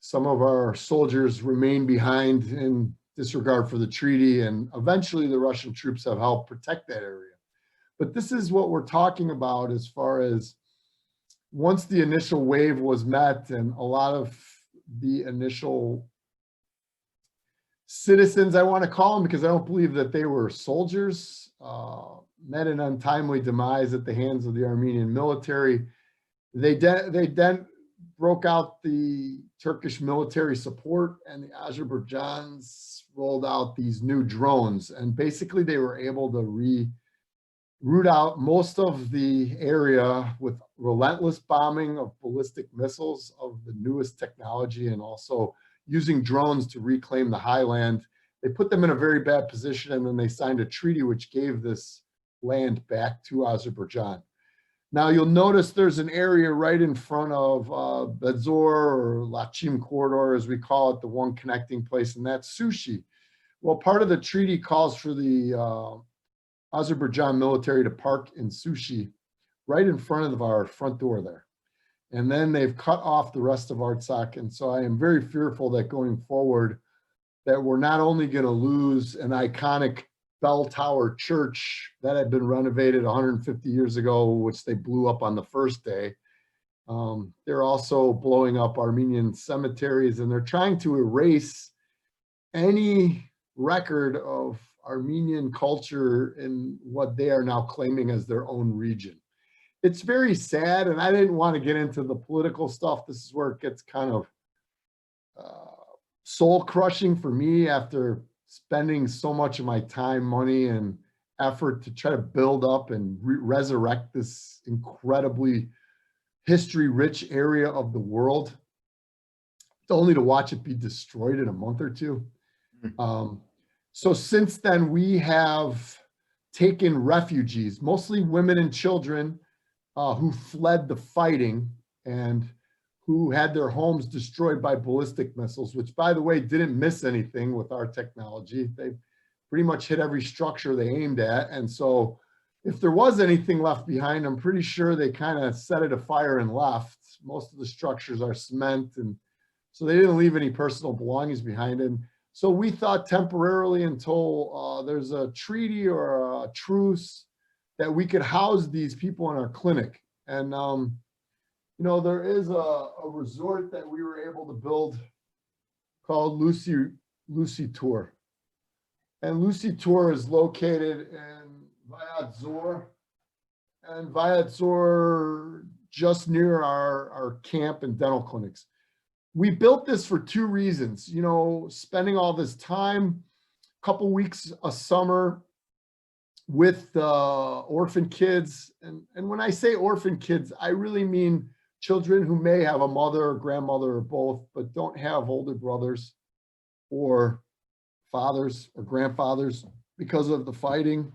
some of our soldiers remained behind in disregard for the treaty. And eventually the Russian troops have helped protect that area. But this is what we're talking about as far as once the initial wave was met and a lot of the initial citizens, I want to call them, because I don't believe that they were soldiers, met an untimely demise at the hands of the Armenian military. They then broke out the Turkish military support, and the Azerbaijans rolled out these new drones. And basically they were able to root out most of the area with relentless bombing of ballistic missiles of the newest technology, and also using drones to reclaim the highland. They put them in a very bad position, and then they signed a treaty which gave this land back to Azerbaijan. Now you'll notice there's an area right in front of Bedzor, or Lachim corridor as we call it, the one connecting place, and that's Sushi. Well, part of the treaty calls for the Azerbaijan military to park in Sushi right in front of our front door there. And then they've cut off the rest of Artsakh. And so I am very fearful that going forward, that we're not only going to lose an iconic bell tower church that had been renovated 150 years ago, which they blew up on the first day. They're also blowing up Armenian cemeteries, and they're trying to erase any record of Armenian culture in what they are now claiming as their own region. It's very sad, and I didn't want to get into the political stuff. This is where it gets kind of soul crushing for me after spending so much of my time, money, and effort to try to build up and resurrect this incredibly history-rich area of the world, only to watch it be destroyed in a month or two. So since then, we have taken refugees, mostly women and children, who fled the fighting and who had their homes destroyed by ballistic missiles, which, by the way, didn't miss anything with our technology. They pretty much hit every structure they aimed at. And so if there was anything left behind, I'm pretty sure they kind of set it afire and left. Most of the structures are cement, and so they didn't leave any personal belongings behind. And so we thought temporarily, until there's a treaty or a truce, that we could house these people in our clinic. And you know, there is a resort that we were able to build called Lucy Tour. And Lucy Tour is located in Viatzor, and Viatzor just near our camp and dental clinics. We built this for two reasons. You know, spending all this time, a couple weeks a summer with orphan kids. And when I say orphan kids, I really mean children who may have a mother or grandmother or both, but don't have older brothers or fathers or grandfathers because of the fighting.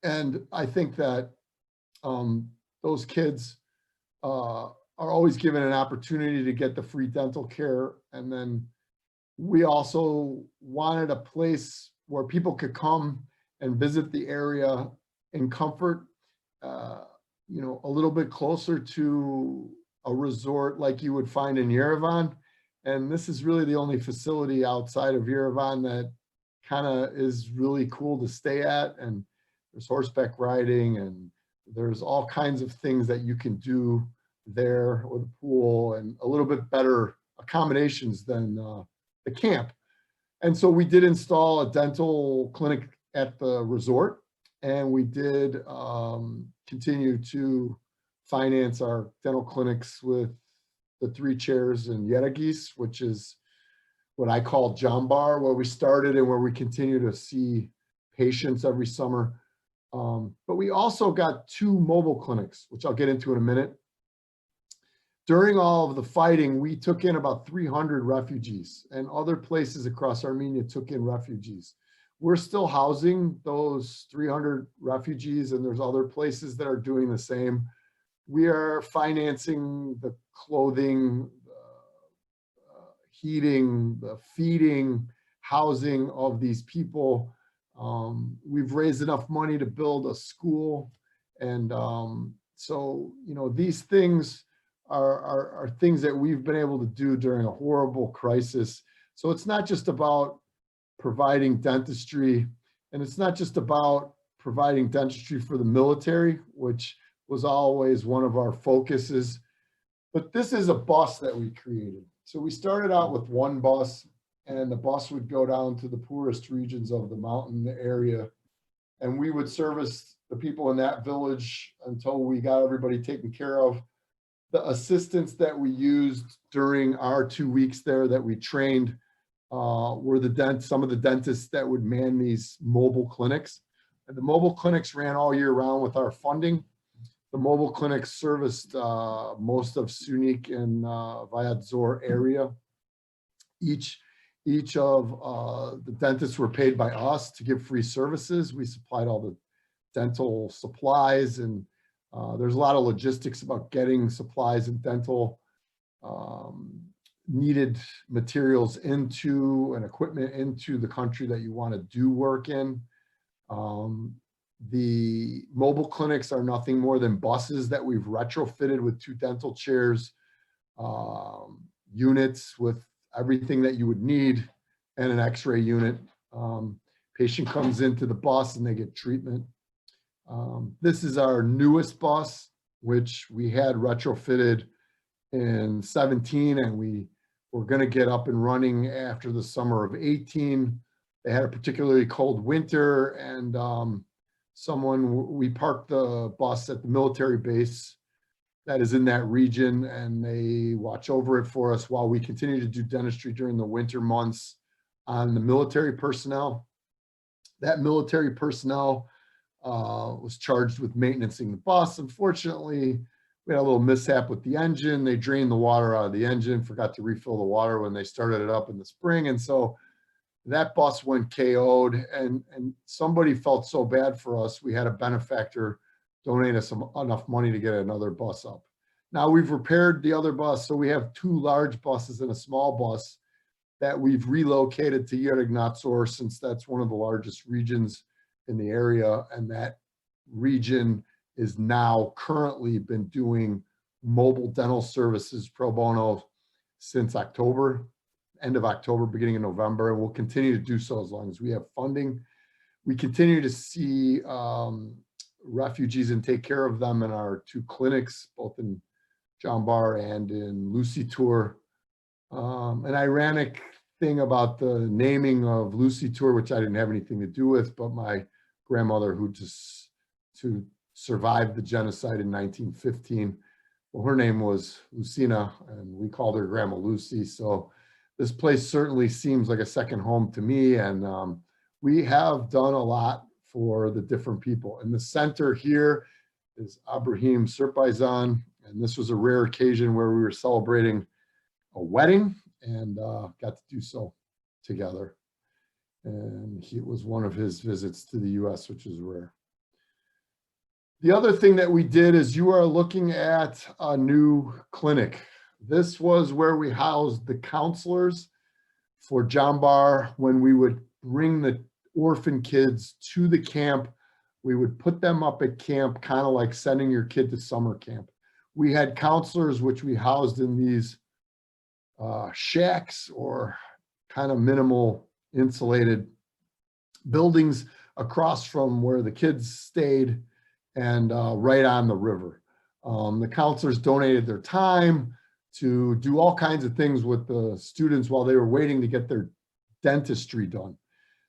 And I think that those kids are always given an opportunity to get the free dental care. And then we also wanted a place where people could come and visit the area in comfort, you know, a little bit closer to a resort like you would find in Yerevan. And this is really the only facility outside of Yerevan that kind of is really cool to stay at. And there's horseback riding, and there's all kinds of things that you can do there with a pool and a little bit better accommodations than the camp. And so we did install a dental clinic at the resort, and we did continue to finance our dental clinics with the 3 chairs in Yeragis, which is what I call Jambar, where we started and where we continue to see patients every summer. But we also got 2 mobile clinics, which I'll get into in a minute. During all of the fighting, we took in about 300 refugees, and other places across Armenia took in refugees. We're still housing those 300 refugees, and there's other places that are doing the same. We are financing the clothing, the heating, the feeding, housing of these people. We've raised enough money to build a school. And so, you know, these things are things that we've been able to do during a horrible crisis. So it's not just about providing dentistry, and it's not just about providing dentistry for the military, which was always one of our focuses, but this is a bus that we created. So we started out with one bus, and the bus would go down to the poorest regions of the mountain area, and we would service the people in that village until we got everybody taken care of. The assistants that we used during our 2 weeks there that we trained were some of the dentists that would man these mobile clinics. And the mobile clinics ran all year round with our funding. The mobile clinics serviced most of Sunik and Vayat Zor area. Each of the dentists were paid by us to give free services. We supplied all the dental supplies, and there's a lot of logistics about getting supplies and dental needed materials into and equipment into the country that you want to do work in. The mobile clinics are nothing more than buses that we've retrofitted with 2 dental chairs, units with everything that you would need, and an x-ray unit. Patient comes into the bus and they get treatment. This is our newest bus, which we had retrofitted in 17, and we were going to get up and running after the summer of 18. They had a particularly cold winter, and we parked the bus at the military base that is in that region, and they watch over it for us while we continue to do dentistry during the winter months on the military personnel. That military personnel was charged with maintaining the bus. Unfortunately, we had a little mishap with the engine. They drained the water out of the engine, forgot to refill the water when they started it up in the spring. And so that bus went KO'd, and somebody felt so bad for us. We had a benefactor donate us enough money to get another bus up. Now we've repaired the other bus. So we have 2 large buses and a small bus that we've relocated to Yerignadzor, since that's one of the largest regions in the area. And that region is now currently been doing mobile dental services pro bono since October, end of October, beginning of November, and we'll continue to do so as long as we have funding. We continue to see refugees and take care of them in our 2 clinics, both in Jambar and in Lucitur. An ironic thing about the naming of Lucitur, which I didn't have anything to do with, but my grandmother, who survived the genocide in 1915, well, her name was Lucina, and we called her Grandma Lucy. So this place certainly seems like a second home to me, and we have done a lot for the different people. In the center here is Abraham Sirpaizan, and this was a rare occasion where we were celebrating a wedding, and got to do so together. And it was one of his visits to the US, which is rare. The other thing that we did is, you are looking at a new clinic. This was where we housed the counselors for Jambar. When we would bring the orphan kids to the camp, we would put them up at camp, kind of like sending your kid to summer camp. We had counselors which we housed in these shacks, or kind of minimal insulated buildings across from where the kids stayed, and right on the river. The counselors donated their time to do all kinds of things with the students while they were waiting to get their dentistry done.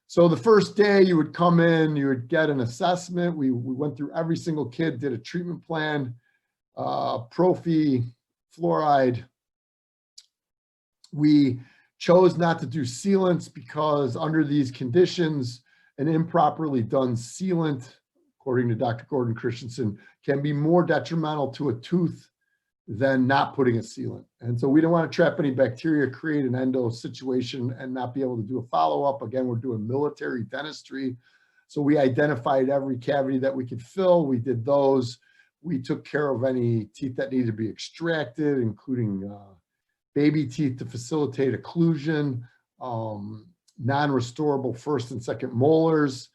So the first day you would come in, you would get an assessment. We went through every single kid, did a treatment plan, prophy, fluoride. We chose not to do sealants because under these conditions, an improperly done sealant, according to Dr. Gordon Christensen, can be more detrimental to a tooth than not putting a sealant. And so we don't want to trap any bacteria, create an endo situation, and not be able to do a follow-up. Again, we're doing military dentistry. So we identified every cavity that we could fill. We did those. We took care of any teeth that needed to be extracted, including baby teeth to facilitate occlusion. non-restorable first and second molars.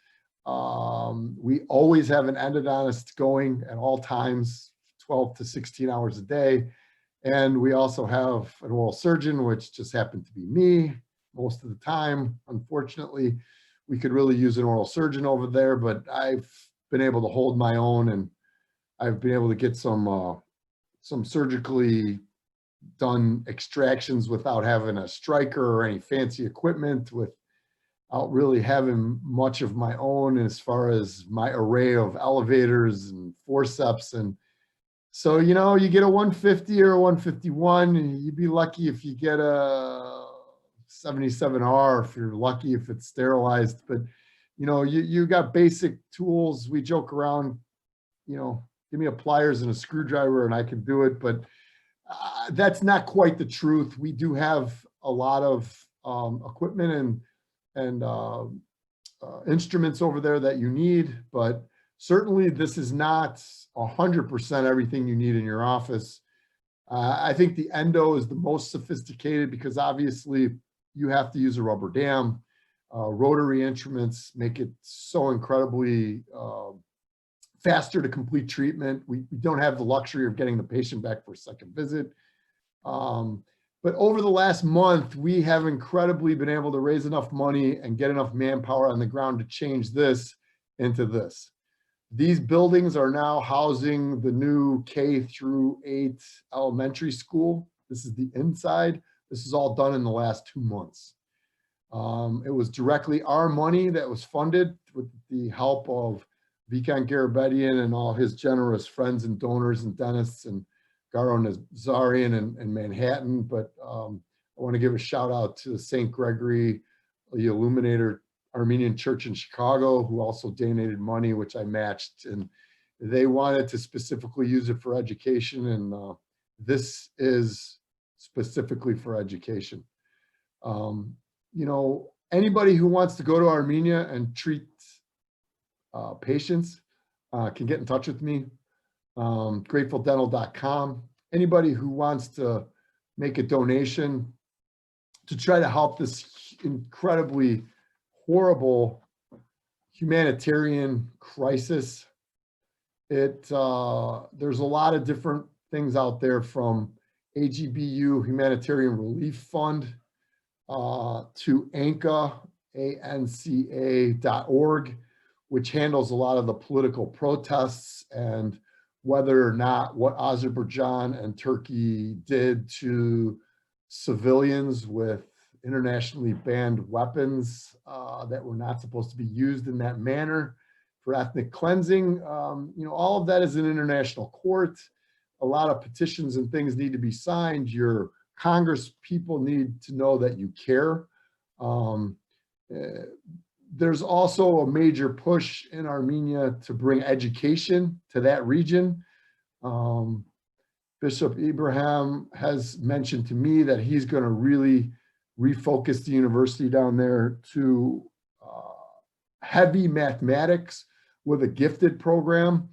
We always have an endodontist going at all times, 12 to 16 hours a day. And we also have an oral surgeon, which just happened to be me most of the time. Unfortunately, we could really use an oral surgeon over there, but I've been able to hold my own, and I've been able to get some surgically done extractions without having a striker or any fancy equipment, without really having much of my own as far as my array of elevators and forceps. And so, you know, you get a 150 or a 151, and you'd be lucky if you get a 77R, if you're lucky if it's sterilized. But, you know, you got basic tools. We joke around, you know, give me a pliers and a screwdriver and I can do it. But that's not quite the truth. We do have a lot of equipment and instruments over there that you need, but certainly this is not 100% everything you need in your office. I think the endo is the most sophisticated because obviously you have to use a rubber dam. Rotary instruments make it so incredibly faster to complete treatment. We don't have the luxury of getting the patient back for a second visit. But over the last month, we have incredibly been able to raise enough money and get enough manpower on the ground to change this into this. These buildings are now housing the new K-8 elementary school. This is the inside. This is all done in the last 2 months. It was directly our money that was funded with the help of Vikan Garabedian and all his generous friends and donors and dentists and Garo Nazarian and Manhattan. But I want to give a shout out to St. Gregory, the Illuminator Armenian Church in Chicago, who also donated money, which I matched. And they wanted to specifically use it for education. And this is specifically for education. You know, anybody who wants to go to Armenia and treat patients can get in touch with me. GratefulDental.com. Anybody who wants to make a donation to try to help this incredibly horrible humanitarian crisis. There's a lot of different things out there, from AGBU Humanitarian Relief Fund to ANCA, ANCA.org, which handles a lot of the political protests and whether or not what Azerbaijan and Turkey did to civilians with internationally banned weapons that were not supposed to be used in that manner for ethnic cleansing. You know, all of that is in international court. A lot of petitions and things need to be signed. Your Congress people need to know that you care. There's also a major push in Armenia to bring education to that region. Bishop Ibrahim has mentioned to me that he's going to really refocus the university down there to heavy mathematics with a gifted program,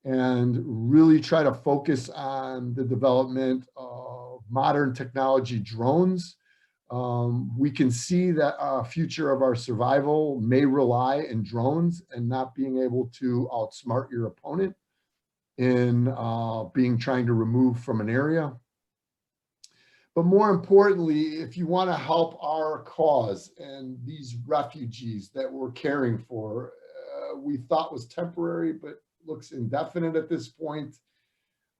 and really try to focus on the development of modern technology drones. We can see that a future of our survival may rely in drones and not being able to outsmart your opponent in trying to remove from an area. But more importantly, if you want to help our cause and these refugees that we're caring for, we thought was temporary, but looks indefinite at this point.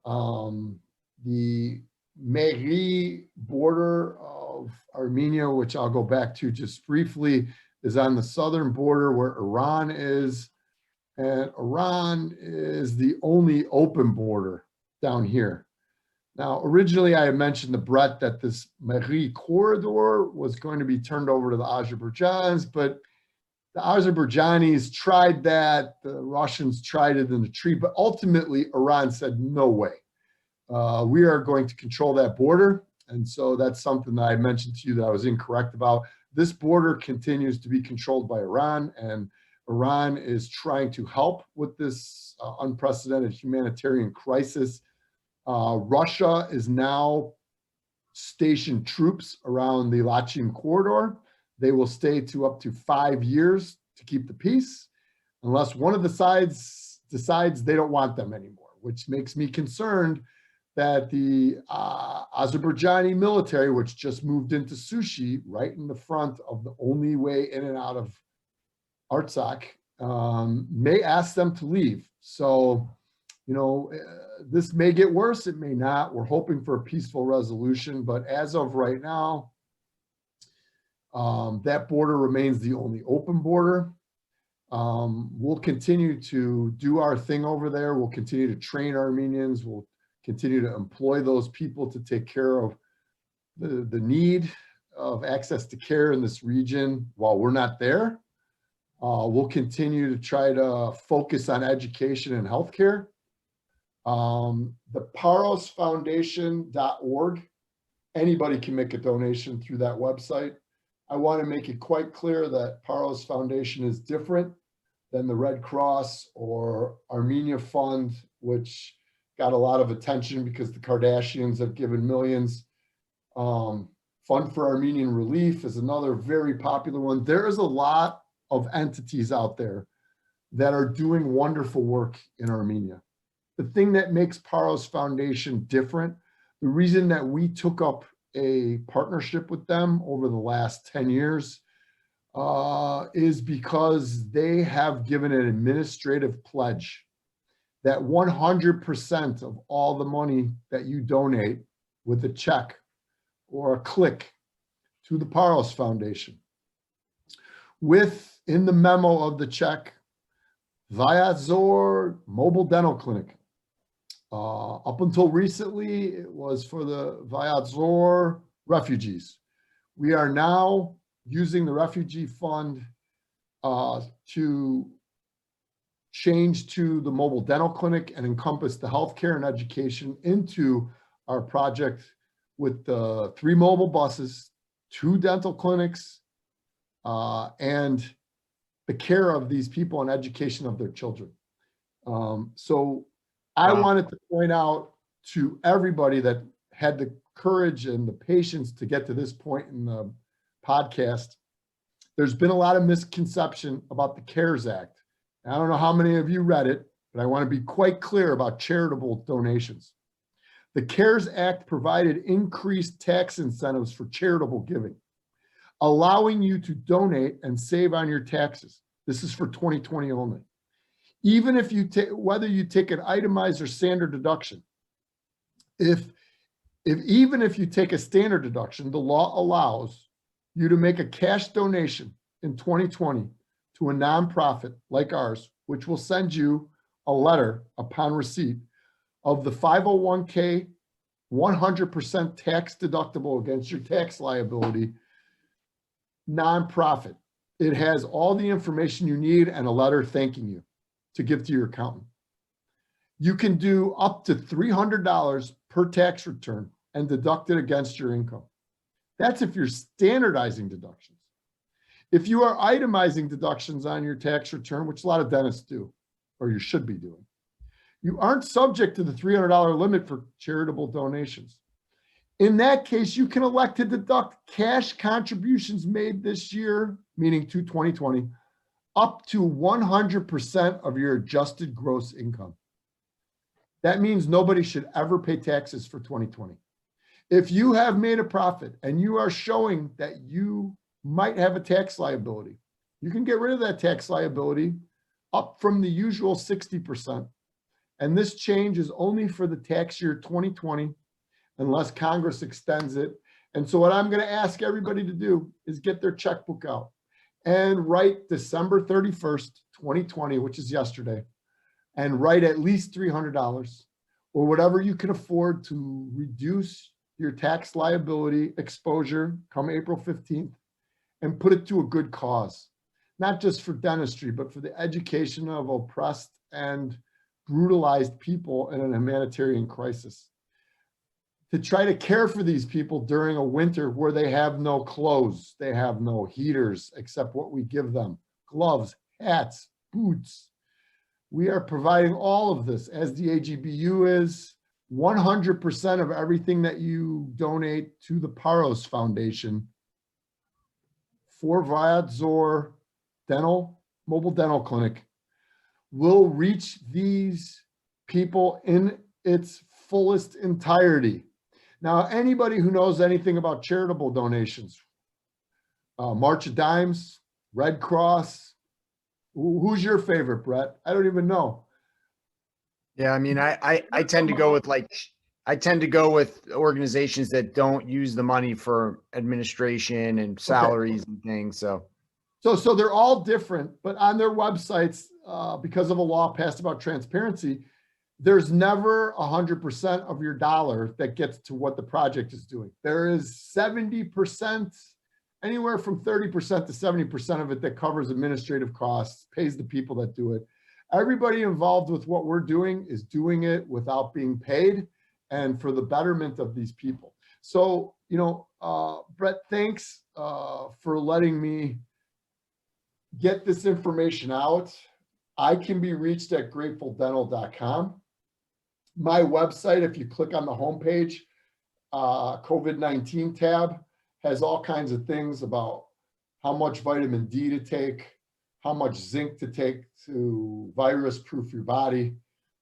The Meri border of Armenia, which I'll go back to just briefly, is on the southern border where Iran is. And Iran is the only open border down here. Now, originally I had mentioned to Brett that this Meri corridor was going to be turned over to the Azerbaijanis, but the Azerbaijanis tried that, the Russians tried it in the tree, but ultimately Iran said, no way. We are going to control that border. And so that's something that I mentioned to you that I was incorrect about. This border continues to be controlled by Iran, and Iran is trying to help with this unprecedented humanitarian crisis. Russia is now stationed troops around the Lachin corridor. They will stay to up to 5 years to keep the peace, unless one of the sides decides they don't want them anymore, which makes me concerned that the Azerbaijani military, which just moved into Sushi, right in the front of the only way in and out of Artsakh, may ask them to leave. So, this may get worse, it may not. We're hoping for a peaceful resolution, but as of right now, that border remains the only open border. We'll continue to do our thing over there. We'll continue to train Armenians. We'll continue to employ those people to take care of the need of access to care in this region while we're not there. We'll continue to try to focus on education and healthcare. The parosfoundation.org, anybody can make a donation through that website. I want to make it quite clear that Paros Foundation is different than the Red Cross or Armenia Fund, which got a lot of attention because the Kardashians have given millions. Fund for Armenian Relief is another very popular one. There is a lot of entities out there that are doing wonderful work in Armenia. The thing that makes Paros Foundation different, the reason that we took up a partnership with them over the last 10 years is because they have given an administrative pledge that 100% of all the money that you donate with a check or a click to the Paros Foundation, in the memo of the check, Vyazor Mobile Dental Clinic. Up until recently, it was for the Vyazor refugees. We are now using the refugee fund to change to the mobile dental clinic and encompass the healthcare and education into our project with the 3 mobile buses, 2 dental clinics, and the care of these people and education of their children. So I wanted to point out to everybody that had the courage and the patience to get to this point in the podcast, there's been a lot of misconception about the CARES Act. I don't know how many of you read it, but I want to be quite clear about charitable donations. The CARES Act provided increased tax incentives for charitable giving, allowing you to donate and save on your taxes. This is for 2020 only. Even if you take, whether you take an itemized or standard deduction, even if you take a standard deduction, the law allows you to make a cash donation in 2020 to a nonprofit like ours, which will send you a letter upon receipt of the 501k 100% tax deductible against your tax liability nonprofit. It has all the information you need and a letter thanking you to give to your accountant. You can do up to $300 per tax return and deduct it against your income. That's if you're standardizing deductions. If you are itemizing deductions on your tax return, which a lot of dentists do, or you should be doing, you aren't subject to the $300 limit for charitable donations. In that case, you can elect to deduct cash contributions made this year, meaning to 2020, up to 100% of your adjusted gross income. That means nobody should ever pay taxes for 2020. If you have made a profit and you are showing that you might have a tax liability, you can get rid of that tax liability up from the usual 60%. And this change is only for the tax year 2020, unless Congress extends it. And so what I'm going to ask everybody to do is get their checkbook out and write December 31st, 2020, which is yesterday, and write at least $300 or whatever you can afford to reduce your tax liability exposure come April 15th and put it to a good cause, not just for dentistry, but for the education of oppressed and brutalized people in an humanitarian crisis. To try to care for these people during a winter where they have no clothes, they have no heaters except what we give them, gloves, hats, boots. We are providing all of this, as the AGBU is. 100% of everything that you donate to the Paros Foundation for Viadzor mobile dental clinic will reach these people in its fullest entirety. Now, anybody who knows anything about charitable donations, March of Dimes, Red Cross, who's your favorite, Brett? I don't even know. Yeah, I mean, I tend to go with organizations that don't use the money for administration and salaries and things. So they're all different, but on their websites, because of a law passed about transparency, there's never 100% of your dollar that gets to what the project is doing. There is 70%, anywhere from 30% to 70% of it that covers administrative costs, pays the people that do it. Everybody involved with what we're doing is doing it without being paid and for the betterment of these people. So, Brett, thanks for letting me get this information out. I can be reached at gratefuldental.com. My website, if you click on the homepage, COVID-19 tab, has all kinds of things about how much vitamin D to take, how much zinc to take to virus-proof your body,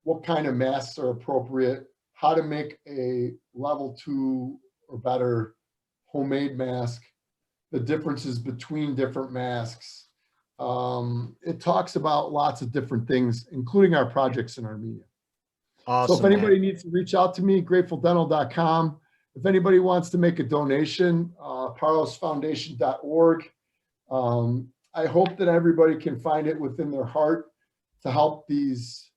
what kind of masks are appropriate, how to make a level 2 or better homemade mask, the differences between different masks. It talks about lots of different things, including our projects in Armenia. awesome. So if anybody needs to reach out to me, gratefuldental.com. If anybody wants to make a donation, parosfoundation.org. I hope that everybody can find it within their heart to help these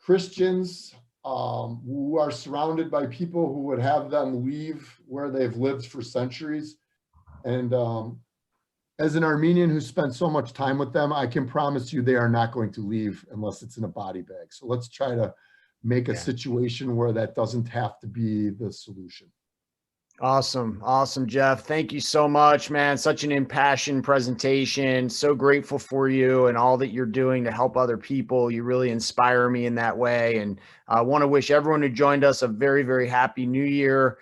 Christians who are surrounded by people who would have them leave where they've lived for centuries. And as an Armenian who spent so much time with them, I can promise you they are not going to leave unless it's in a body bag. So let's try to make a situation where that doesn't have to be the solution. Awesome. Awesome, Jeff. Thank you so much, man. Such an impassioned presentation. So grateful for you and all that you're doing to help other people. You really inspire me in that way. And I want to wish everyone who joined us a very, very happy new year.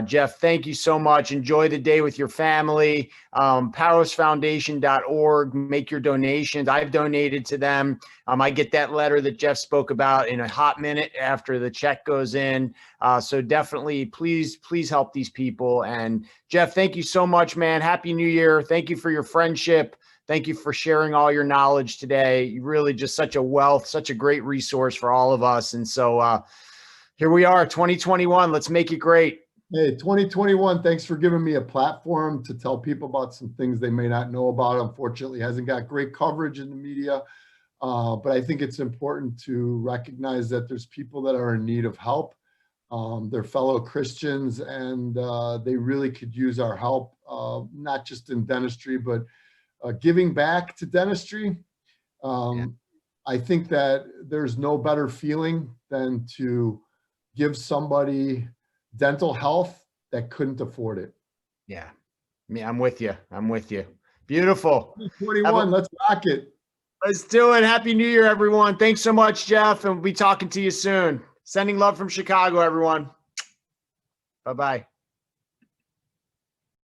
Jeff, thank you so much. Enjoy the day with your family. Parosfoundation.org. Make your donations. I've donated to them. I get that letter that Jeff spoke about in a hot minute after the check goes in. So definitely, please help these people. And Jeff, thank you so much, man. Happy New Year. Thank you for your friendship. Thank you for sharing all your knowledge today. You really just such a wealth, such a great resource for all of us. And so here we are, 2021. Let's make it great. Hey, 2021, thanks for giving me a platform to tell people about some things they may not know about. Unfortunately, it hasn't got great coverage in the media. But I think it's important to recognize that there's people that are in need of help. They're fellow Christians, and they really could use our help, not just in dentistry, but giving back to dentistry. I think that there's no better feeling than to give somebody dental health that couldn't afford it. Yeah, I'm with you. I'm with you. Beautiful. 21, let's rock it. Let's do it. Happy New Year, everyone. Thanks so much, Jeff, and we'll be talking to you soon. Sending love from Chicago, everyone. Bye-bye.